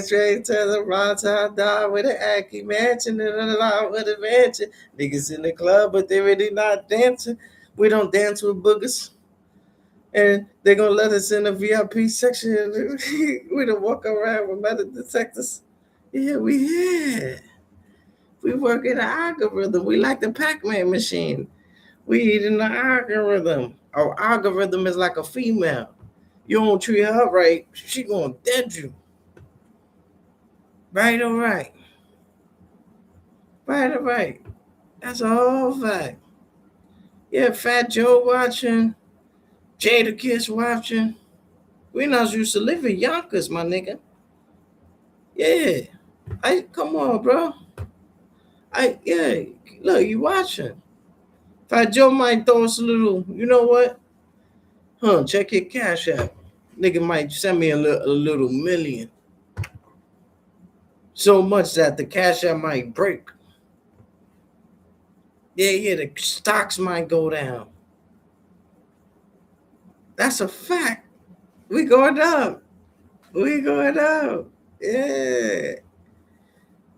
Straight to the right side, die with an Aki mansion and a lot with a mansion. Niggas in the club, but they really not dancing. We don't dance with boogers. And they're gonna let us in the VIP section. We don't walk around with metal detectors. Yeah, we here. We work in the algorithm. We like the Pac-Man machine. We eating the algorithm. Our algorithm is like a female. You don't treat her right, she gonna dead you. Right or right? Right or right? That's a whole fact. Yeah, Fat Joe watching, Jada Kiss watching. We not used to live in Yonkers, my nigga. Yeah. Come on, bro. Look, you watching. Fat Joe might throw us a little, you know what? Check your cash app. Nigga might send me a little million. So much that the cash app might break. Yeah, the stocks might go down. That's a fact. We going up. We going up. Yeah.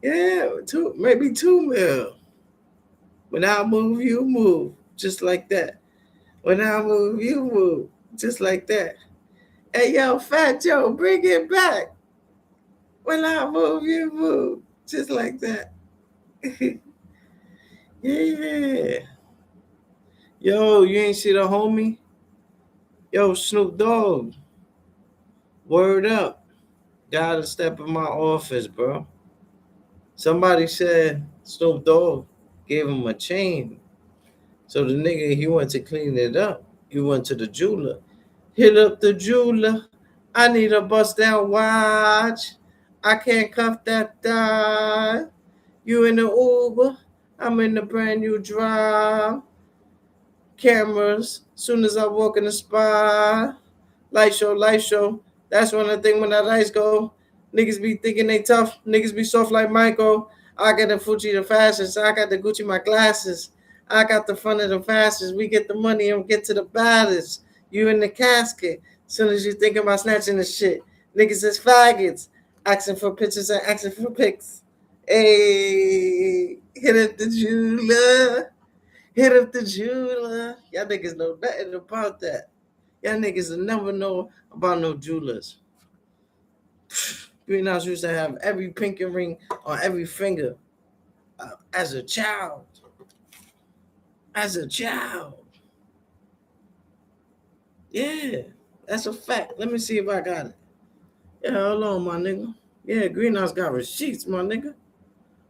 Yeah, maybe 2 mil. When I move, you move. Just like that. When I move, you move. Just like that. Hey, yo, Fat Joe, bring it back. When I move, you move. Just like that. Yeah. Yo, you ain't see the homie? Yo, Snoop Dogg. Word up. Gotta step in my office, bro. Somebody said Snoop Dogg gave him a chain. So the nigga, he went to clean it up. He went to the jeweler. Hit up the jeweler. I need a bust down watch. I can't cuff that die. You in the Uber. I'm in the brand new drive. Cameras. Soon as I walk in the spot. Light show, light show. That's when I think when that lights go. Niggas be thinking they tough. Niggas be soft like Michael. I got the Fuji the fastest. I got the Gucci my glasses. I got the front of the fastest. We get the money and get to the baddest. You in the casket. Soon as you think about snatching the shit. Niggas is faggots. Asking for pictures and asking for pics. Hey, hit up the jeweler. Hit up the jeweler. Y'all niggas know nothing about that. Y'all niggas will never know about no jewelers. Greenhouse used to have every pinky ring on every finger as a child. As a child. Yeah, that's a fact. Let me see if I got it. Yeah, hold on, my nigga. Yeah, Greenhouse got receipts, my nigga.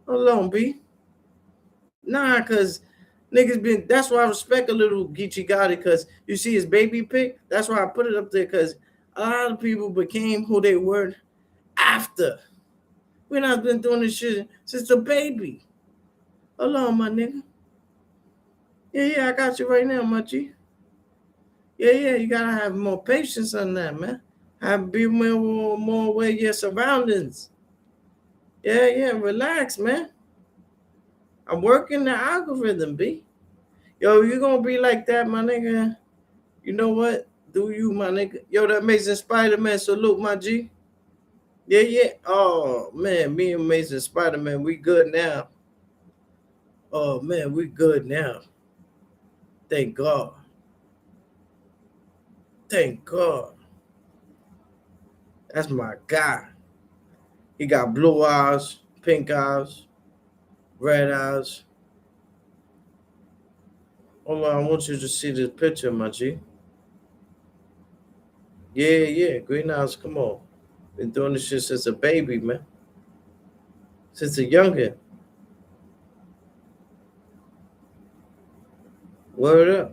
Hold on, B. Nah, cause niggas been. That's why I respect a little Geechee Gotti, cause you see his baby pic. That's why I put it up there, cause a lot of people became who they were after. We not been doing this shit since the baby. Hold on, my nigga. Yeah, I got you right now, my G. Yeah, you gotta have more patience on that, man. Have be more aware of your surroundings. Yeah, relax, man. I'm working the algorithm, B. Yo, you gonna be like that, my nigga. You know what? Do you, my nigga? Yo, that Amazing Spider-Man, salute, my G. Yeah. Oh, man, me and Amazing Spider-Man, we good now. Oh, man, we good now. Thank God. Thank God. That's my guy. He got blue eyes, pink eyes, red eyes. Hold on, I want you to see this picture, my G. Yeah. Green eyes, come on. Been doing this shit since a baby, man. Since a youngin'. Word up.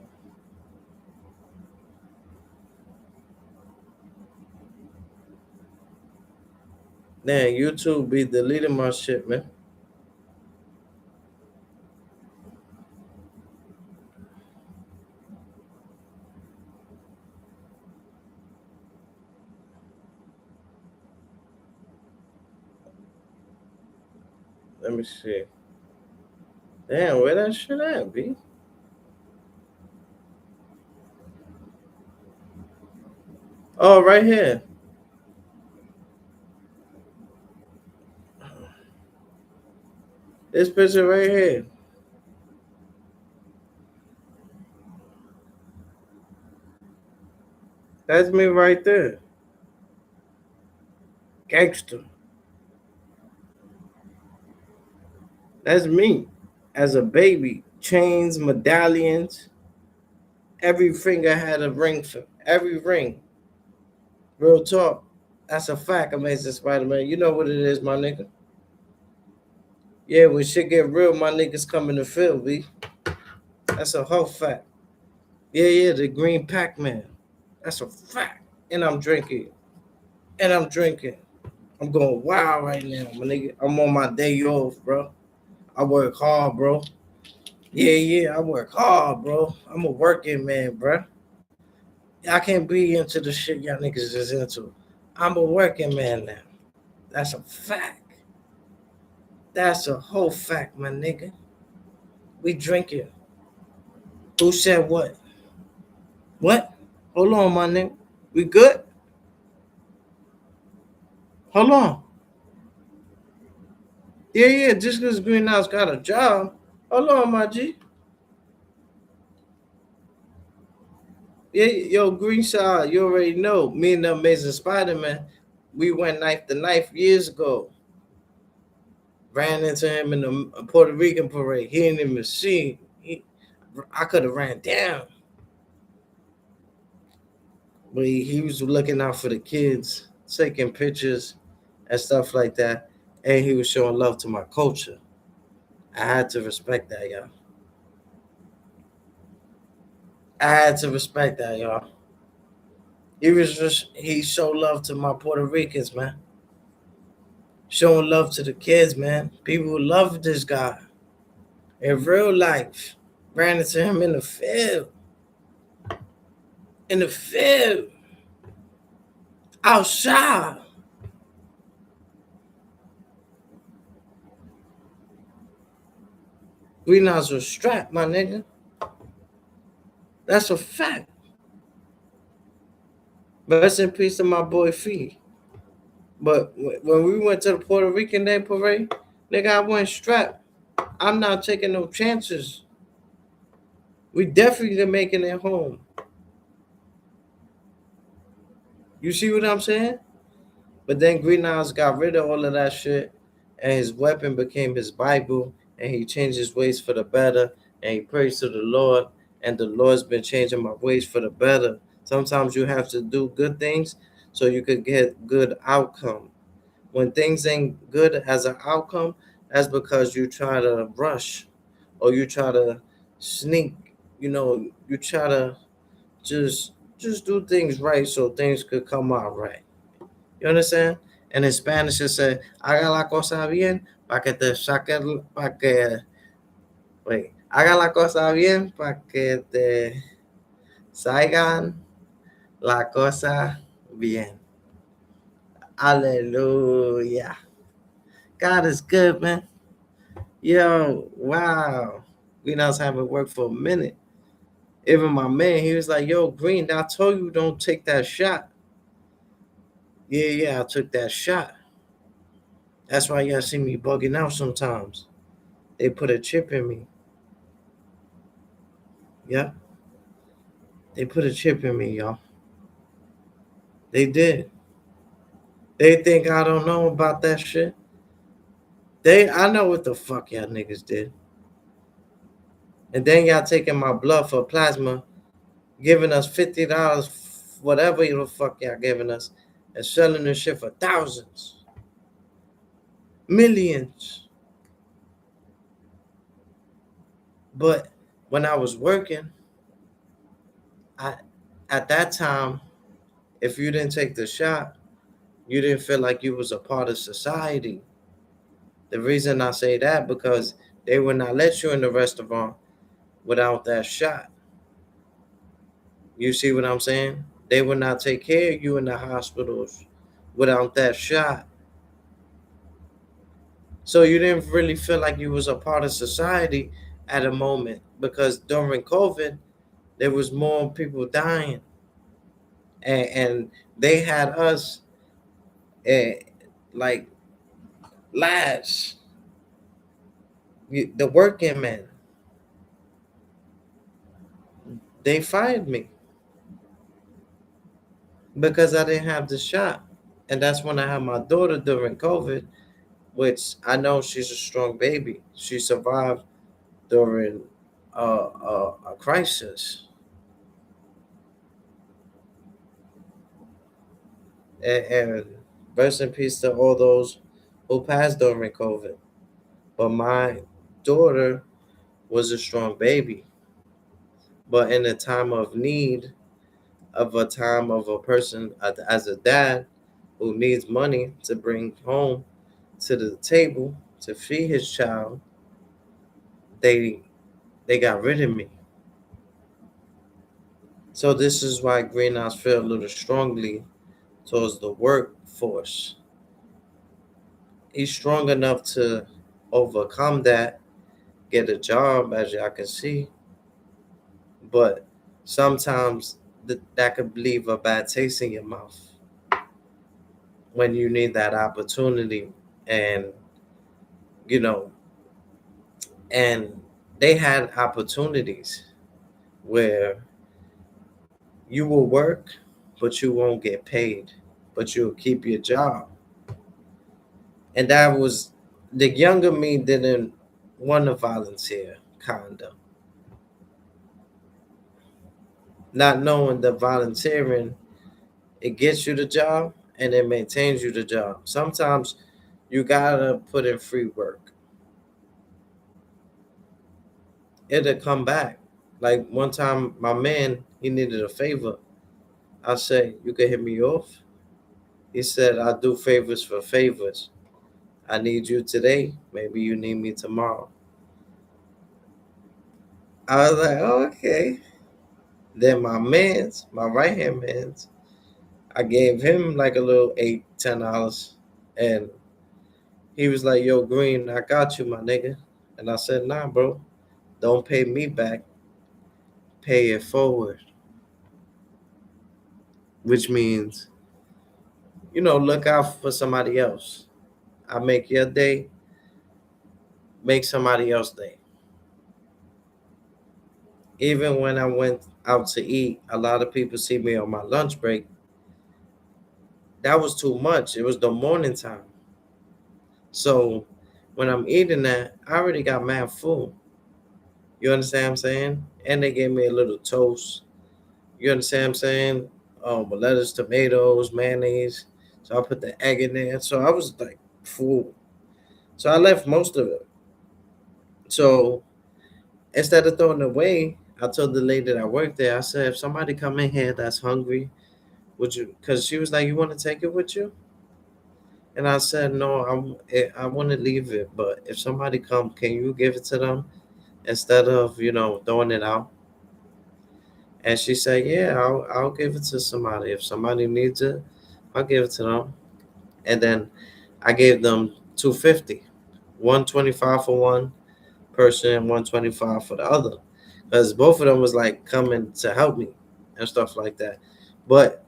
Man, YouTube be deleting my shit, man. Let me see. Damn, where that shit at, B? Oh, right here. This picture right here. That's me right there. Gangster. That's me. As a baby. Chains, medallions. Every finger had a ring for every ring. Real talk. That's a fact, Amazing Spider-Man. You know what it is, my nigga. Yeah, when shit get real, my niggas come in the field, B. That's a whole fact. Yeah, the green Pac-Man. That's a fact. And I'm drinking. And I'm drinking. I'm going wild right now, my nigga. I'm on my day off, bro. I work hard, bro. Yeah, I work hard, bro. I'm a working man, bro. I can't be into the shit y'all niggas is into. I'm a working man now. That's a fact. That's a whole fact, my nigga. We drinking. Who said what? What? Hold on, my nigga. We good? Hold on. Yeah. Just because Greenhouse got a job. Hold on, my G. Yeah, yo, Greenside, you already know. Me and the Amazing Spider-Man, we went knife to knife years ago. Ran into him in the Puerto Rican parade. He didn't even see. I could have ran down. But he was looking out for the kids, taking pictures and stuff like that. And he was showing love to my culture. I had to respect that, y'all. I had to respect that, y'all. He showed love to my Puerto Ricans, man. Showing love to the kids, man. People love this guy in real life. Ran into him in the field. In the field. Outside. Greenhouse was strapped, my nigga. That's a fact. Rest in peace to my boy Fee. But when we went to the Puerto Rican Day Parade, nigga, I went strapped. I'm not taking no chances. We definitely making it home. You see what I'm saying? But then Greenhouse got rid of all of that shit, and his weapon became his Bible, and he changed his ways for the better, and he prays to the Lord, and the Lord's been changing my ways for the better. Sometimes you have to do good things so you could get good outcome. When things ain't good as an outcome, that's because you try to rush or you try to sneak, you try to just do things right so things could come out right. You understand? And in Spanish it said, haga la cosa bien para que te saque, para que, wait, haga la cosa bien para que te salgan la cosa bien. Hallelujah. God is good, man. Yo, wow. We know haven't worked for a minute. Even my man, he was like, yo, Green, I told you don't take that shot. Yeah, I took that shot. That's why y'all see me bugging out sometimes. They put a chip in me. Yeah, they put a chip in me, y'all. They did. They think I don't know about that shit. I know what the fuck y'all niggas did. And then y'all taking my blood for plasma, giving us $50, whatever the fuck y'all giving us, and selling this shit for thousands, millions. But when I was working, I at that time, if you didn't take the shot, you didn't feel like you was a part of society. The reason I say that because they would not let you in the restaurant without that shot. You see what I'm saying? They would not take care of you in the hospitals without that shot. So you didn't really feel like you was a part of society at a moment because during COVID, there was more people dying, and they had us uh, like last. The working men, they fired me because I didn't have the shot, and that's when I had my daughter during COVID, which I know she's a strong baby. She survived during a crisis. And rest in peace to all those who passed during COVID. But my daughter was a strong baby. But in a time of need, of a time of a person as a dad who needs money to bring home to the table to feed his child, they they got rid of me. So this is why Greenhouse felt a little strongly towards the workforce. He's strong enough to overcome that, get a job, as y'all can see, but sometimes that could leave a bad taste in your mouth when you need that opportunity. And you know, and they had opportunities where you will work, but you won't get paid, but you'll keep your job. And that was the younger me didn't want to volunteer, kinda. Not knowing that volunteering, it gets you the job and it maintains you the job. Sometimes you gotta put in free work. It'll come back. Like one time, my man, he needed a favor. I said, "You can hit me off." He said, "I do favors for favors. I need you today. Maybe you need me tomorrow." I was like, oh, "Okay." Then my right hand man's, I gave him like a little $8, $10, and he was like, "Yo, Green, I got you, my nigga." And I said, "Nah, bro, don't pay me back. Pay it forward," which means, look out for somebody else. I make your day, make somebody else's day. Even when I went out to eat, a lot of people see me on my lunch break. That was too much. It was the morning time. So when I'm eating that, I already got mad full. You understand what I'm saying? And they gave me a little toast. You understand what I'm saying? Lettuce, tomatoes, mayonnaise. So I put the egg in there. So I was like full. So I left most of it. So instead of throwing it away, I told the lady that I worked there, I said, if somebody come in here that's hungry, would you? Because she was like, you want to take it with you? And I said, no, I want to leave it. But if somebody come, can you give it to them instead of, throwing it out? And she said, yeah, I'll give it to somebody. If somebody needs it, I'll give it to them. And then I gave them 250, 125 for one person and 125 for the other, because both of them was like coming to help me and stuff like that. But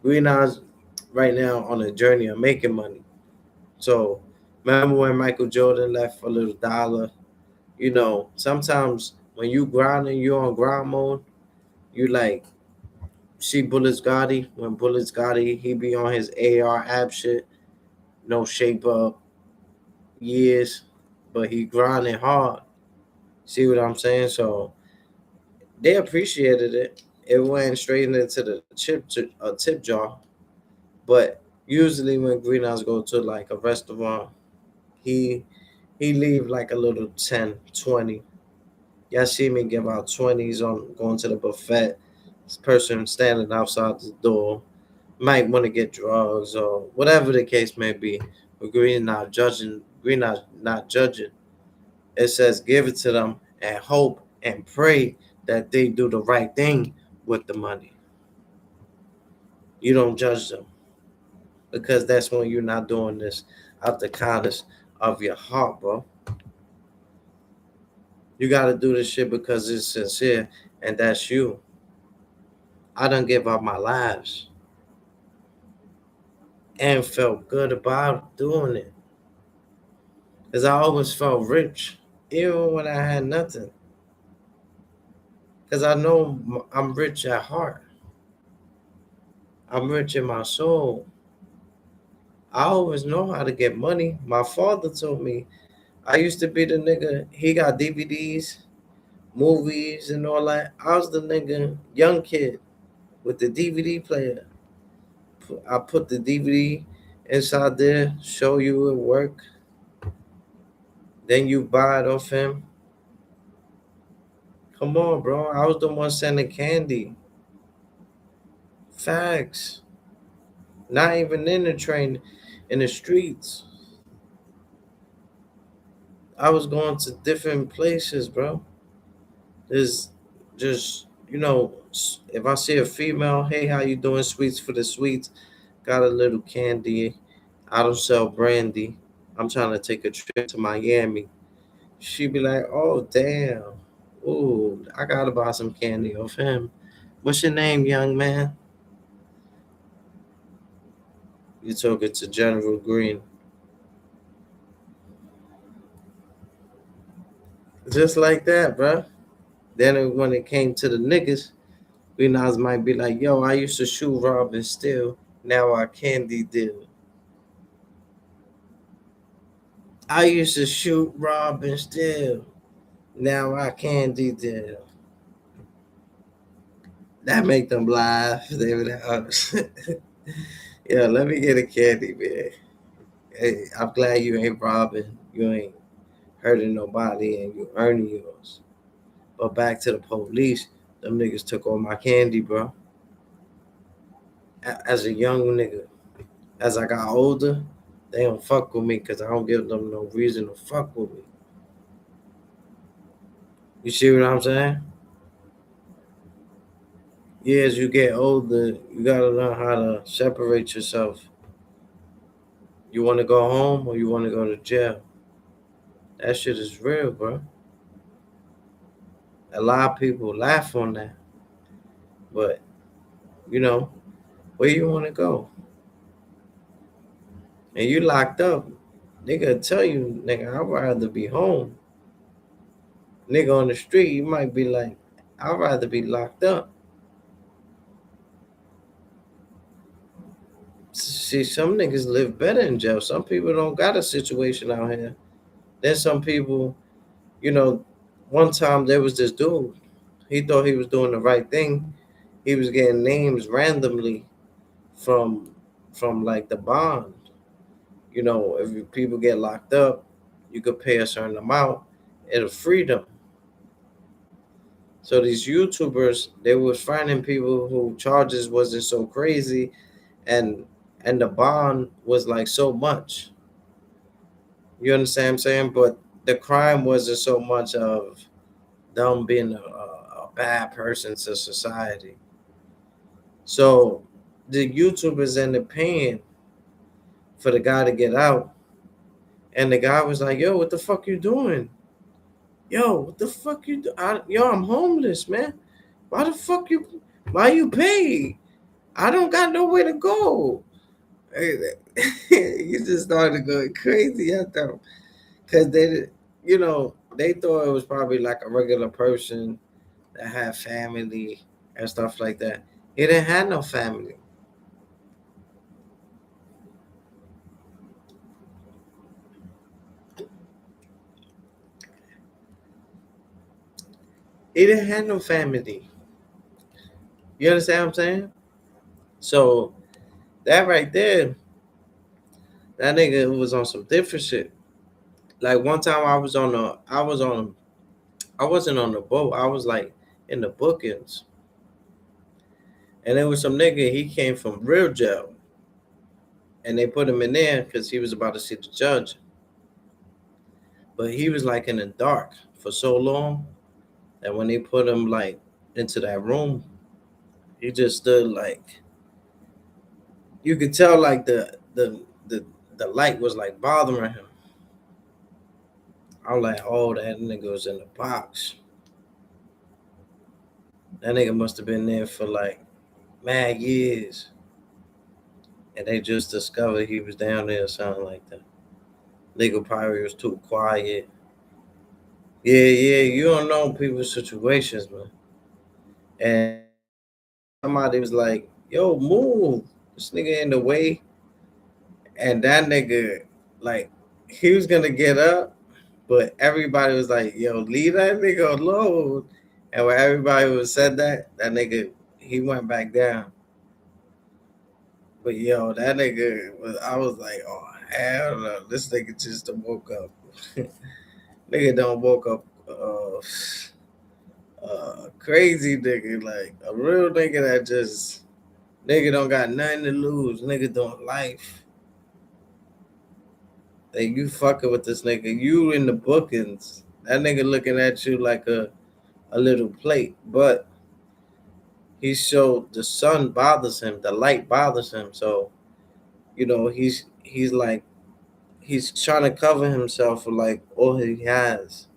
we now right now on a journey of making money. So remember when Michael Jordan left for a little dollar? Sometimes when you grinding, you on grind mode. You like see Bullets Gotti. When Bullets Gotti, he be on his AR app shit, no shape up years, but he grinding hard. See what I'm saying? So they appreciated it. It went straight into the tip jar. But usually when Greenhouse go to like a restaurant, he he leave like a little 10, 20. Y'all see me give out 20s on going to the buffet. This person standing outside the door might want to get drugs or whatever the case may be. But Green not judging. Green not judging. It says give it to them and hope and pray that they do the right thing with the money. You don't judge them because that's when you're not doing this out the kindness of your heart, bro. You got to do this shit because it's sincere and that's you. I done give up my lives and felt good about doing it because I always felt rich even when I had nothing because I know I'm rich at heart. I'm rich in my soul. I always know how to get money. My father told me I used to be the nigga. He got DVDs, movies, and all that. I was the nigga, young kid with the DVD player. I put the DVD inside there, show you it work. Then you buy it off him. Come on, bro. I was the one sending candy. Facts. Not even in the train, in the streets. I was going to different places, bro. There's just if I see a female, hey, how you doing? Sweets for the sweets. Got a little candy. I don't sell brandy. I'm trying to take a trip to Miami. She'd be like, oh damn. Ooh, I gotta buy some candy off him. What's your name, young man? You took it to General Green. Just like that, bro. When it came to the niggas, we Nas might be like, yo, I used to shoot, rob, and steal. Now I candy deal. I used to shoot, rob, and steal. Now I candy deal. That make them laugh. They be like, oh, yeah, let me get a candy, man. Hey, I'm glad you ain't robbing. You ain't hurting nobody and you earning yours. But back to the police, them niggas took all my candy, bro. As a young nigga, as I got older, they don't fuck with me because I don't give them no reason to fuck with me. You see what I'm saying? Yeah, as you get older, you gotta learn how to separate yourself. You want to go home or you want to go to jail? That shit is real, bro. A lot of people laugh on that, but you know where you want to go, and you locked up. Nigga tell you, nigga, I'd rather be home. Nigga on the street, you might be like, I'd rather be locked up. See, some niggas live better in jail. Some people don't got a situation out here. Then some people, you know, one time there was this dude. He thought he was doing the right thing. He was getting names randomly from like the bond. You know, if people get locked up, you could pay a certain amount. It'll free them. So these YouTubers, they was finding people who charges wasn't so crazy, and the bond was like so much. You understand what I'm saying? But the crime wasn't so much of them being a bad person to society. So the YouTubers ended up paying for the guy to get out, and the guy was like, "Yo, what the fuck you doing? Yo, what the fuck you do? Yo, I'm homeless, man. Why the fuck you? Why you pay? I don't got nowhere to go." You just started going crazy at them because they thought it was probably like a regular person that had family and stuff like that. He didn't have no family. He didn't have no family. You understand what I'm saying? So that right there, that nigga was on some different shit. Like one time I wasn't on the boat. I was like in the bookings. And there was some nigga, he came from real jail. And they put him in there because he was about to see the judge. But he was like in the dark for so long that when they put him like into that room, he just stood like you could tell like the light was like bothering him. I'm like, oh, that nigga was in the box. That nigga must have been there for like mad years. And they just discovered he was down there or something like that. Nigga probably was too quiet. Yeah, yeah, you don't know people's situations, man. And somebody was like, yo, move. This nigga in the way. And that nigga, like, he was gonna get up, but everybody was like, yo, leave that nigga alone. And when everybody was said that, that nigga, he went back down. But yo, that nigga was, I was like, oh, hell no. This nigga just woke up. Nigga don't woke up crazy nigga, like a real nigga that just nigga don't got nothing to lose. Nigga don't life. Like you fucking with this nigga, you in the bookings. That nigga looking at you like a little plate. But he showed the sun bothers him, the light bothers him. So, he's like he's trying to cover himself for like all he has.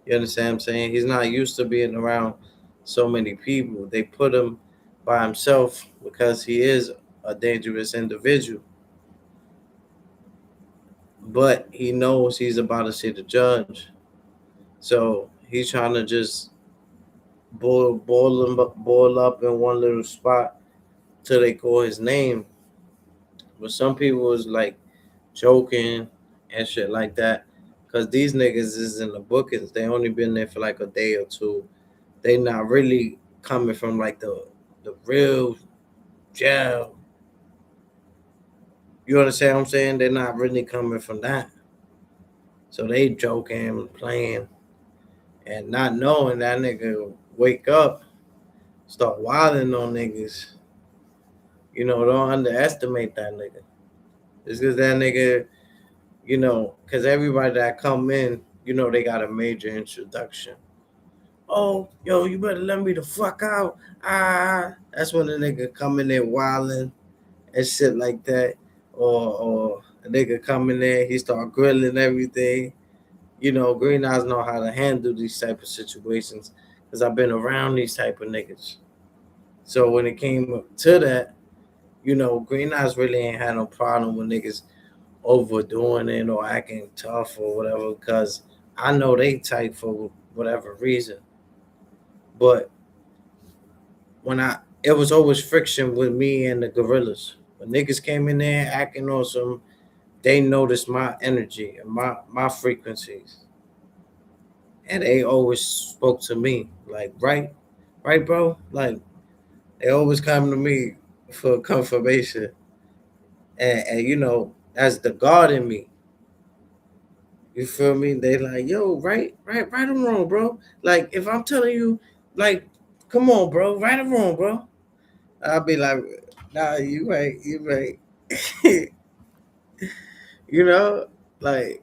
You understand what I'm saying? He's not used to being around so many people. They put him by himself because he is a dangerous individual. But he knows he's about to see the judge. So he's trying to just boil up in one little spot till they call his name. But some people was like joking and shit like that. Cause these niggas is in the bookings. They only been there for like a day or two. They not really coming from like the real jail. You understand what I'm saying? They're not really coming from that. So they joking, playing. and not knowing that nigga wake up, start wilding on niggas. Don't underestimate that nigga. It's because that nigga, because everybody that come in, they got a major introduction. Oh, yo, you better let me the fuck out. That's when the nigga come in there wilding and shit like that. Or a nigga come in there, he start grilling everything. Green eyes know how to handle these type of situations because I've been around these type of niggas. So when it came to that, Green eyes really ain't had no problem with niggas overdoing it or acting tough or whatever because I know they tight for whatever reason. But when it was always friction with me and the gorillas. When niggas came in there acting awesome, they noticed my energy and my frequencies. And they always spoke to me like, right, bro? Like, they always come to me for confirmation. And as the God in me, you feel me? They like, yo, right or wrong, bro? Like, if I'm telling you, like, come on, bro, right or wrong, bro? I'll be like, nah, you right. you know, like,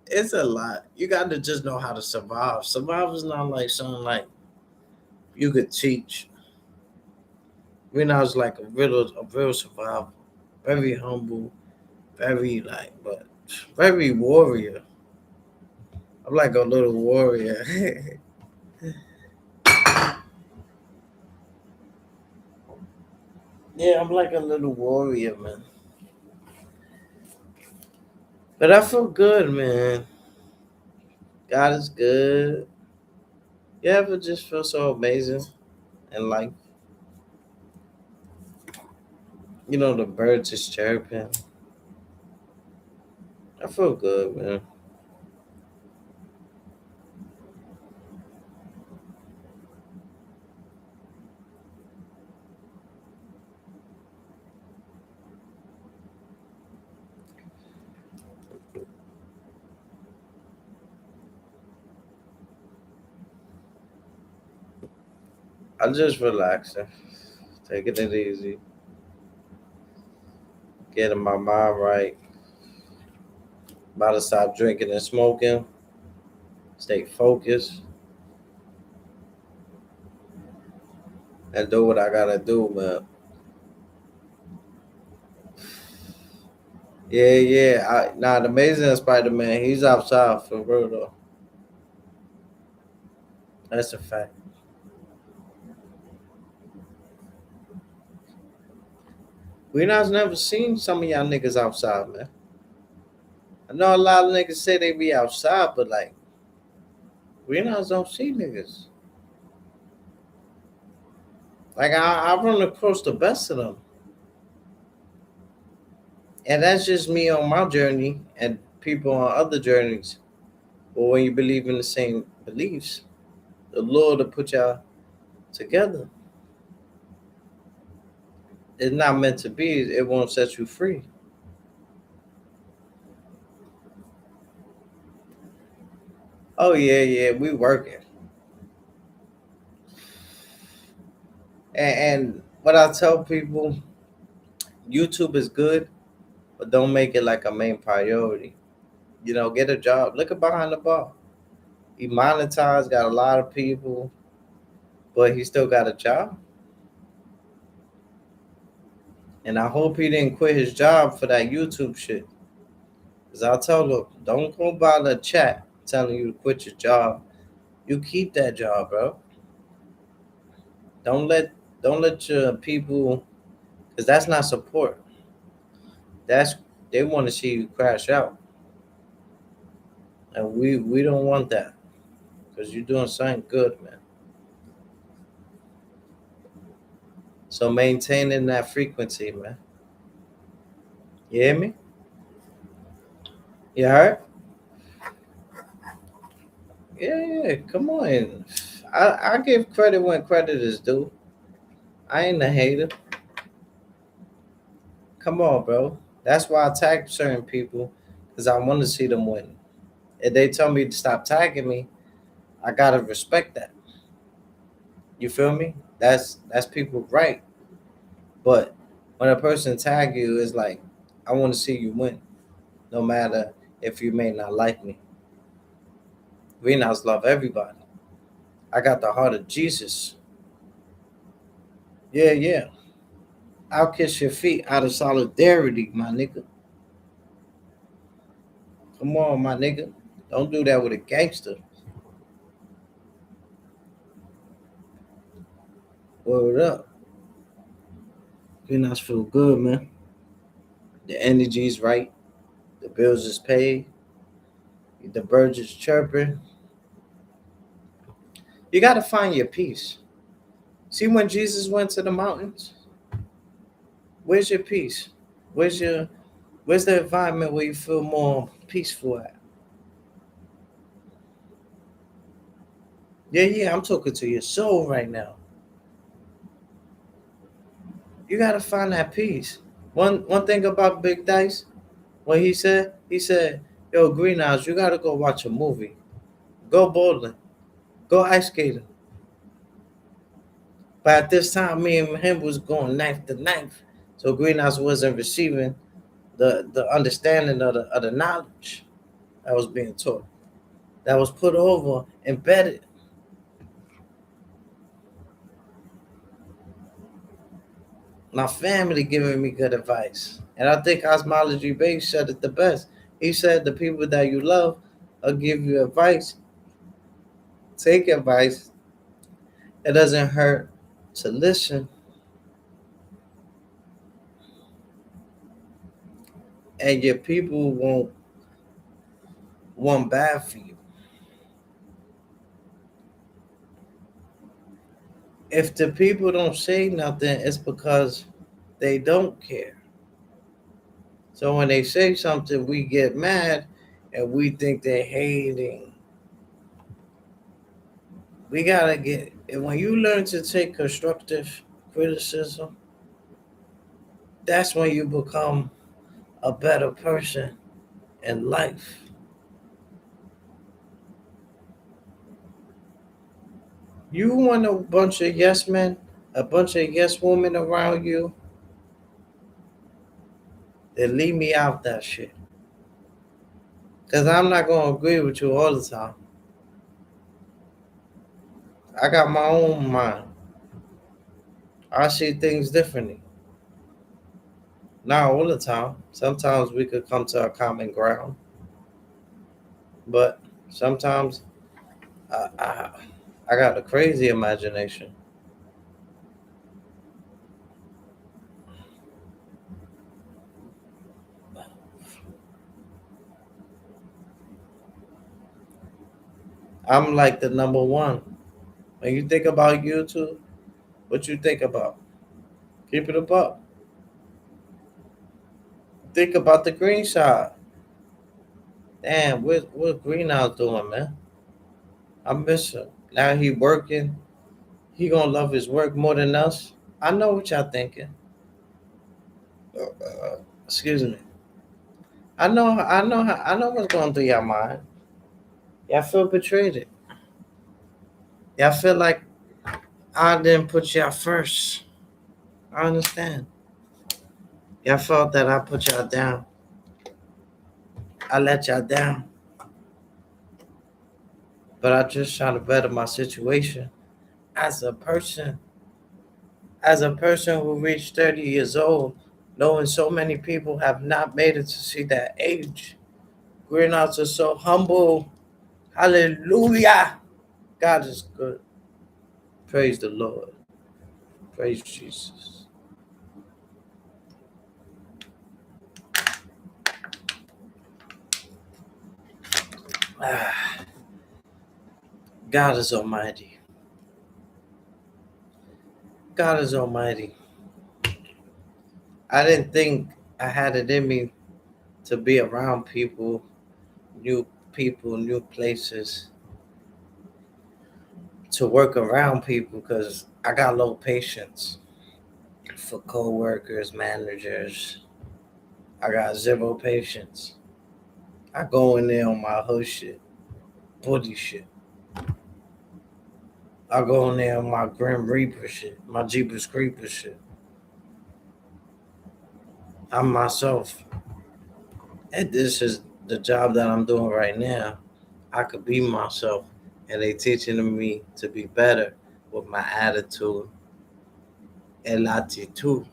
it's a lot. You got to just know how to survive. Survive is not like something like you could teach. When I was like a real survivor, very humble, very like, but very warrior. I'm like a little warrior. Yeah, I'm like a little warrior, man. But I feel good, man. God is good. You ever just feel so amazing and like, the birds just chirping. I feel good, man. I'm just relaxing, taking it easy, getting my mind right. About to stop drinking and smoking. Stay focused and do what I gotta do, man. Yeah, yeah. The Amazing Spider Man, he's outside for real though. That's a fact. We not never seen some of y'all niggas outside, man. I know a lot of niggas say they be outside, but like we not don't see niggas. Like I run across the best of them, and that's just me on my journey and people on other journeys. But when you believe in the same beliefs, the Lord will put y'all together. It's not meant to be. It won't set you free. Oh yeah, yeah, we working. And what I tell people, YouTube is good, but don't make it like a main priority. Get a job. Look at behind the bar. He monetized, got a lot of people, but he still got a job. And I hope he didn't quit his job for that YouTube shit. Cause I told him, don't go by the chat telling you to quit your job. You keep that job, bro. Don't let don't let your people, cause that's not support. That's they want to see you crash out, and we don't want that. Cause you're doing something good, man. So maintaining that frequency, man. You hear me? You heard? Yeah, yeah. Come on. I give credit when credit is due. I ain't a hater. Come on, bro. That's why I tag certain people, because I want to see them win. If they tell me to stop tagging me, I gotta respect that. You feel me? That's people right. But when a person tag you, it's like, I want to see you win, no matter if you may not like me. Greenhouse love everybody. I got the heart of Jesus. Yeah, yeah. I'll kiss your feet out of solidarity, my nigga. Come on, my nigga. Don't do that with a gangster. Word up. Greenhouse feel good, man. The energy's right. The bills is paid. The birds is chirping. You gotta find your peace. See, when Jesus went to the mountains, where's your peace? Where's your where's the environment where you feel more peaceful at? Yeah, yeah, I'm talking to your soul right now. You gotta find that peace. One thing about Big Dice, what he said, yo, Greenhouse, you gotta go watch a movie. Go bowling. Go ice skating. But at this time, me and him was going knife to knife. So Greenhouse wasn't receiving the understanding of the knowledge that was being taught. That was put over, embedded. My family giving me good advice. And I think Osmology Base said it the best. He said the people that you love will give you advice. Take advice. It doesn't hurt to listen. And your people won't want bad for you. If the people don't say nothing, it's because they don't care. So when they say something, we get mad and we think they're hating. We gotta get, and when you learn to take constructive criticism, that's when you become a better person in life. You want a bunch of yes men, a bunch of yes women around you, then leave me out that shit. Cause I'm not gonna agree with you all the time. I got my own mind. I see things differently. Not all the time. Sometimes we could come to a common ground, but sometimes I, I, I got a crazy imagination. I'm like the number one. When you think about YouTube, what you think about? Keep it above. Think about the green shot. Damn, what Greenhouse doing, man? I miss him. Now he working. He gonna love his work more than us. I know what y'all thinking. Excuse me. I know what's going through your mind. Y'all feel betrayed. Y'all feel like I didn't put y'all first. I understand. Y'all felt that I put y'all down. I let y'all down. But I just try to better my situation as a person. As a person who reached 30 years old, knowing so many people have not made it to see that age. Greenouts are so humble. Hallelujah. God is good. Praise the Lord. Praise Jesus. Ah, God is almighty. God is almighty. I didn't think I had it in me to be around people, new places, to work around people because I got low patience for co-workers, managers. I got zero patience. I go in there on my hood shit, booty shit. I go in there on my Grim Reaper shit, my Jeepers Creeper shit. I'm myself. And this is the job that I'm doing right now. I could be myself. And they teaching me to be better with my attitude and attitude.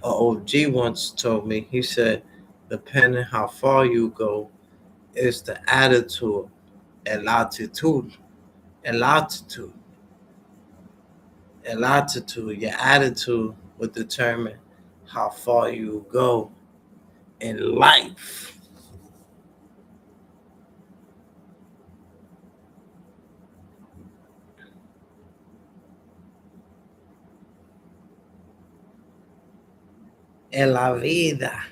A OG once told me, he said, depending how far you go, is the attitude and latitude. And latitude. And latitude. Your attitude will determine how far you go in life. En la vida.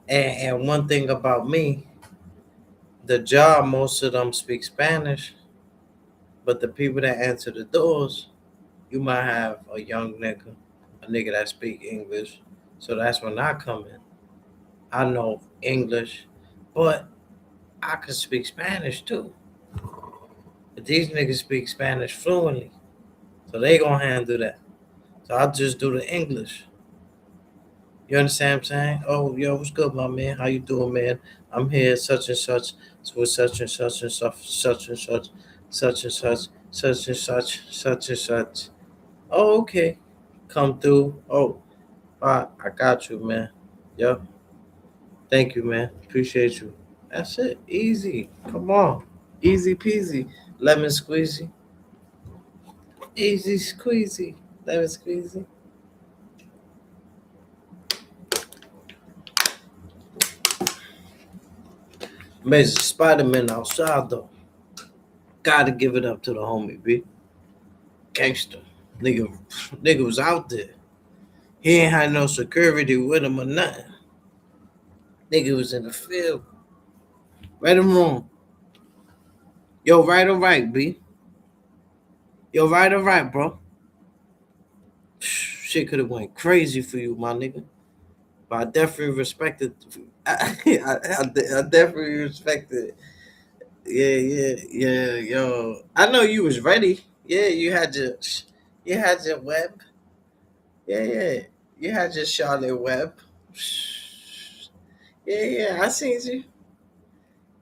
And one thing about me, the job, most of them speak Spanish, but the people that answer the doors, you might have a nigga that speak English. So that's when I come in. I know English, but I can speak Spanish too. But these niggas speak Spanish fluently, so they gonna handle that. So I just do the English. You understand what I'm saying? Oh, yo, what's good, my man? How you doing, man? I'm here, such and such, with such and such and such and such, such and such, such and such, such and such. Oh, okay. Come through. Oh, all right, I got you, man. Yep. Thank you, man. Appreciate you. That's it. Easy. Come on. Easy peasy. Lemon squeezy. Easy squeezy. Lemon squeezy. Amazing Spider-Man outside, though. Gotta give it up to the homie, B. Gangster. Nigga, nigga was out there. He ain't had no security with him or nothing. Nigga was in the field. Right or wrong? Yo, right or right, B? Yo, right or right, bro? Shit could have went crazy for you, my nigga. But I definitely respected. I definitely respected. Yeah. Yo, I know you was ready. Yeah, you had your web. Yeah. You had your Charlotte Web. Yeah. I seen you.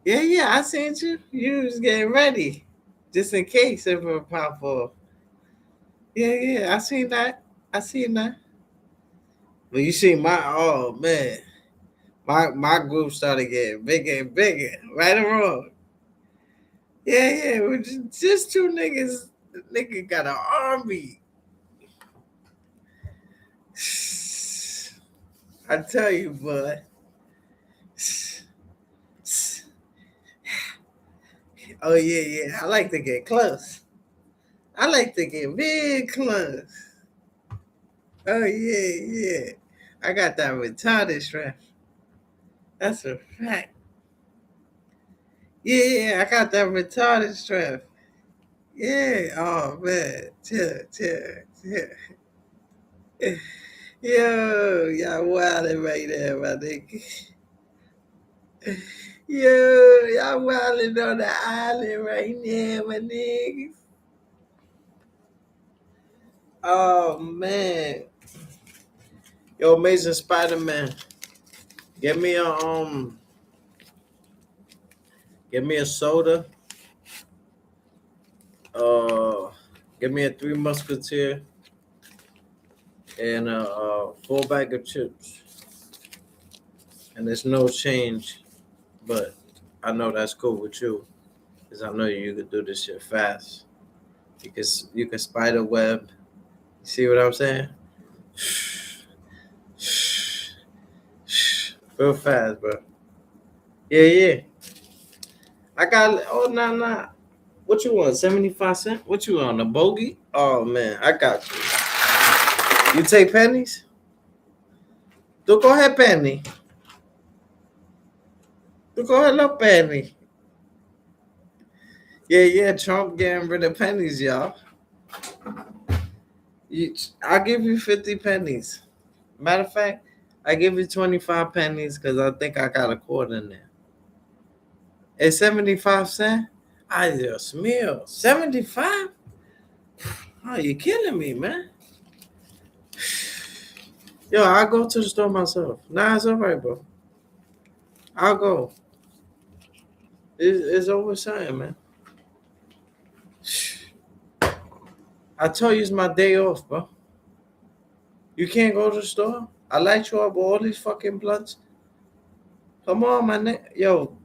Yeah. I seen you. You was getting ready, just in case it would pop off. Yeah. I seen that. I seen that. But you see my oh man, my group started getting bigger and bigger. Right or wrong? Yeah. We're just two niggas. The nigga got an army. I tell you, bud. Oh yeah. I like to get close. I like to get big close. Oh yeah. I got that retarded strap. That's a fact. Yeah. I got that retarded strap. Yeah. Oh man. Chill. Yo, y'all wildin' right there, my nigga. Yo, y'all wildin' on the island right now, my niggas. Oh man. Yo, Amazing Spider-Man. Get me a get me a soda. Uh Give me a Three Musketeer and a full bag of chips. And there's no change, but I know that's cool with you. Because I know you could do this shit fast. You can spider web. See what I'm saying? Real fast, bro. Yeah. I got nah. What you want? 75 cents? What you on? A bogey? Oh man, I got you. You take pennies? Tú coge penny. Tú coge los penny. Yeah. Trump getting rid of pennies, y'all. I'll give you 50 pennies. Matter of fact, I give you 25 pennies because I think I got a quarter in there. It's 75 cents. I just meal 75. Oh, you killing me, man. Yo, I'll go to the store myself. Nah, it's all right, bro. I'll go. It's over something, man. I told you it's my day off, bro. You can't go to the store? I light you up with all these fucking blunts. Come on, my nigga. Yo,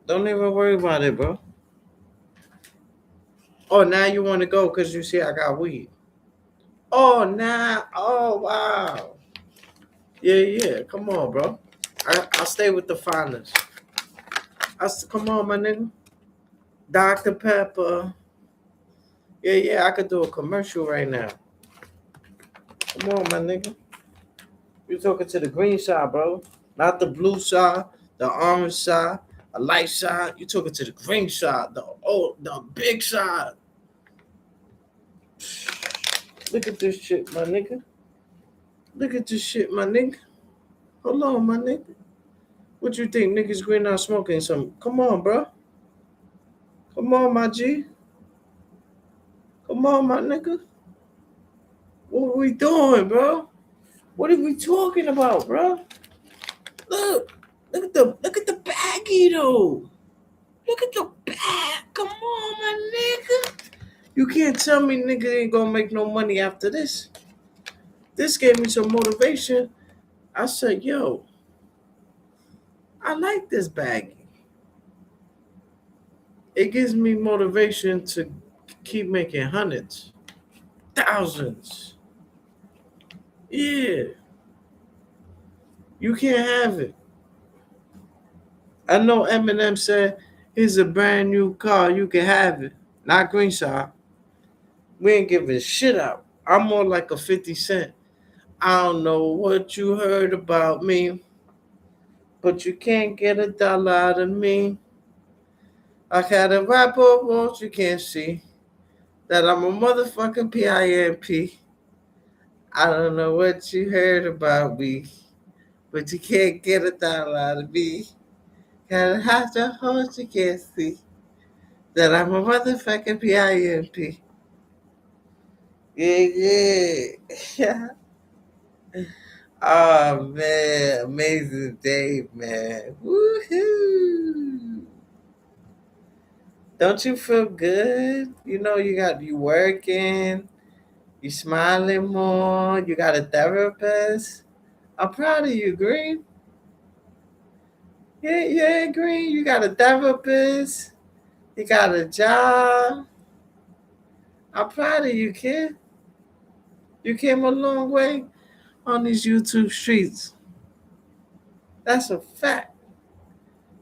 don't even worry about it, bro. Oh, now you want to go because you see I got weed. Oh, nah. Oh, wow. Yeah, yeah. Come on, bro. I'll stay with the finest. Come on, my nigga. Dr. Pepper. Yeah, yeah. I could do a commercial right now. Come on, my nigga. You talking to the green side, bro. Not the blue side, the orange side, a light side. You talking to the green side, the big side. Look at this shit, my nigga. Look at this shit, my nigga. Hold on, my nigga. What you think niggas green out smoking some? Come on, bro. Come on, my G. Come on, my nigga. What we doing, bro? What are we talking about, bro? Look, look at the baggie though. Look at the bag. Come on, my nigga. You can't tell me nigga ain't gonna make no money after this. This gave me some motivation. I said, yo, I like this baggie. It gives me motivation to keep making hundreds, thousands. Yeah, you can't have it. I know Eminem said, here's a brand new car, you can have it. Not Greenside. We ain't giving shit out. I'm more like a 50 Cent. I don't know what you heard about me, but you can't get $1 out of me. I had a rapper, won't you can't see that I'm a motherfucking PIMP. I don't know what you heard about me, but you can't get $1 out of me. Gotta have to hold you can't see that I'm a motherfucking PIMP. Yeah, yeah. Oh man, amazing day, man. Woohoo! Don't you feel good? You know you working, you smiling more, you got a therapist. I'm proud of you, Green. Yeah, yeah, Green. You got a therapist, you got a job. I'm proud of you, kid. You came a long way on these YouTube streets. That's a fact.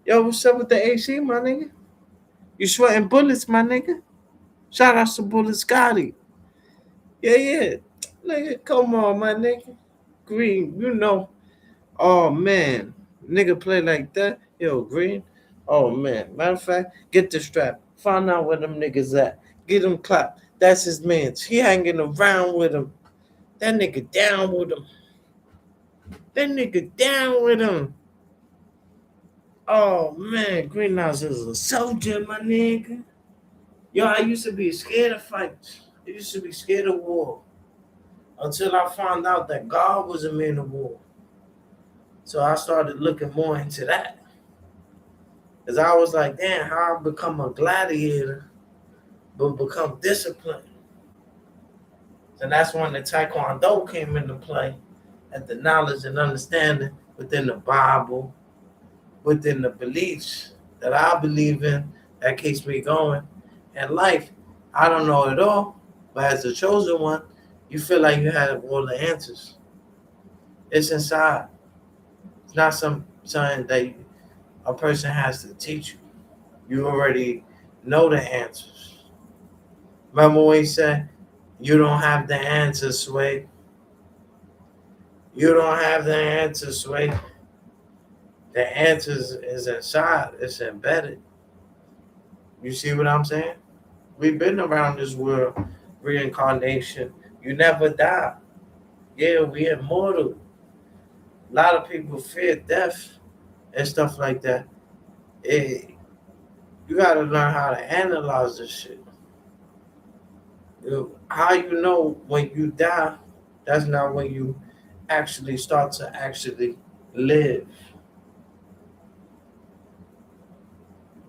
Yo, what's up with the AC, my nigga? You sweating bullets, my nigga? Shout out to Bullet Scotty. Yeah, yeah. Nigga, come on, my nigga. Green, you know. Oh, man. Nigga play like that. Yo, Green. Oh, man. Matter of fact, get the strap. Find out where them niggas at. Get him clapped. That's his man's. He hanging around with him. That nigga down with him. That nigga down with him. Oh, man. Greenhouse is a soldier, my nigga. Yo, I used to be scared of fights. I used to be scared of war. Until I found out that God was a man of war. So I started looking more into that. Because I was like, damn, how I become a gladiator, but become disciplined. And that's when the Taekwondo came into play, and the knowledge and understanding within the Bible, within the beliefs that I believe in, that keeps me going. In life, I don't know it all, but as the chosen one, you feel like you have all the answers. It's inside. It's not something that a person has to teach you. You already know the answers. Remember when he said, you don't have the answers, Sway. You don't have the answers, Sway. The answers is inside. It's embedded. You see what I'm saying? We've been around this world, reincarnation. You never die. Yeah, we immortal. A lot of people fear death and stuff like that. You gotta learn how to analyze this shit. How you know when you die, that's not when you actually start to actually live.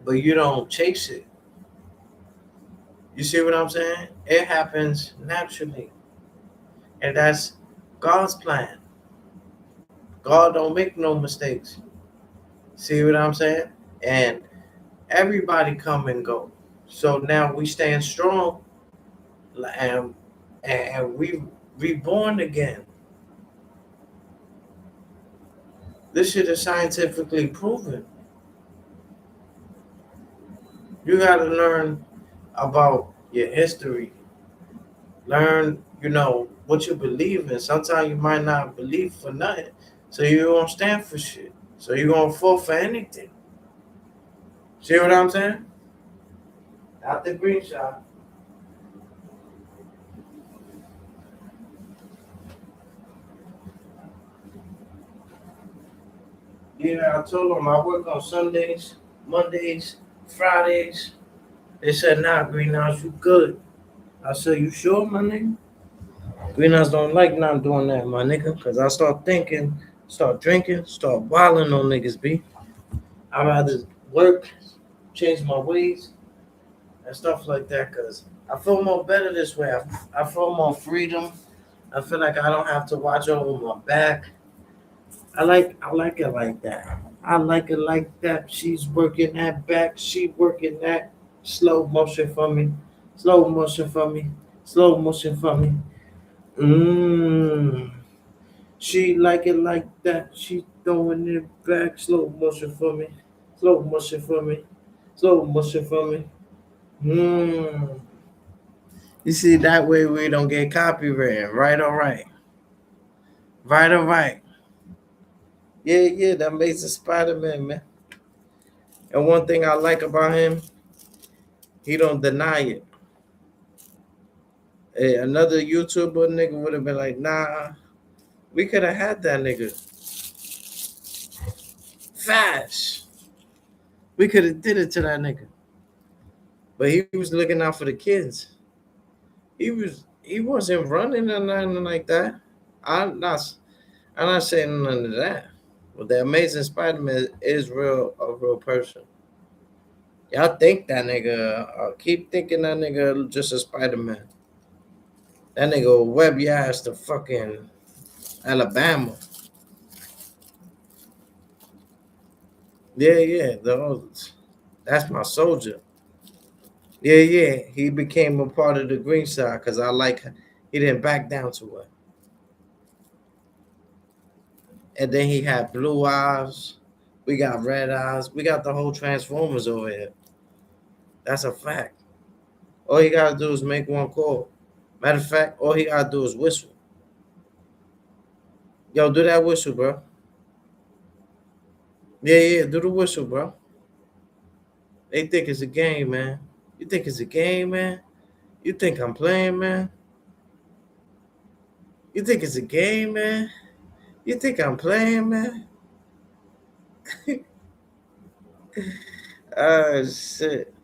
But you don't chase it. You see what I'm saying? It happens naturally. And that's God's plan. God don't make no mistakes. See what I'm saying? And everybody come and go. So now we stand strong and we reborn again. This shit is scientifically proven. You gotta learn about your history. Learn, what you believe in. Sometimes you might not believe for nothing. So you don't stand for shit. So you're gonna fall for anything. See what I'm saying? Out the green shot. Yeah, I told them I work on Sundays, Mondays, Fridays. They said, nah, Greenhouse, you good. I said, you sure, my nigga? Greenhouse don't like not doing that, my nigga, because I start thinking, start drinking, start wilding on niggas, B. I'd rather work, change my ways, and stuff like that, because I feel more better this way. I feel more freedom. I feel like I don't have to watch over my back. I like it like that. I like it like that. She's working that back. She working that slow motion for me. Slow motion for me. Slow motion for me. Mmm. She like it like that. She throwing it back. Slow motion for me. Slow motion for me. Slow motion for me. Mmm. You see, that way we don't get copyrighted. Right, all right. Right, all right. Yeah, yeah, that Amazing Spider-Man, man. And one thing I like about him, he don't deny it. Another YouTuber nigga would have been like, nah, we could have had that nigga fast. We could have did it to that nigga. But he was looking out for the kids. He wasn't running or nothing like that. I'm not I'm not saying none of that. But the Amazing Spider-Man is a real person. Y'all think that nigga, keep thinking that nigga just a Spider-Man. That nigga will web your ass to fucking Alabama. Yeah, yeah, that's my soldier. Yeah, yeah, he became a part of the green side because he didn't back down to it. And then he had blue eyes. We got red eyes. We got the whole Transformers over here. That's a fact. All he gotta do is make one call. Matter of fact, all he gotta do is whistle. Yo, do that whistle, bro. Yeah, yeah, do the whistle, bro. They think it's a game, man. You think it's a game, man? You think I'm playing, man? You think it's a game, man? You think I'm playing, man? Oh shit.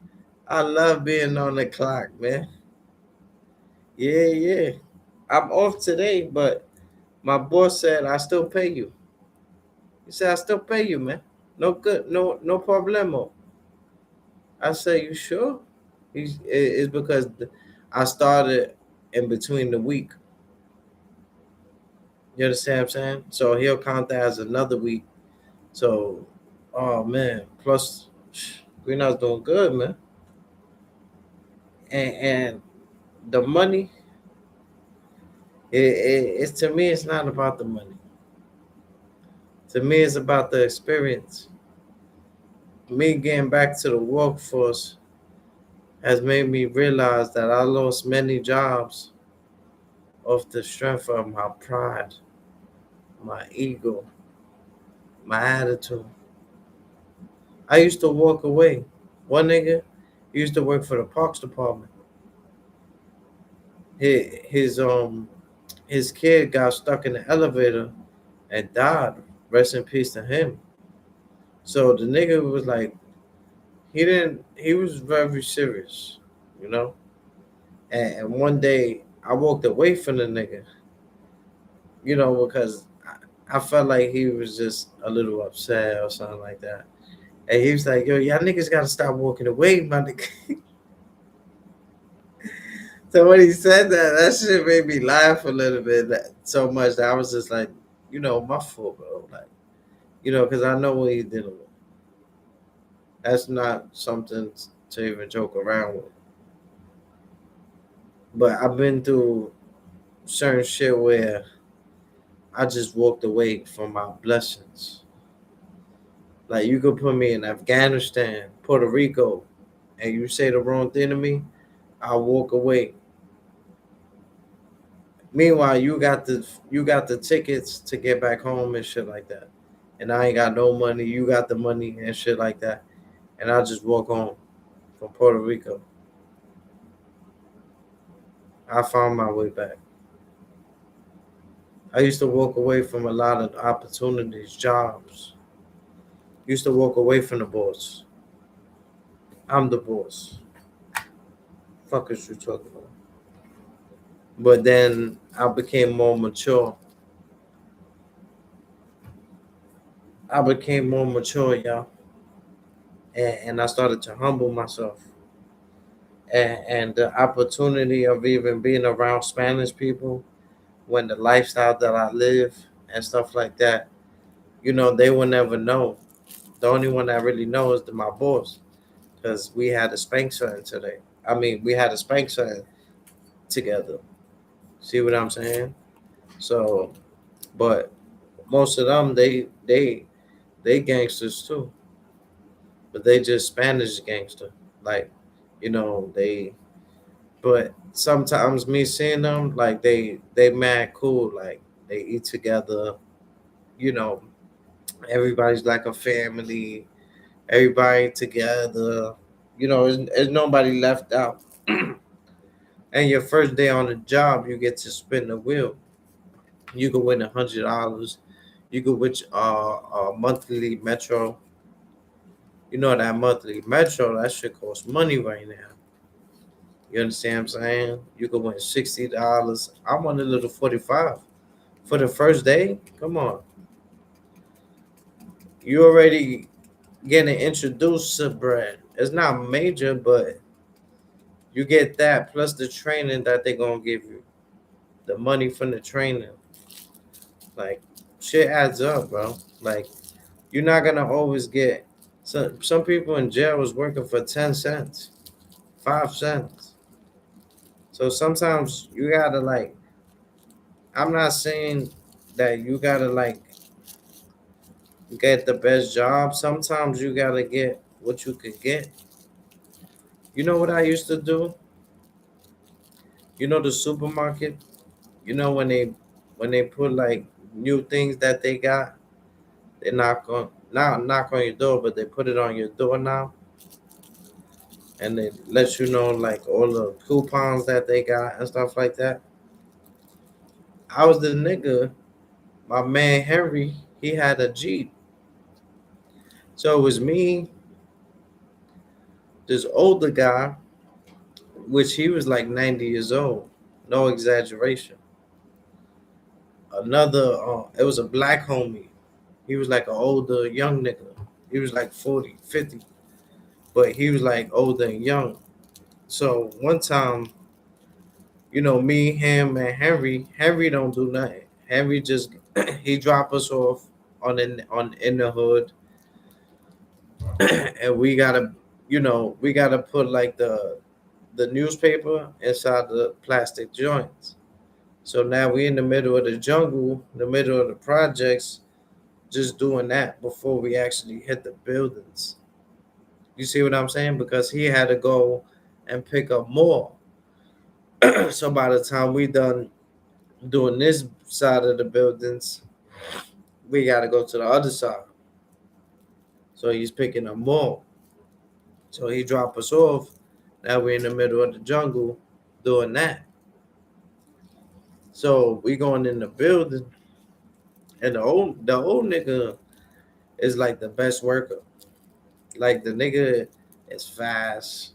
I love being on the clock, man. Yeah, yeah. I'm off today, but my boss said I still pay you. He said I still pay you, man. No good, no problemo. I say, you sure? It's because I started in between the week. You understand what I'm saying? So he'll count that as another week. So, oh man, plus Greenhouse doing good, man. And the money, it's to me, it's not about the money. To me, it's about the experience. Me getting back to the workforce has made me realize that I lost many jobs off the strength of my pride, my ego, my attitude. I used to walk away. One nigga used to work for the parks department. His his kid got stuck in the elevator and died. Rest in peace to him. So the nigga was like, he didn't. He was very serious, you know. And one day I walked away from the nigga, because I felt like he was just a little upset or something like that. And he was like, "Yo, y'all niggas gotta stop walking away, my nigga." So when he said that, that shit made me laugh a little bit, so much that I was just like, my fault, bro. Like, because I know what he's dealing with. That's not something to even joke around with. But I've been through certain shit where I just walked away from my blessings. Like you could put me in Afghanistan, Puerto Rico, and you say the wrong thing to me, I'll walk away. Meanwhile, you got the tickets to get back home and shit like that. And I ain't got no money, you got the money and shit like that. And I'll just walk home from Puerto Rico. I found my way back. I used to walk away from a lot of opportunities, jobs. Used to walk away from the boss. I'm the boss. Fuck is you talking about? But then I became more mature. Y'all, and I started to humble myself. And the opportunity of even being around Spanish people, when the lifestyle that I live and stuff like that, they will never know. The only one that really knows is my boss, because we had a spank certain today. I mean, we had a spank certain together. See what I'm saying? So, but most of them, they gangsters too, but they just Spanish gangster. Like, they. But sometimes me seeing them, like they mad cool. Like they eat together. You know, everybody's like a family. Everybody together. There's nobody left out. And your first day on the job, you get to spin the wheel. You could win $100. You could win a monthly metro. That monthly metro, that shit costs money right now. You understand what I'm saying? You could win $60. I want a little 45 for the first day. Come on, you already getting introduced to bread. It's not major, but you get that plus the training that they're gonna give you, the money from the training. Like shit adds up, bro. Like you're not gonna always get. Some people in jail was working for 10 cents, 5 cents. So sometimes you gotta like. I'm not saying that you gotta like get the best job. Sometimes you gotta get what you could get. You know what I used to do? The supermarket. When they put like new things that they got, they knock on your door, but they put it on your door now, and they let you know like all the coupons that they got and stuff like that. I was the nigga. My man Henry, he had a Jeep, so it was me, this older guy, which he was like 90 years old, no exaggeration. Another, it was a black homie. He was like an older young nigga. He was like 40, 50, but he was like older and young. So one time, me, him, and Henry. Henry don't do nothing. Henry just he drop us off in the hood, and we gotta put like the newspaper inside the plastic joints. So now we in the middle of the jungle, the middle of the projects, just doing that before we actually hit the buildings. You see what I'm saying? Because he had to go and pick up more. So by the time we done doing this side of the buildings, we got to go to the other side. So he's picking up more. So he dropped us off. Now we're in the middle of the jungle doing that. So we going in the building, and the old nigga is like the best worker. Like the nigga It's fast.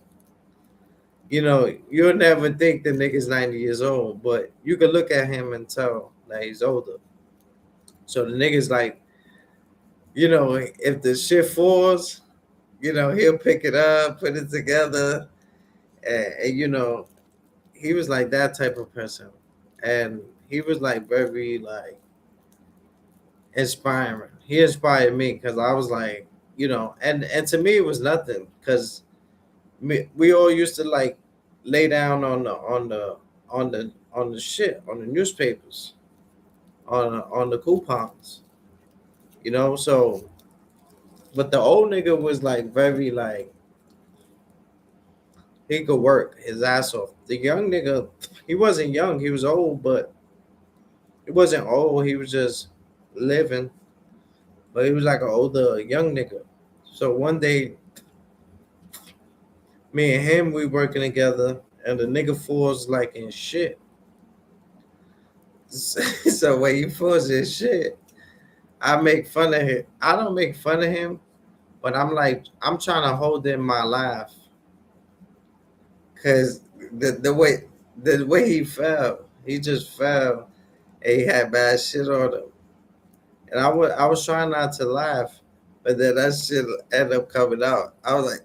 You'll never think the nigga's 90 years old, but you can look at him and tell that he's older. So the nigga's like, if the shit falls, he'll pick it up, put it together. And he was like that type of person. And he was like very like inspiring. He inspired me because I was like, and to me it was nothing because we all used to like lay down on the shit on the newspapers on the coupons, So, but the old nigga was like very like he could work his ass off. The young nigga, he wasn't young, he was old, but he wasn't old. He was just living, but he was like an older young nigga. So one day, me and him, we working together, and the nigga falls like in shit. So when he falls in shit, I make fun of him. I don't make fun of him, but I'm like, I'm trying to hold in my laugh, cause the way he fell, he just fell, and he had bad shit on him, and I was trying not to laugh, but then that shit ended up coming out. I was like,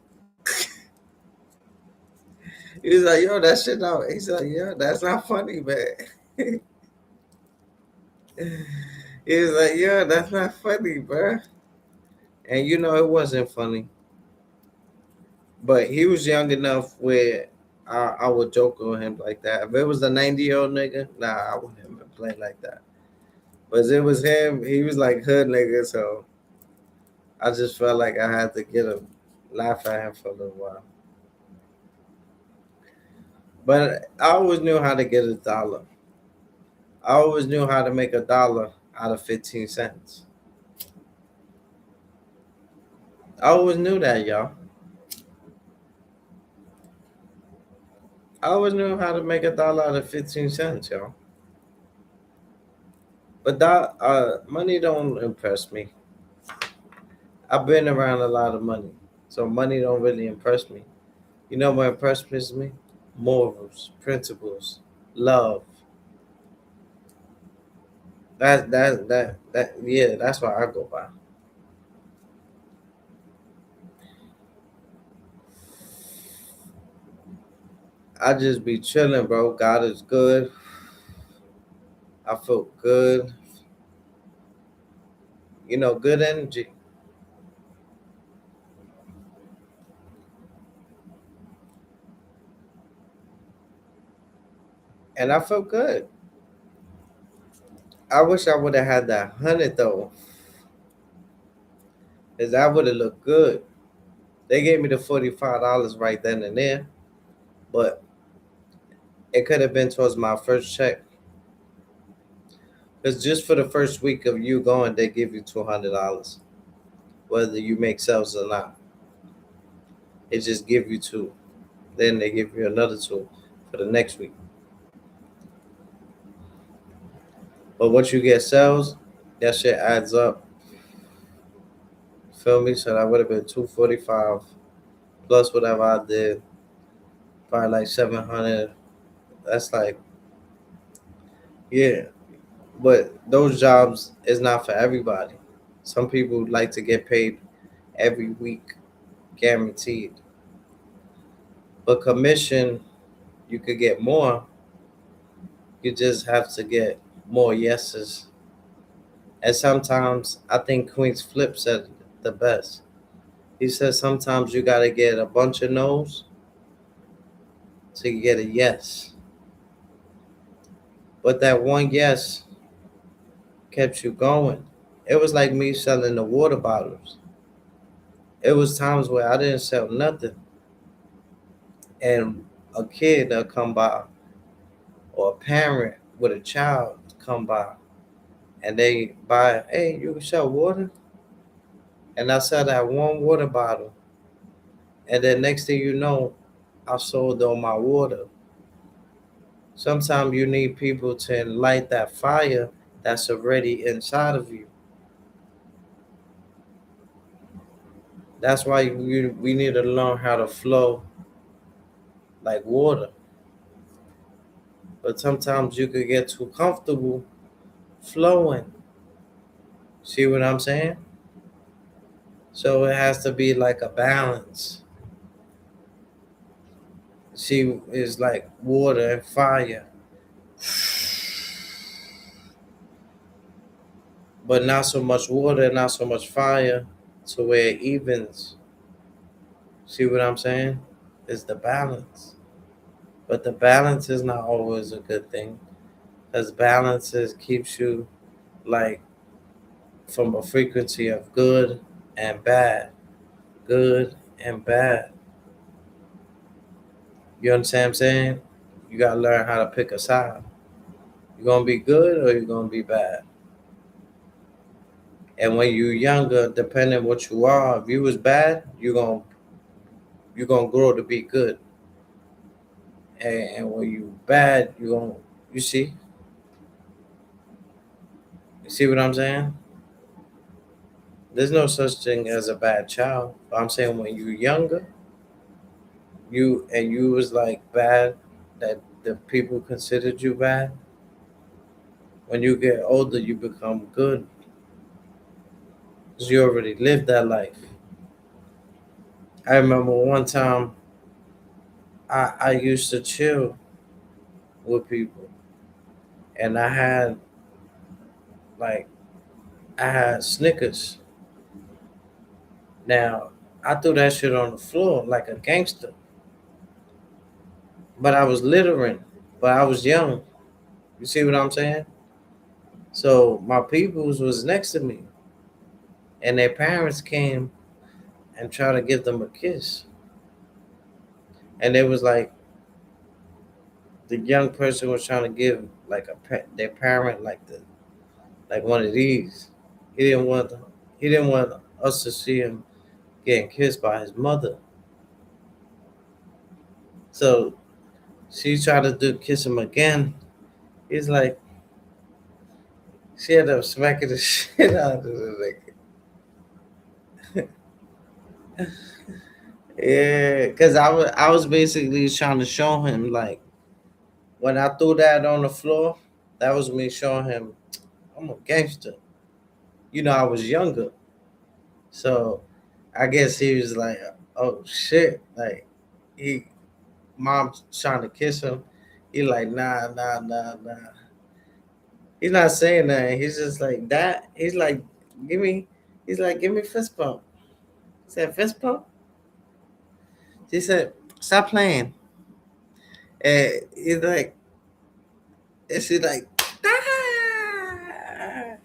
he was like, yo, that shit out. He's like, yo, that's not funny, man. He was like, yo, that's not funny, bro. And it wasn't funny. But he was young enough where I would joke on him like that. If it was a 90-year-old nigga, nah, I wouldn't even play like that. But it was him, he was like hood nigga, so I just felt like I had to get him, laugh at him for a little while. But I always knew how to get a dollar. I always knew how to make a dollar out of 15 cents. I always knew that, y'all. I always knew how to make a dollar out of 15 cents, y'all. But that money don't impress me. I've been around a lot of money, so money don't really impress me. You know what impresses me? Morals, principles, love. Yeah, that's what I go by. I just be chilling, bro. God is good. I feel good. Good energy. And I feel good. I wish I would have had that 100 though, because that would have looked good. They gave me the $45 right then and there, but it could have been towards my first check. Because just for the first week of you going, they give you $200, whether you make sales or not. They just give you two. Then they give you another two for the next week. But once you get sales, that shit adds up. Feel me? So that would have been 245 plus whatever I did, probably like 700. That's like, yeah. But those jobs is not for everybody. Some people like to get paid every week, guaranteed. But commission, you could get more. You just have to get more yeses. And sometimes I think Queen's Flip said it the best. He said sometimes you gotta get a bunch of no's to get a yes. But that one yes kept you going. It was like me selling the water bottles. It was times where I didn't sell nothing, and a kid that come by or a parent with a child come by and they buy, hey, you can sell water? And I sell that one water bottle. And then next thing you know, I sold all my water. Sometimes you need people to light that fire that's already inside of you. That's why we need to learn how to flow like water. But sometimes you could get too comfortable flowing. See what I'm saying? So it has to be like a balance. See, it's like water and fire, but not so much water, not so much fire, to where it evens. See what I'm saying? It's the balance. But the balance is not always a good thing, because balance keeps you like from a frequency of good and bad, good and bad. You understand what I'm saying? You gotta learn how to pick a side. You gonna be good or you gonna be bad. And when you're younger, depending what you are, if you was bad, you gonna grow to be good. And when you bad, you see you see what I'm saying? There's no such thing as a bad child. But I'm saying when you're younger, you was like bad, that the people considered you bad. When you get older, you become good because you already lived that life. I remember one time I used to chill with people, and like I had Snickers. Now I threw that shit on the floor like a gangster, but I was littering, but I was young. You see what I'm saying? So my peoples was next to me, and their parents came and tried to give them a kiss, and it was like the young person was trying to give like their parent like one of these. He didn't want he didn't want us to see him getting kissed by his mother. So she tried to kiss him again. He's like, she ended up smacking the shit out of the nigga. Yeah, because I was basically trying to show him like when I threw that on the floor, that was me showing him I'm a gangster. I was younger, so I guess he was like, oh shit, like he mom's trying to kiss him. He like nah. He's not saying that. He's just like that. He's like, give me. He's like, give me fist bump. He said fist bump. She said, stop playing. And he's like, and she's like, ah.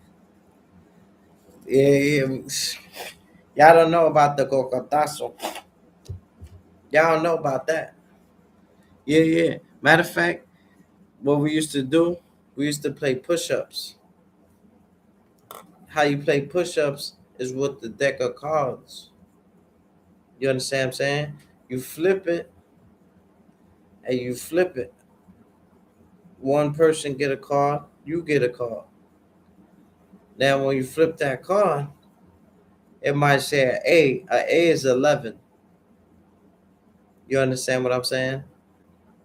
Yeah. Y'all don't know about the cocotazo. Y'all don't know about that. Yeah. Matter of fact, what we used to do, we used to play push-ups. How you play push-ups is with the deck of cards. You understand what I'm saying? You flip it and you flip it. One person get a card, you get a card. Now when you flip that card, it might say an A. A A is 11. You understand what I'm saying?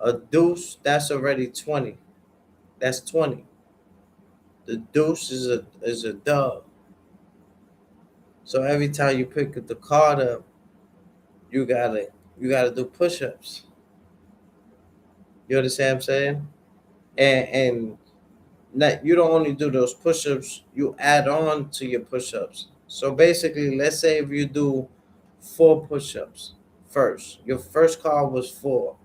A deuce, that's already 20. That's 20. The deuce is a dub. So every time you pick the card up, you gotta do push-ups. You understand what I'm saying? And that you don't only do those push-ups, you add on to your push-ups. So basically, let's say if you do 4 push-ups first, your first card was 4.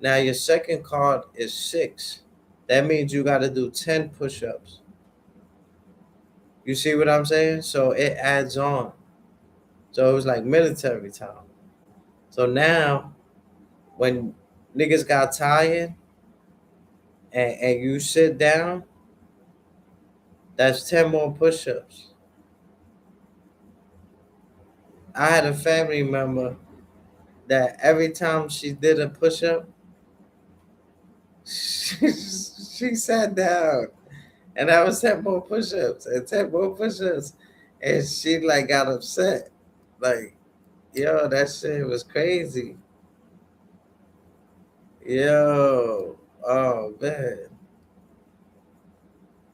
Now your second card is 6. That means you got to do 10 push-ups. You see what I'm saying? So it adds on. So it was like military time. So now when niggas got tired and you sit down, that's 10 more push-ups. I had a family member that every time she did a push up, she sat down, and I was 10 more push ups and 10 more push ups, and she like got upset, like. Yo, that shit was crazy. Yo, oh man,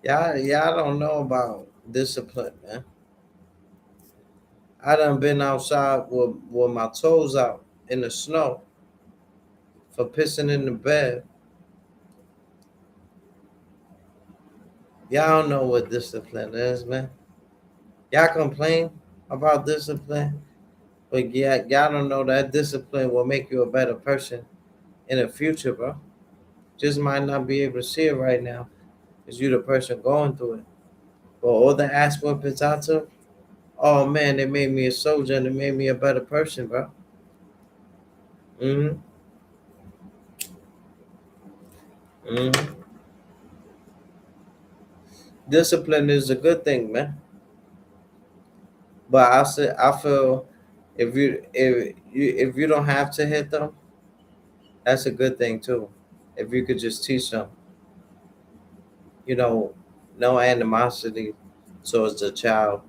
y'all don't know about discipline, man. I done been outside with my toes out in the snow for pissing in the bed. Y'all don't know what discipline is, man. Y'all complain about discipline, but yeah, y'all don't know that discipline will make you a better person in the future, bro. Just might not be able to see it right now, cause you the person going through it. But all the ass whoopings I took, oh man, it made me a soldier and it made me a better person, bro. hmm hmm Discipline is a good thing, man. But I feel if you don't have to hit them, that's a good thing too. If you could just teach them, you know, no animosity towards the child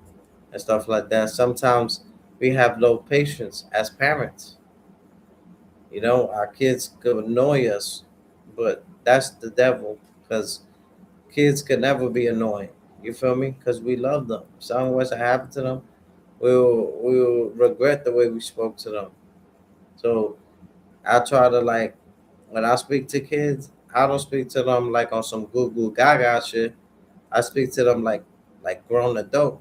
and stuff like that. Sometimes we have low patience as parents. You know, our kids could annoy us, but that's the devil because kids could never be annoying. You feel me? Because we love them. If something was to happen to them, we'll regret the way we spoke to them. So I try to like when I speak to kids, I don't speak to them like on some goo goo gaga shit. I speak to them like grown adult.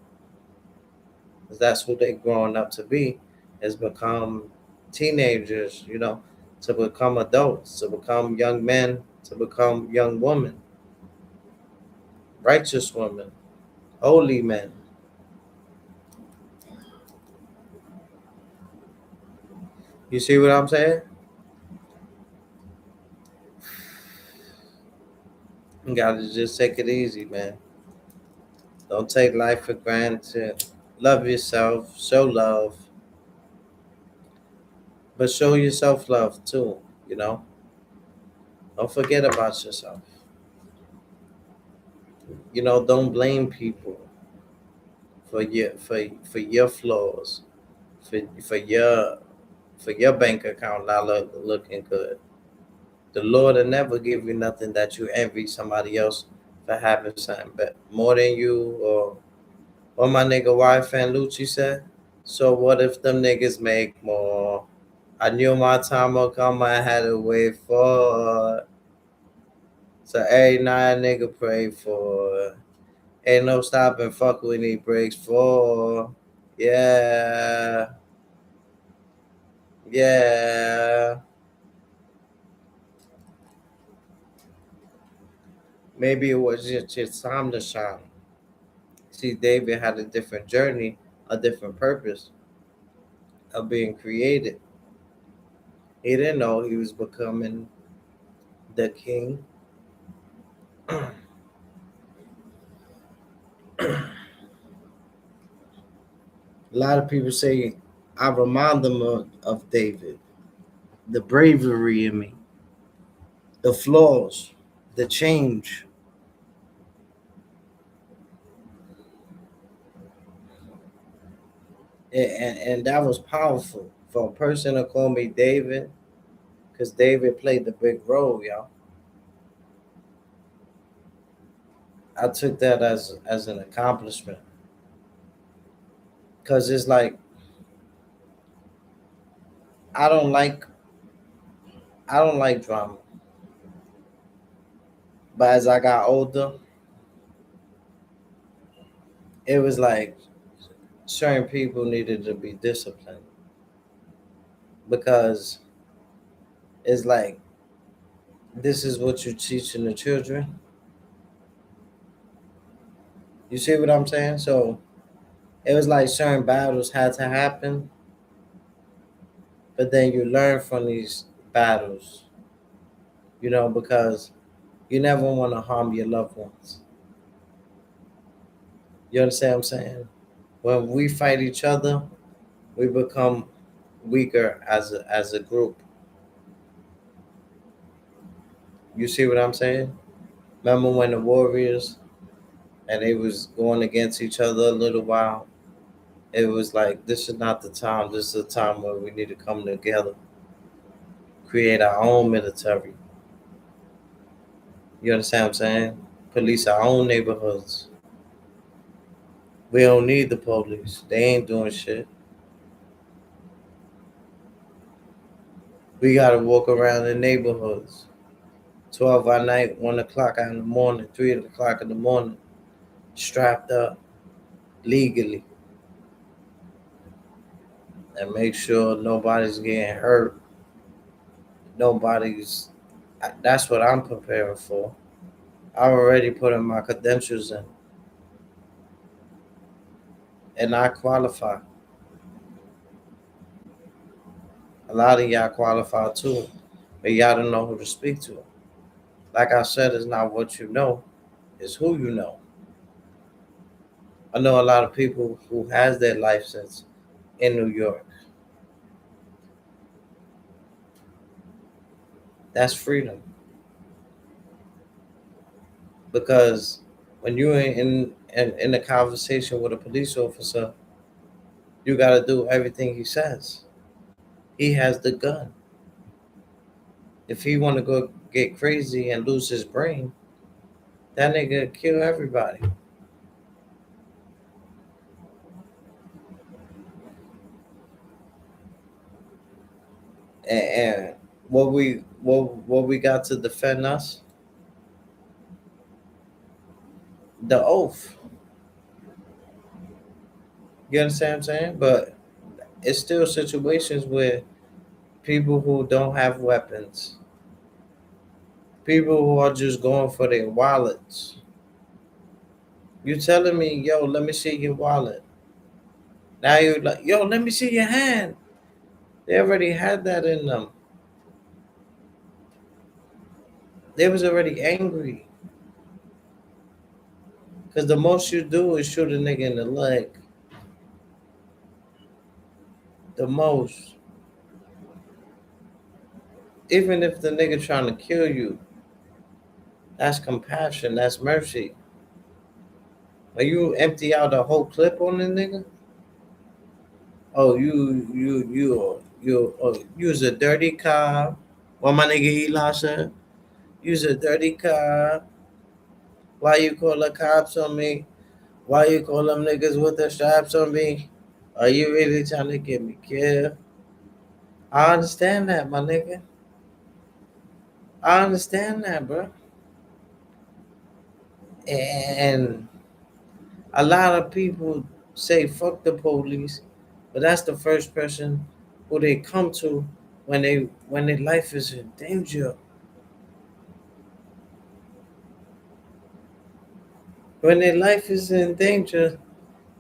'Cause that's who they growing up to be, has become teenagers, you know, to become adults, to become young men, to become young women, righteous women, holy men. You see what I'm saying? You gotta just take it easy, man. Don't take life for granted. Love yourself, show love, but show yourself love too, you know? Don't forget about yourself. You know, don't blame people for your flaws, for for your for your bank account not looking good. The Lord will never give you nothing that you envy somebody else for having something but more than you or what my nigga wife and Lucci said. So what if them niggas make more? I knew my time would come, I had to wait for it. So every night a nigga pray for it. Ain't no stopping fuck when he breaks for. Yeah. Yeah. Maybe it was just his time to shine. See, David had a different journey, a different purpose of being created. He didn't know he was becoming the king. A lot of people say I remind them of David, the bravery in me, the flaws, the change. And that was powerful for a person to call me David because David played the big role, y'all. I took that as an accomplishment because it's like I don't like I don't like drama. But as I got older, it was like certain people needed to be disciplined because it's like this is what you're teaching the children. You see what I'm saying? So it was like certain battles had to happen, but then you learn from these battles, you know, because you never want to harm your loved ones. You understand what I'm saying? When we fight each other, we become weaker as a group. You see what I'm saying? Remember when the Warriors and they was going against each other a little while. It was like this is not the time. This is the time where we need to come together, create our own military. You understand what I'm saying? Police our own neighborhoods. We don't need the police. They ain't doing shit. We gotta walk around the neighborhoods. 12 at night, 1 o'clock in the morning, 3 o'clock in the morning, strapped up legally, and make sure nobody's getting hurt. Nobody's. That's what I'm preparing for. I already put in my credentials in, and I qualify. A lot of y'all qualify too, but y'all don't know who to speak to. Like I said, it's not what you know, it's who you know. I know a lot of people who has their license in New York. That's freedom because when you're in a conversation with a police officer, you got to do everything he says. He has the gun. If he want to go get crazy and lose his brain, that nigga kill everybody. And what we got to defend us, the oath. You understand what I'm saying? But it's still situations where people who don't have weapons, people who are just going for their wallets. You telling me, yo, let me see your wallet. Now you're like, yo, let me see your hand. They already had that in them. They was already angry. Because the most you do is shoot a nigga in the leg. The most. Even if the nigga trying to kill you, that's compassion. That's mercy. When you empty out a whole clip on the nigga, oh, you's a dirty cop. What my nigga Eli said? You's a dirty cop. Why you call the cops on me? Why you call them niggas with the straps on me? Are you really trying to get me killed? I understand that, my nigga. I understand that, bro. And a lot of people say fuck the police, but that's the first person who they come to when their life is in danger. When their life is in danger,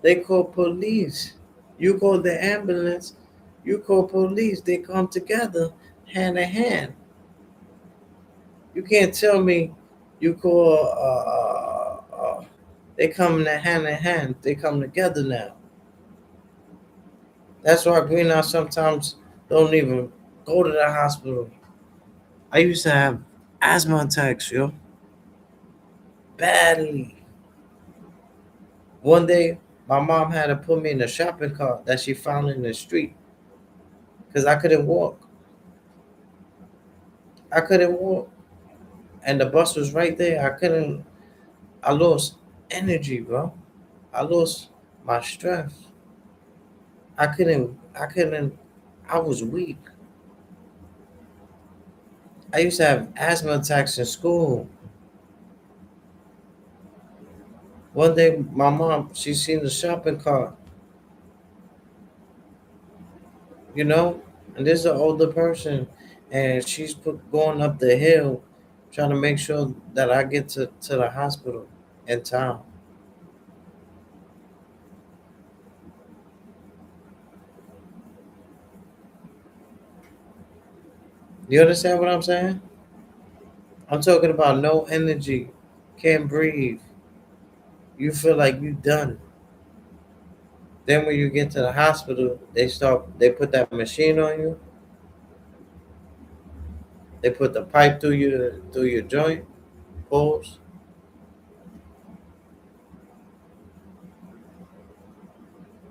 they call police. You call the ambulance, you call police. They come together hand in hand. You can't tell me you call. They come hand in hand. They come together now. That's why greenhouse sometimes don't even go to the hospital. I used to have asthma attacks, yo, badly. One day, my mom had to put me in a shopping cart that she found in the street because I couldn't walk. I couldn't walk, and the bus was right there. I couldn't. I lost energy, bro. I lost my strength. I couldn't. I couldn't. I was weak. I used to have asthma attacks in school. One day, my mom, she seen the shopping cart, you know, and this is an older person, and she's going up the hill, trying to make sure that I get to the hospital in time. You understand what I'm saying? I'm talking about no energy, can't breathe. You feel like you done. Then when you get to the hospital, they put that machine on you. They put the pipe through your joint, holes.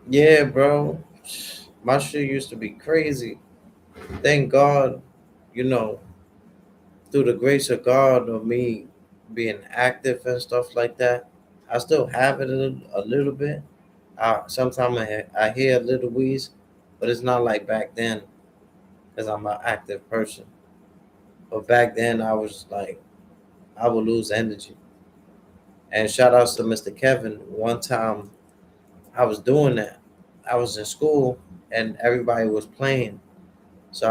Yeah, bro. My shit used to be crazy. Thank God, you know, through the grace of God of me being active and stuff like that. I still have it a little bit. Sometimes I hear a little wheeze, but it's not like back then because I'm an active person. But back then, I was like, I would lose energy. And shout outs to Mr. Kevin. One time I was doing that. I was in school and everybody was playing. So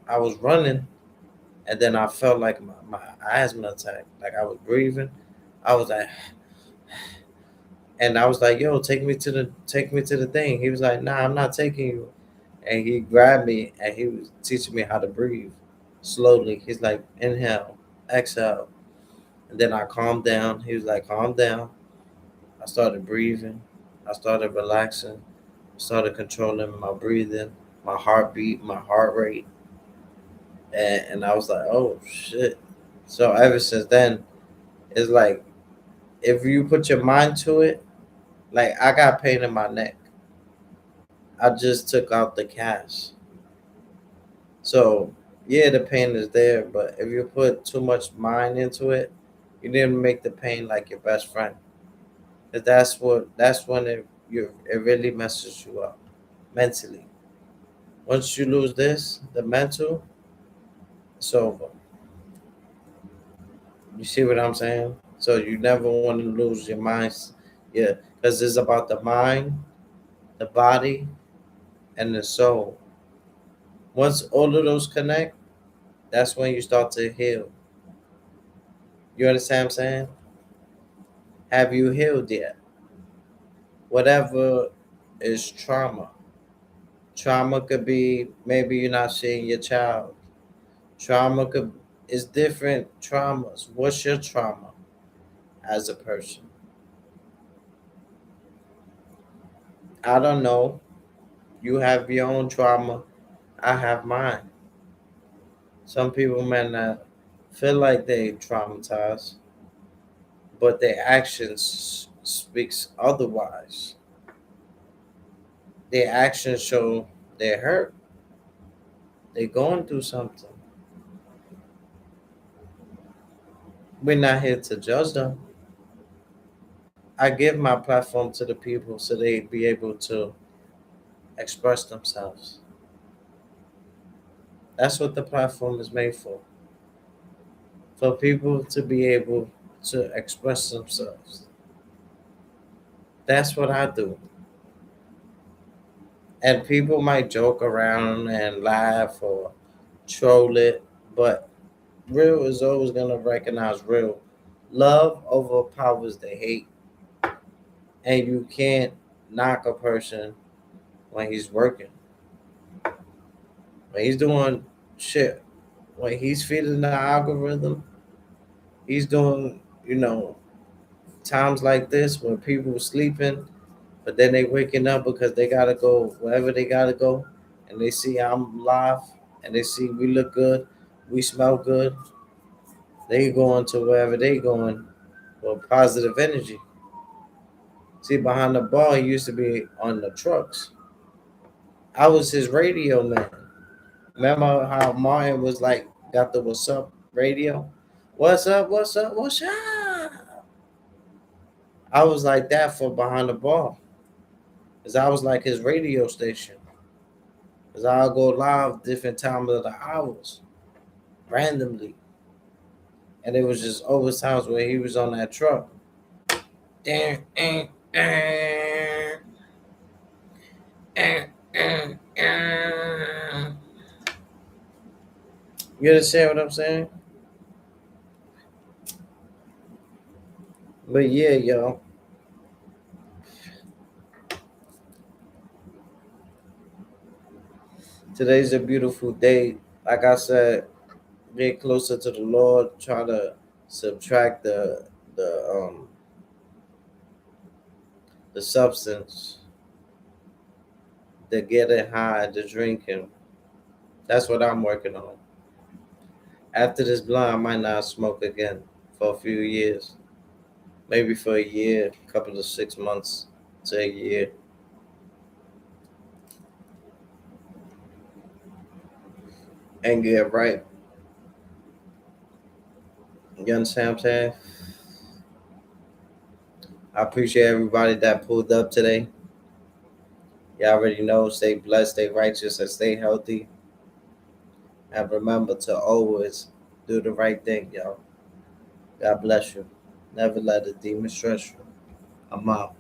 I was running and then I felt like my asthma attack. Like I was breathing. I was like and I was like, yo, take me to the thing. He was like, nah, I'm not taking you. And he grabbed me and he was teaching me how to breathe slowly. He's like, inhale, exhale. And then I calmed down. He was like, calm down. I started breathing. I started relaxing. Started controlling my breathing, my heartbeat, my heart rate. And I was like, oh shit. So ever since then, it's like if you put your mind to it, like I got pain in my neck. I just took out the cast. So yeah, the pain is there, but if you put too much mind into it, you didn't make the pain like your best friend. 'Cause that's when it really messes you up mentally. Once you lose this, the mental, it's over. You see what I'm saying? So you never want to lose your mind. Yeah, because it's about the mind, the body, and the soul. Once all of those connect, that's when you start to heal. You understand what I'm saying? Have you healed yet? Whatever is trauma. Trauma could be maybe you're not seeing your child. Trauma could is different traumas. What's your trauma as a person? I don't know. You have your own trauma. I have mine. Some people may not feel like they traumatized, but their actions speaks otherwise. Their actions show they're hurt. They're going through something. We're not here to judge them. I give my platform to the people so they be able to express themselves. That's what the platform is made for people to be able to express themselves. That's what I do. And people might joke around and laugh or troll it, but real is always gonna recognize real. Love overpowers the hate, and you can't knock a person when he's working, when he's doing shit, when he's feeding the algorithm. He's doing, times like this when people sleeping, but then they waking up because they gotta go wherever they gotta go, and they see I'm live, and they see we look good, we smell good. They going to wherever they going for positive energy. See, behind the bar, he used to be on the trucks. I was his radio man. Remember how Martin was like, got the what's up radio? What's up, what's up, what's up? I was like that for behind the bar. Because I was like his radio station. Because I'll go live different times of the hours, randomly. And it was just over times where he was on that truck. Damn, you understand what I'm saying? But yeah, yo, today's a beautiful day. Like I said, get closer to the Lord, try to subtract the the substance, the getting high, the drinking. That's what I'm working on. After this blunt, I might not smoke again for a few years, maybe for a year, couple of 6 months to a year. and get right. You understand what I'm saying? I appreciate everybody that pulled up today. Y'all already know, stay blessed, stay righteous, and stay healthy. And remember to always do the right thing, y'all. God bless you. Never let a demon stress you. I'm out.